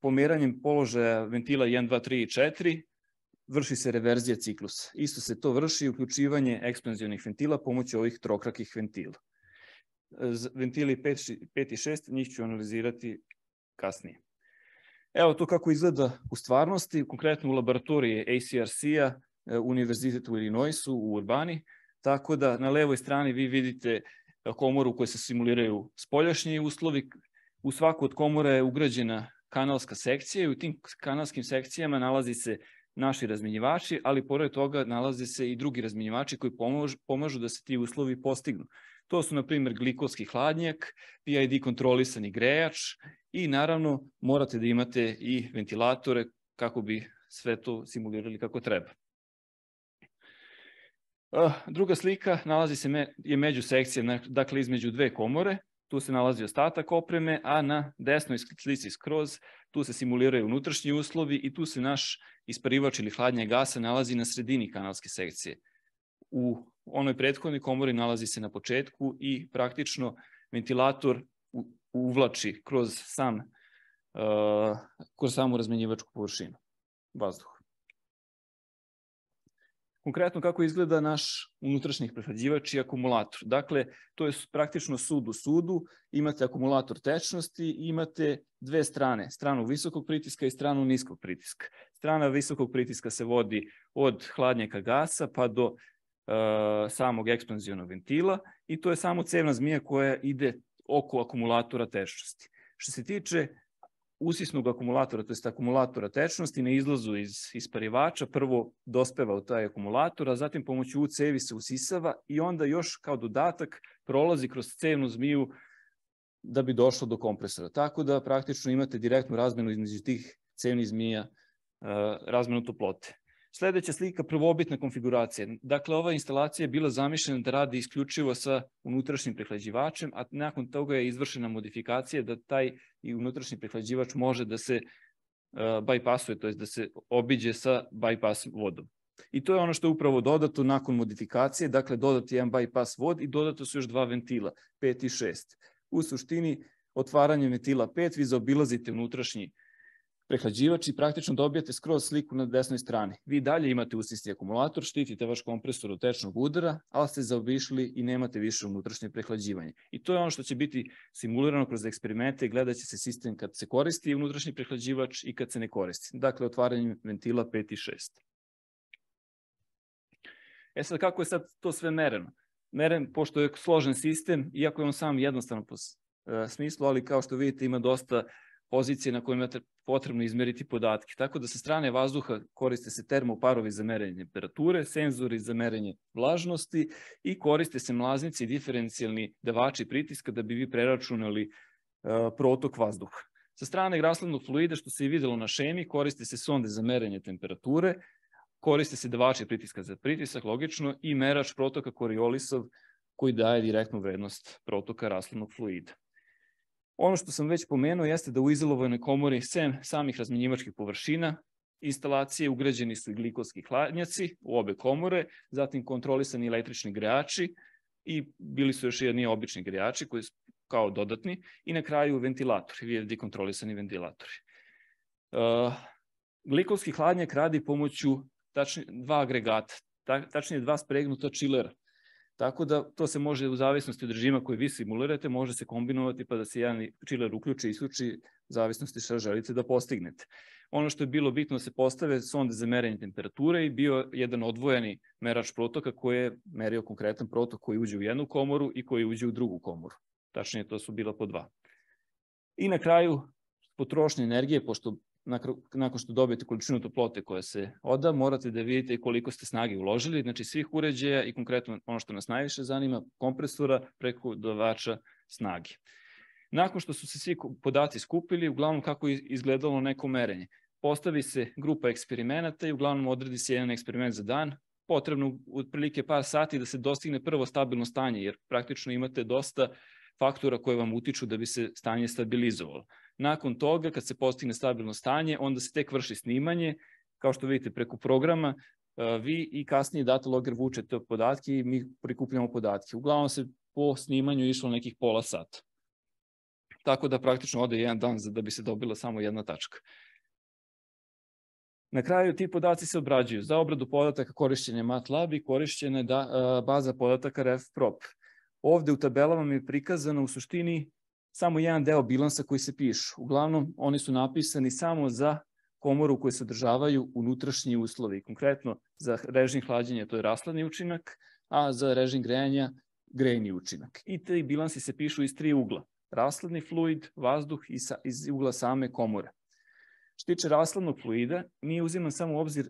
pomeranjem položaja ventila 1, 2, 3 i 4 vrši se reverzija ciklusa. Isto se to vrši uključivanje ekspanzionih ventila pomoću ovih trokrakih ventila. Ventili 5 i 6, njih ću analizirati kasnije. Evo to kako izgleda u stvarnosti, konkretno u laboratoriji ACRC-a, Univerzitetu u Illinoisu u Urbani, tako da na levoj strani vi vidite komoru u kojoj se simuliraju spoljašnji uslovi. U svaku od komora je ugrađena kanalska sekcija i u tim kanalskim sekcijama nalazi se naši razmenjivači, ali pored toga nalaze se i drugi razmenjivači koji pomažu da se ti uslovi postignu. To su, na primjer, glikovski hladnjak, PID kontrolisani grejač i naravno morate da imate i ventilatore kako bi sve to simulirali kako treba. Druga slika je međusekcija, dakle između dve komore. Tu se nalazi ostatak opreme, a na desnoj slici skroz tu se simuliraju unutrašnji uslovi i tu se naš isparivač ili hladnje gasa nalazi na sredini kanalske sekcije. U onoj prethodnoj komori nalazi se na početku i praktično ventilator uvlači kroz samu razmenjivačku površinu vazduha. Konkretno kako izgleda naš unutrašnji prehlađivač i akumulator. Dakle, to je praktično sud u sudu, imate akumulator tečnosti i imate dve strane, stranu visokog pritiska i stranu niskog pritiska. Strana visokog pritiska se vodi od hladnjaka gasa pa do samog ekspanzionog ventila i to je samo cevna zmija koja ide oko akumulatora tečnosti. Što se tiče usisnog akumulatora, to je akumulatora tečnosti, na izlazu iz isparivača prvo dospeva u taj akumulator, a zatim pomoću U cevi se usisava i onda još kao dodatak prolazi kroz cevnu zmiju da bi došlo do kompresora. Tako da praktično imate direktnu razmenu između tih cevnih zmija, razmenu toplote. Sledeća slika, prvobitna konfiguracija. Dakle, ova instalacija je bila zamišljena da radi isključivo sa unutrašnjim prehlađivačem, a nakon toga je izvršena modifikacija da taj i unutrašnji prehlađivač može da se bajpasuje, to je da se obiđe sa bajpas vodom. I to je ono što je upravo dodato nakon modifikacije, dakle dodati jedan bajpas vod i dodato su još dva ventila, 5 i 6. U suštini, otvaranjem ventila 5 vi zaobilazite unutrašnji prehlađivač i praktično dobijate skroz sliku na desnoj strani. Vi dalje imate usisni akumulator, štitite vaš kompresor od tečnog udara, ali ste zaobišli i nemate više unutrašnje prehlađivanje. I to je ono što će biti simulirano kroz eksperimente i gledat će se sistem kad se koristi unutrašnji prehlađivač i kad se ne koristi. Dakle, otvaranjem ventila 5 i 6. E sad, kako je sad to sve mereno? Meren, pošto je složen sistem, iako je on sam jednostavan po smislu, ali kao što vidite ima dosta pozicije na kojima je potrebno izmeriti podatke. Tako da sa strane vazduha koriste se termoparovi za merenje temperature, senzori za merenje vlažnosti i koriste se mlaznici i diferencijalni davači pritiska da bi vi preračunali protok vazduha. Sa strane rashladnog fluida, što se i videlo na šemi, koriste se sonde za merenje temperature, koriste se davači pritiska za pritisak, logično, i merač protoka Coriolisov koji daje direktnu vrednost protoka rashladnog fluida. Ono što sam već pomenuo jeste da u izolovanoj komori, sem samih razmenjivačkih površina, instalacije ugrađeni su i glikolski hladnjaci u obe komore, zatim kontrolisani električni grejači i bili su još jedni obični grejači koji su kao dodatni i na kraju ventilatori, VFD kontrolisani ventilatori. Glikolski hladnjak radi pomoću dva agregata, tačnije dva spregnuta čilera. Tako da to se može u zavisnosti od režima koji vi simulirate, može se kombinovati pa da se jedan čiler uključi i isključi u zavisnosti šta želite da postignete. Ono što je bilo bitno da se postave sonde za merenje temperature i bio jedan odvojeni merač protoka koji je merio konkretan protok koji uđe u jednu komoru i koji uđe u drugu komoru. Tačnije, to su bila po dva. I na kraju, potrošnje energije, pošto nakon što dobijete količinu toplote koja se oda, morate da vidite koliko ste snage uložili, znači svih uređaja i konkretno ono što nas najviše zanima, kompresora preko davača snage. Nakon što su se svi podaci skupili, uglavnom kako je izgledalo neko merenje. Postavi se grupa eksperimenata i uglavnom odredi se jedan eksperiment za dan. Potrebno otprilike par sati da se dostigne prvo stabilno stanje, jer praktično imate dosta faktora koje vam utiču da bi se stanje stabilizovalo. Nakon toga, kad se postigne stabilno stanje, onda se tek vrši snimanje. Kao što vidite, preko programa vi i kasnije data logger vučete podatke i mi prikupljamo podatke. Uglavnom se po snimanju išlo nekih pola sata. Tako da praktično ode jedan dan da bi se dobila samo jedna tačka. Na kraju ti podaci se obrađuju. Za obradu podataka korišćen je MATLAB i korišćena je baza podataka RefProp. Ovde u tabelama mi je prikazano u suštini samo jedan deo bilansa koji se pišu. Uglavnom, oni su napisani samo za komoru u kojoj se održavaju unutrašnji uslovi. Konkretno, za režim hlađenja to je rashladni učinak, a za režim grejanja grejni učinak. I ti bilansi se pišu iz tri ugla. Rashladni fluid, vazduh i iz ugla same komore. Što tiče rashladnog fluida, nije uziman samo u obzir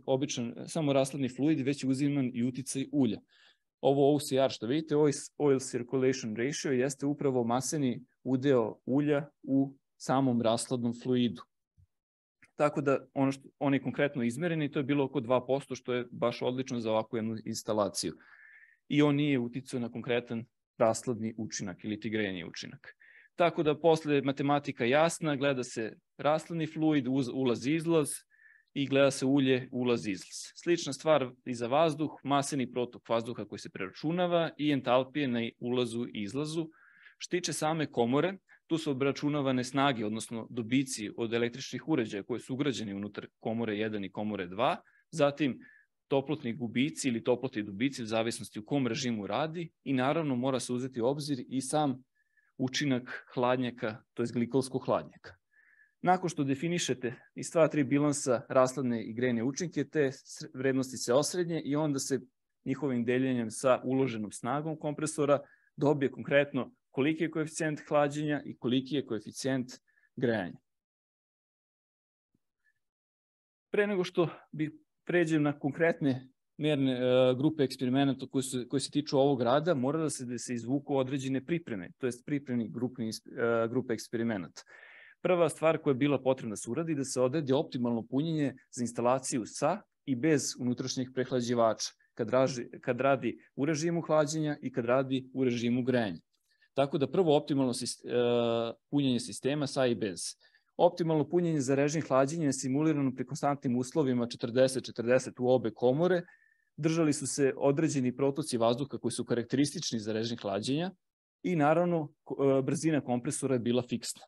samo rashladni fluid, već je uziman i uticaj ulja. Ovo OCR što vidite, Oil Circulation Ratio, jeste upravo maseni udeo ulja u samom rashladnom fluidu. Tako da on je konkretno izmeren i to je bilo oko 2%, što je baš odlično za ovakvu jednu instalaciju. I on nije uticao na konkretan rashladni učinak ili ti grejni učinak. Tako da posle matematika jasna, gleda se rashladni fluid, ulaz-izlaz, i gleda se ulje, ulaz-izlaz. Slična stvar i za vazduh, maseni protok vazduha koji se preračunava i entalpije na ulazu i izlazu. Što tiče same komore, tu su obračunavane snage, odnosno dobici od električnih uređaja koji su ugrađeni unutar komore 1 i komore 2, zatim toplotni gubici ili toplotni dobici u zavisnosti u kom režimu radi i naravno mora se uzeti u obzir i sam učinak hladnjaka, to je glikolskog hladnjaka. Nakon što definišete iz sva tri bilansa rashladne i grejne učinke, te vrednosti se osrednje i onda se njihovim deljenjem sa uloženom snagom kompresora dobije konkretno koliki je koeficijent hlađenja i koliki je koeficijent grejanja. Pre nego što pređem na konkretne merne grupe eksperimenata koji se tiču ovog rada, mora da se izvuku određene pripreme, to jest pripremni grupe eksperimenata. Prva stvar koja je bila potrebna da se uradi, da se odredi optimalno punjenje za instalaciju sa i bez unutrašnjih prehlađivača, kad radi u režimu hlađenja i kad radi u režimu grejanja. Tako da prvo optimalno punjenje sistema sa i bez. Optimalno punjenje za režim hlađenja je simulirano pri konstantnim uslovima 40-40 u obe komore. Držali su se određeni protoci vazduha koji su karakteristični za režim hlađenja i naravno brzina kompresora je bila fiksna.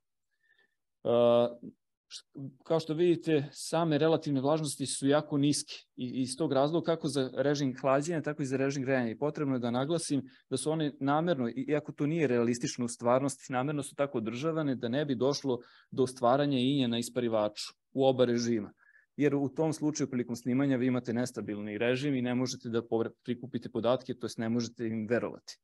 Kao što vidite, same relativne vlažnosti su jako niske i iz tog razloga kako za režim hlađenja, tako i za režim grejanja. I potrebno je da naglasim da su one namerno, iako to nije realistično u stvarnosti, namerno su tako održavane da ne bi došlo do stvaranja inja na isparivaču u oba režima. Jer u tom slučaju prilikom snimanja vi imate nestabilni režim i ne možete da prikupite podatke, to jest ne možete im verovati.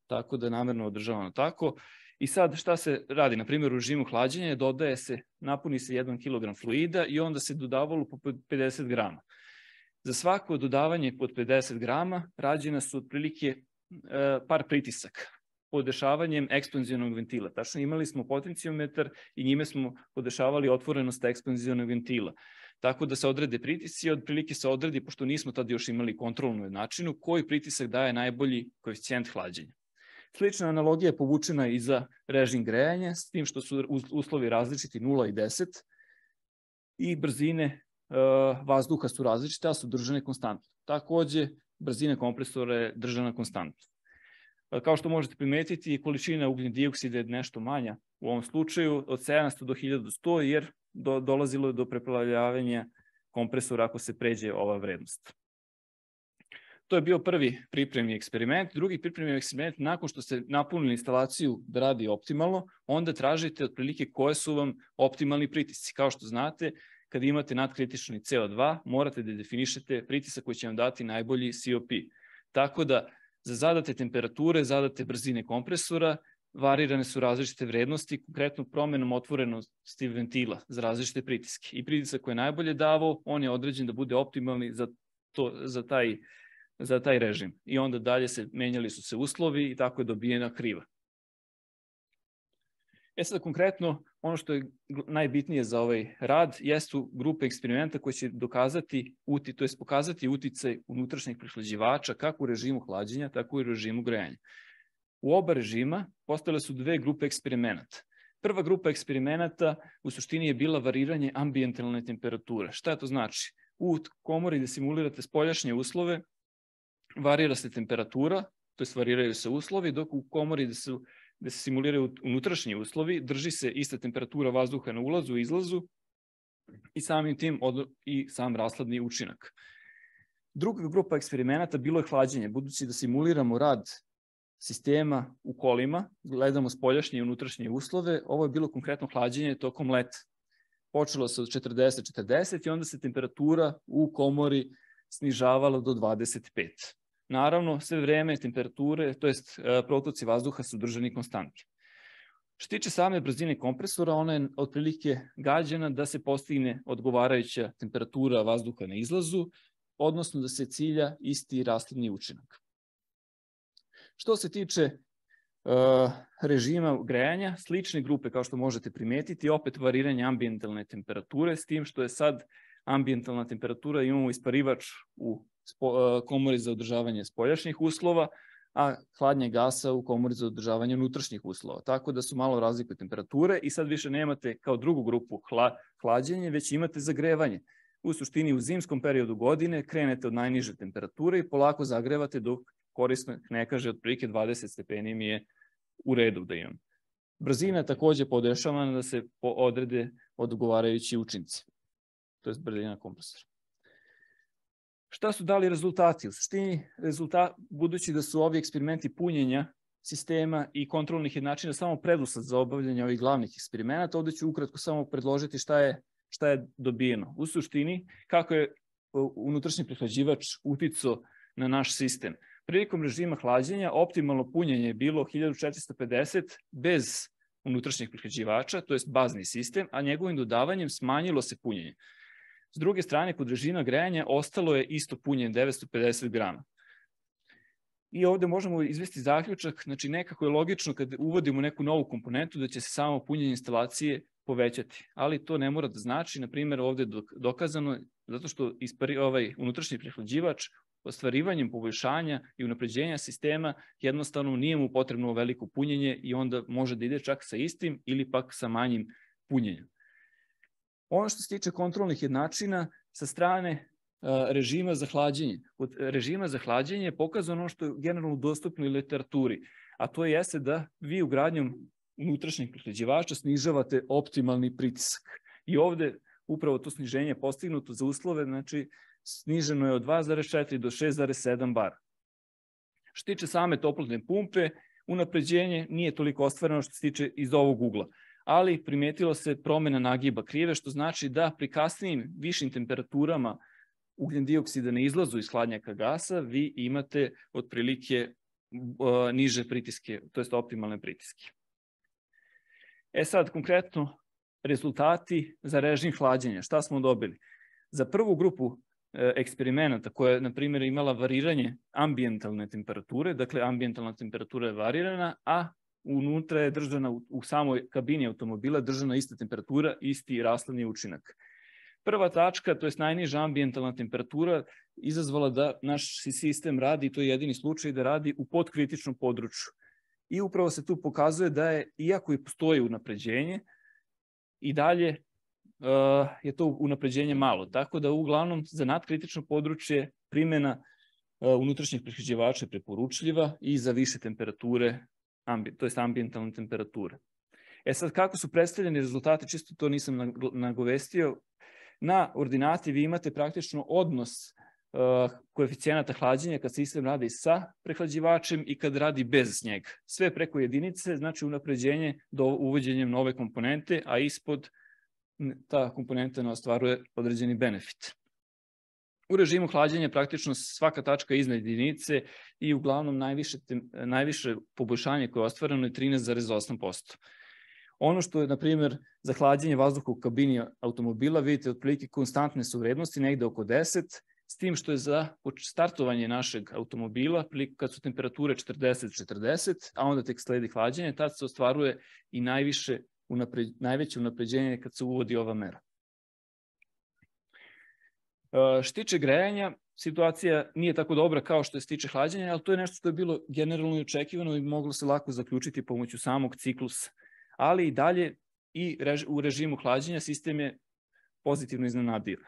Tako da je namerno održavano tako. I sad šta se radi? Na primjer, u režimu hlađenja dodaje se, napuni se 1 kg fluida i onda se dodavalo po 50 grama. Za svako dodavanje pod 50 grama rađena su otprilike par pritisaka podešavanjem ekspanzionog ventila. Tačno, imali smo potencijometar i njime smo podešavali otvorenost ekspanzionog ventila. Tako da se odrede pritisci i otprilike se odredi, pošto nismo tad još imali kontrolnu jednačinu, koji pritisak daje najbolji koeficijent hlađenja. Slična analogija je povučena i za režim grejanja, s tim što su uslovi različiti 0 i 10 i brzine vazduha su različite, a su držane konstantno. Takođe, brzina kompresora je držana konstantno. Kao što možete primetiti, količina ugljen dioksida je nešto manja u ovom slučaju, od 700 do 1100, jer dolazilo je do preplavljavanja kompresora ako se pređe ova vrednost. To je bio prvi pripremni eksperiment. Drugi pripremni eksperiment, nakon što ste napunili instalaciju da radi optimalno, onda tražite otprilike koje su vam optimalni pritisci. Kao što znate, kad imate nadkritični CO2, morate da definišete pritisak koji će vam dati najbolji COP. Tako da za zadate temperature, zadate brzine kompresora, varirane su različite vrednosti, konkretno promenom otvorenosti ventila za različite pritiske. I pritisak koji je najbolje davao, on je određen da bude optimalni za taj režim. I onda dalje menjali su se uslovi i tako je dobijena kriva. Sad konkretno, ono što je najbitnije za ovaj rad jesu grupe eksperimenta koje će pokazati uticaj unutrašnjeg prehlađivača kako u režimu hlađenja, tako i u režimu grejanja. U oba režima postojale su dve grupe eksperimenata. Prva grupa eksperimenata u suštini je bila variranje ambijentalne temperature. Šta to znači? U komori gde simulirate spoljašnje uslove, varira se temperatura, to je variraju se uslovi, dok u komori gde se simuliraju unutrašnji uslovi, drži se ista temperatura vazduha na ulazu i izlazu i samim tim i sam rashladni učinak. Druga grupa eksperimenata bilo je hlađenje, budući da simuliramo rad sistema u kolima, gledamo spoljašnje i unutrašnje uslove, ovo je bilo konkretno hlađenje tokom leta. Počelo se od 40 i onda se temperatura u komori snižavala do 25. Naravno, sve vreme temperature, to jest protoci vazduha su držani konstantni. Što tiče same brzine kompresora, ona je otprilike gađana da se postigne odgovarajuća temperatura vazduha na izlazu, odnosno da se cilja isti rashladni učinak. Što se tiče režima grejanja, slične grupe, kao što možete primetiti, opet variranje ambijentalne temperature, s tim što je sad ambijentalna temperatura, imamo isparivač u komori za održavanje spoljašnjih uslova, a hladnje gasa u komori za održavanje unutrašnjih uslova. Tako da su malo razlike temperature i sad više nemate kao drugu grupu hlađenje, već imate zagrevanje. U suštini u zimskom periodu godine krenete od najniže temperature i polako zagrevate dok korisnik ne kaže otprilike 20 stepeni mi je u redu da imam. Brzina je takođe podešavana da se odrede odgovarajući učinci, to je brzina kompresora. Šta su dali rezultati? U suštini, budući da su ovi eksperimenti punjenja sistema i kontrolnih jednačina samo preduslov za obavljanje ovih glavnih eksperimenata, ovde ću ukratko samo predložiti šta je dobijeno. U suštini, kako je unutrašnji prehlađivač uticao na naš sistem. Prilikom režima hlađenja optimalno punjenje je bilo 1450 bez unutrašnjeg prehlađivača, to je bazni sistem, a njegovim dodavanjem smanjilo se punjenje. S druge strane, kod režima grejanja ostalo je isto punjenje 950 grama. I ovde možemo izvesti zaključak, znači nekako je logično kad uvodimo neku novu komponentu da će se samo punjenje instalacije povećati, ali to ne mora da znači, na primjer ovde je dokazano zato što ovaj unutrašnji prehlađivač ostvarivanjem poboljšanja i unapređenja sistema jednostavno nije mu potrebno veliko punjenje i onda može da ide čak sa istim ili pak sa manjim punjenjem. Ono što se tiče kontrolnih jednačina sa strane režima za hlađenje. Od režima za hlađenje je pokazano ono što je generalno dostupno u literaturi, a to jeste da vi ugradnjom unutrašnjeg prehlađivača snižavate optimalni pritisak. I ovde upravo to sniženje je postignuto za uslove, znači sniženo je od 2,4 do 6,7 bara. Što tiče same toplotne pumpe, unapređenje nije toliko ostvareno što se tiče iz ovog ugla, ali primetilo se promena nagiba krive, što znači da pri kasnijim višim temperaturama ugljen dioksida na izlazu iz hladnjaka gasa vi imate otprilike niže pritiske, to jest optimalne pritiske. Sad, konkretno, rezultati za režim hlađenja. Šta smo dobili? Za prvu grupu eksperimenata koja je, na primjer, imala variranje ambijentalne temperature, dakle, ambijentalna temperatura je varirana, a unutra je držana u samoj kabini automobila držana ista temperatura, isti rashladni učinak. Prva tačka, to je najniža ambijentalna temperatura, izazvala da naš sistem radi, to je jedini slučaj, da radi u podkritičnom području. I upravo se tu pokazuje da je, iako i postoji unapređenje, i dalje je to unapređenje malo. Tako da uglavnom za nadkritično područje primjena unutrašnjeg prehlađivača je preporučljiva i za više temperature, to je ambijentalne temperature. Sad, kako su predstavljeni rezultati, čisto to nisam nagovestio, na ordinati vi imate praktično odnos koeficijenata hlađenja kad sistem radi sa prehlađivačem i kad radi bez njega. Sve preko jedinice, znači unapređenje do uvođenjem nove komponente, a ispod ta komponenta ne ostvaruje određeni benefit. U režimu hlađenja praktično svaka tačka iznad jedinice i uglavnom najviše poboljšanje koje je ostvareno je 13,8%. Ono što je, na primjer, za hlađenje vazduha u kabini automobila, vidite, otprilike konstantne su vrednosti, negde oko 10, s tim što je za startovanje našeg automobila, kad su temperature 40-40, a onda tek sledi hlađenje, tad se ostvaruje i najveće unapređenje kad se uvodi ova mera. Što tiče grejanja, situacija nije tako dobra kao što se tiče hlađenja, ali to je nešto što je bilo generalno i očekivano i moglo se lako zaključiti pomoću samog ciklusa. Ali i dalje i u režimu hlađenja sistem je pozitivno iznenadio.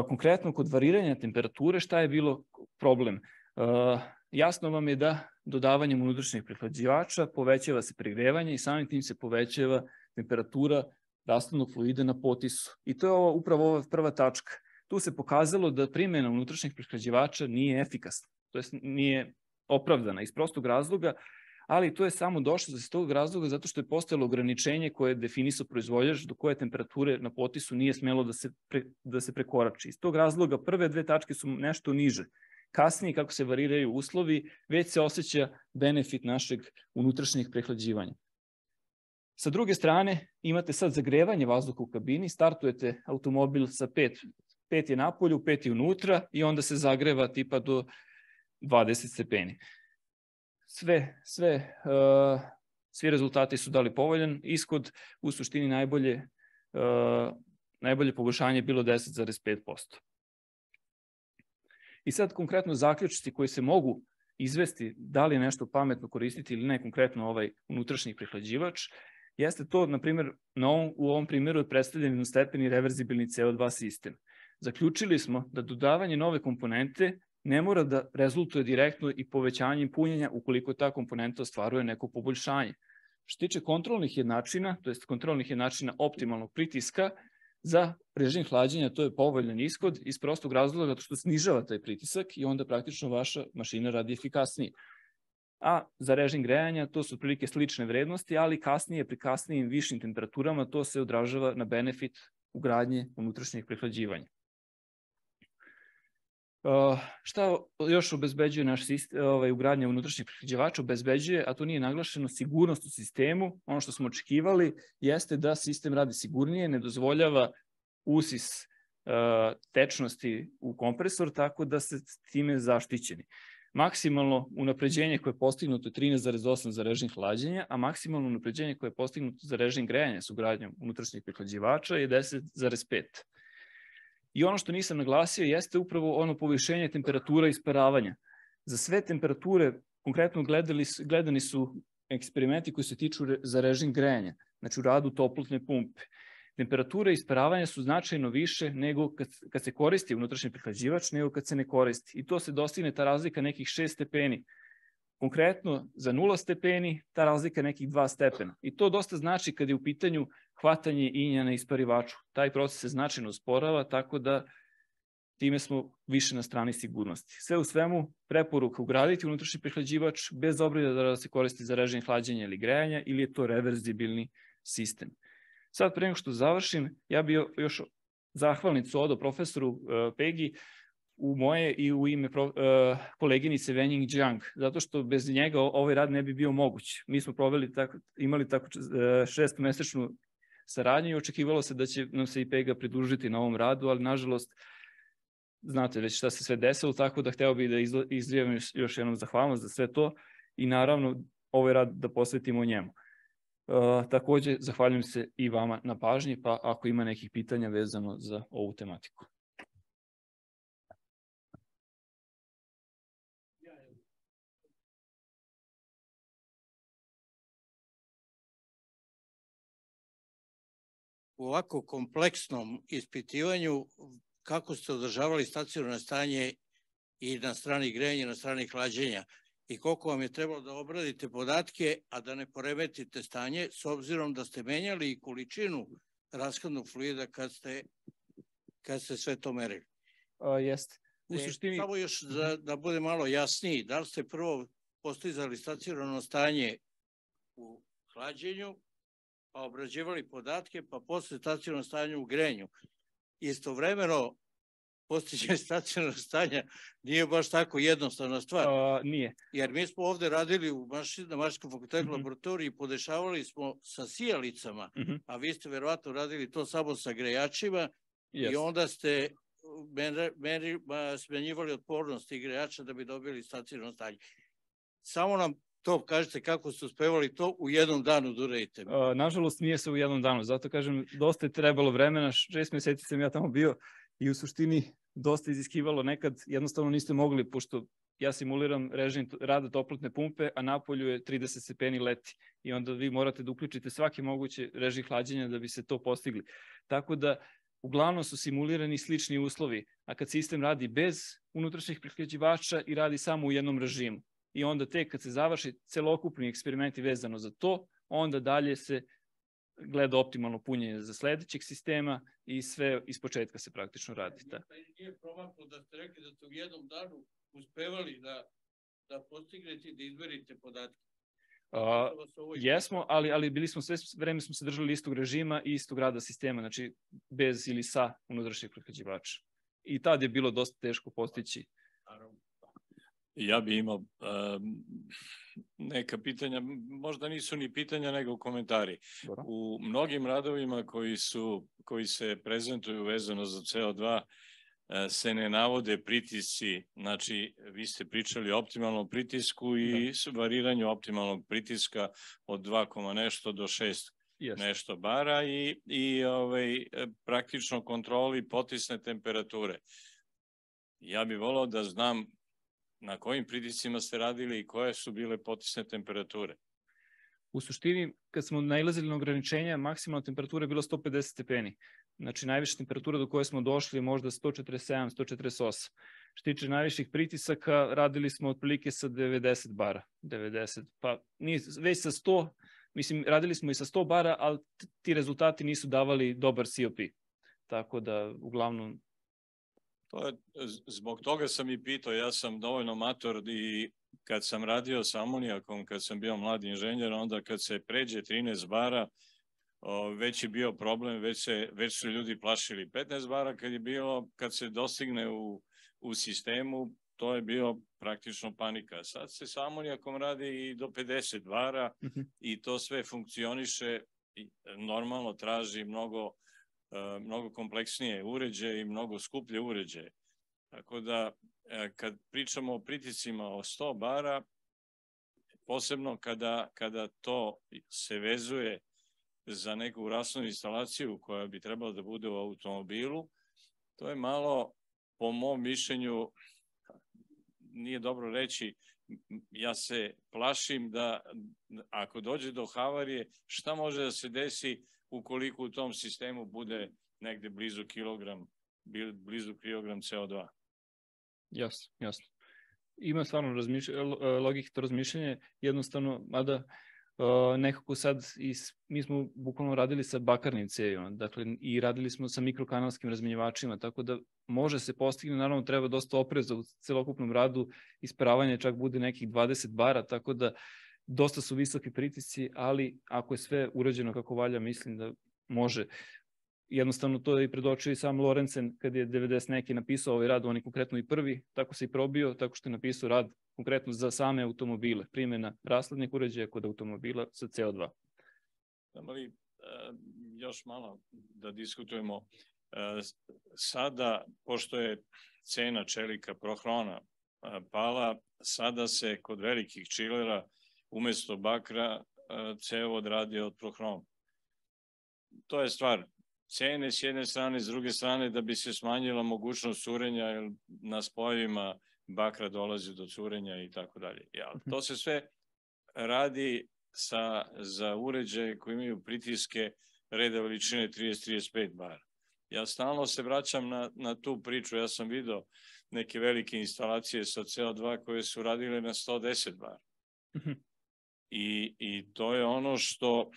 Konkretno, kod variranja temperature, šta je bilo problem? Jasno vam je da dodavanjem unutrašnjeg prehlađivača povećava se pregrevanje i samim tim se povećava temperatura rashladnog fluida na potisu. I to je upravo ova prva tačka. Tu se pokazalo da primjena unutrašnjeg prehlađivača nije efikasna, to jest nije opravdana iz prostog razloga, ali to je samo došlo iz tog razloga zato što je postojalo ograničenje koje je definisao proizvođač do koje temperature na potisu nije smelo da se prekorači. Iz tog razloga prve dve tačke su nešto niže. Kasnije, kako se variraju uslovi, već se osjeća benefit našeg unutrašnjeg prehlađivanja. Sa druge strane, imate sad zagrevanje vazduha u kabini, startujete automobil sa 5 je napolju, 5 je unutra i onda se zagreva tipa do 20 stepeni. Svi rezultati su dali povoljan ishod, u suštini najbolje poboljšanje je bilo 10,5%. I sad konkretno zaključci koji se mogu izvesti da li je nešto pametno koristiti ili ne, konkretno ovaj unutrašnji prehlađivač, jeste to, na primjer, u ovom primjeru je predstavljen jednostepeni reverzibilni CO2 sistem. Zaključili smo da dodavanje nove komponente ne mora da rezultuje direktno i povećanjem punjenja ukoliko ta komponenta ostvaruje neko poboljšanje. Što tiče kontrolnih jednačina, to je kontrolnih jednačina optimalnog pritiska, za režim hlađenja to je povoljan ishod iz prostog razloga zato što snižava taj pritisak i onda praktično vaša mašina radi efikasnije. A za režim grejanja to su otprilike slične vrednosti, ali kasnije, pri kasnijim višim temperaturama, to se odražava na benefit ugradnje unutrašnjeg prehlađivanja. Šta još obezbeđuje naš ugradnja unutrašnjeg prehlađivača? Obezbeđuje, a to nije naglašeno, sigurnost u sistemu. Ono što smo očekivali jeste da sistem radi sigurnije, ne dozvoljava usis tečnosti u kompresor, tako da se time zaštićeni. Maksimalno unapređenje koje je postignuto je 13,8 za režim hlađenja, a maksimalno unapređenje koje je postignuto za režim grejanja s ugradnjom unutrašnjeg prehlađivača je 10,5. I ono što nisam naglasio jeste upravo ono povišenje temperatura isparavanja. Za sve temperature, konkretno gledani su eksperimenti koji se tiču za režim grejanja, znači u radu toplotne pumpe. Temperature isparavanja su značajno više nego kad se koristi unutrašnji prehlađivač, nego kad se ne koristi. I to se dostigne ta razlika nekih 6 stepeni. Konkretno, za 0 stepeni, ta razlika je nekih 2 stepena. I to dosta znači kad je u pitanju hvatanje inja na isparivaču. Taj proces se značajno usporava, tako da time smo više na strani sigurnosti. Sve u svemu, preporuka ugraditi unutrašnji prehlađivač bez obzira da se koristi za režim hlađenja ili grejanja ili je to reverzibilni sistem. Sad, pre nego što završim, ja bih još zahvalnicu odao profesoru Pegi u moje i u ime koleginice Wenying Jiang, zato što bez njega ovaj rad ne bi bio moguć. Mi smo imali tako 6-mesečnu saradnju i očekivalo se da će nam se i PEGA pridružiti na ovom radu, ali nažalost znate već šta se sve desilo, tako da hteo bih da izjavim još jednom zahvalnost za sve to i naravno ovaj rad da posvetimo njemu. Takođe, zahvaljujem se i vama na pažnji, pa ako ima nekih pitanja vezano za ovu tematiku. U ovako kompleksnom ispitivanju, kako ste održavali stacionarno stanje i na strani grejanja, na strani hlađenja i koliko vam je trebalo da obradite podatke, a da ne poremetite stanje, s obzirom da ste menjali i količinu rashladnog fluida kad ste sve to merili? Jeste. Samo još da bude malo jasniji, da li ste prvo postizali stacionarno stanje u hlađenju, pa obrađivali podatke, pa posle stacionarno stanje u grejanju? Istovremeno, postiđenje stacionarnog stanja nije baš tako jednostavna stvar. Nije. Jer mi smo ovde radili na Mašinskom fakultetu laboratoriji i podešavali smo sa sijalicama, a vi ste verovatno radili to samo sa grejačima i onda ste smenjivali otpornost tih grejača da bi dobili stacionarno stanje. Samo nam to kažete kako ste uspevali to u jednom danu da uradite. Nažalost nije se u jednom danu, zato kažem dosta je trebalo vremena, 6 meseci sam ja tamo bio i u suštini dosta iziskivalo, nekad jednostavno niste mogli, pošto ja simuliram režim rada toplotne pumpe, a napolju je 30 stepeni leti i onda vi morate da uključite svaki mogući režim hlađenja da bi se to postigli. Tako da uglavnom su simulirani slični uslovi, a kad sistem radi bez unutrašnjih prehlađivača i radi samo u jednom režimu. I onda tek kad se završi celokupni eksperimenti vezano za to, onda dalje se gleda optimalno punjenje za sledećeg sistema i sve iz početka se praktično radi. Nije promaklo da ste rekli da ste u jednom danu uspevali da postignete i da izmerite podatke. Jesmo, ali bili smo sve vreme smo se držali istog režima i istog rada sistema, znači bez ili sa unutrašnjeg prehlađivača. I tad je bilo dosta teško postići. Ja bih imao neka pitanja, možda nisu ni pitanja nego komentari. U mnogim radovima koji se prezentuju vezano za CO2 se ne navode pritisci, znači vi ste pričali o optimalnom pritisku i variranju optimalnog pritiska od 2, nešto do 6 nešto bara i praktično kontroli potisne temperature. Ja bih volao da znam na kojim pritiscima ste radili i koje su bile potisne temperature. U suštini, kad smo nailazili na ograničenja, maksimalna temperatura je bila 150 stepeni. Znači, najviša temperatura do koje smo došli je možda 147, 148. Što tiče najviših pritisaka, radili smo otprilike sa 90 bara. 90, pa već sa 100, mislim, radili smo i sa 100 bara, ali ti rezultati nisu davali dobar COP. Tako da, uglavnom... Zbog toga sam i pitao, ja sam dovoljno mator i kad sam radio sa amonijakom, kad sam bio mladi inženjer, onda kad se pređe 13 bara, već je bio problem, već su ljudi plašili 15 bara kad se dostigne u sistemu, to je bio praktično panika. Sad se sa amonijakom radi i do 50 bara i to sve funkcioniše i normalno traži mnogo kompleksnije uređaje i mnogo skuplje uređaje. Tako da, kad pričamo o pritiscima o 100 bara, posebno kada to se vezuje za neku rasnu instalaciju koja bi trebala da bude u automobilu, to je malo, po mom mišljenju, nije dobro reći, ja se plašim da ako dođe do havarije, šta može da se desi ukoliko u tom sistemu bude negde blizu kilogram CO2. Jasno. Ima stvarno logika razmišljanje, jednostavno, mada nekako sad, mi smo bukvalno radili sa bakarnim cevima, dakle, i radili smo sa mikrokanalskim razmenjivačima, tako da može se postigne, naravno treba dosta opreza u celokupnom radu, isparavanje čak bude nekih 20 bara, tako da dosta su visoki pritisci, ali ako je sve urađeno kako valja, mislim da može jednostavno to je i predočio i sam Lorencen kad je 90 neki napisao ovaj rad, on je konkretno i prvi, tako se i probio, tako što je napisao rad konkretno za same automobile, primjena rashladnih uređaja kod automobila sa CO2. Ali još malo da diskutujemo. Sada, pošto je cena čelika prohrona pala, sada se kod velikih čilera umesto bakra cevovod radi od prohroma. To je stvar cene s jedne strane, s druge strane da bi se smanjila mogućnost curenja, jer na spojevima bakra dolazi do curenja i tako dalje. To se sve radi za uređaje koji imaju pritiske reda veličine 30-35 bara. Ja stalno se vraćam na tu priču, ja sam vidio neke velike instalacije sa CO2 koje su radile na 110 bara. I to je ono što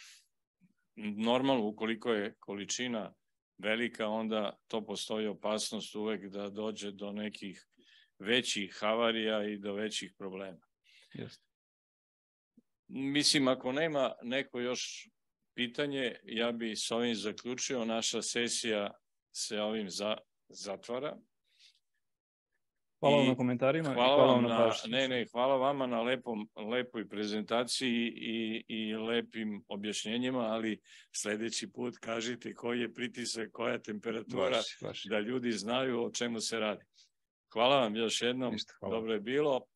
normalno, ukoliko je količina velika, onda to postoji opasnost uvek da dođe do nekih većih havarija i do većih problema. Mislim, ako nema neko još pitanje, ja bi s ovim zaključio. Naša sesija se ovim zatvara. Hvala vam na komentarima. Hvala vama na lepoj prezentaciji i lepim objašnjenjima, ali sledeći put kažite koji je pritisak, koja je temperatura, da ljudi znaju o čemu se radi. Hvala vam još jednom, dobro je bilo.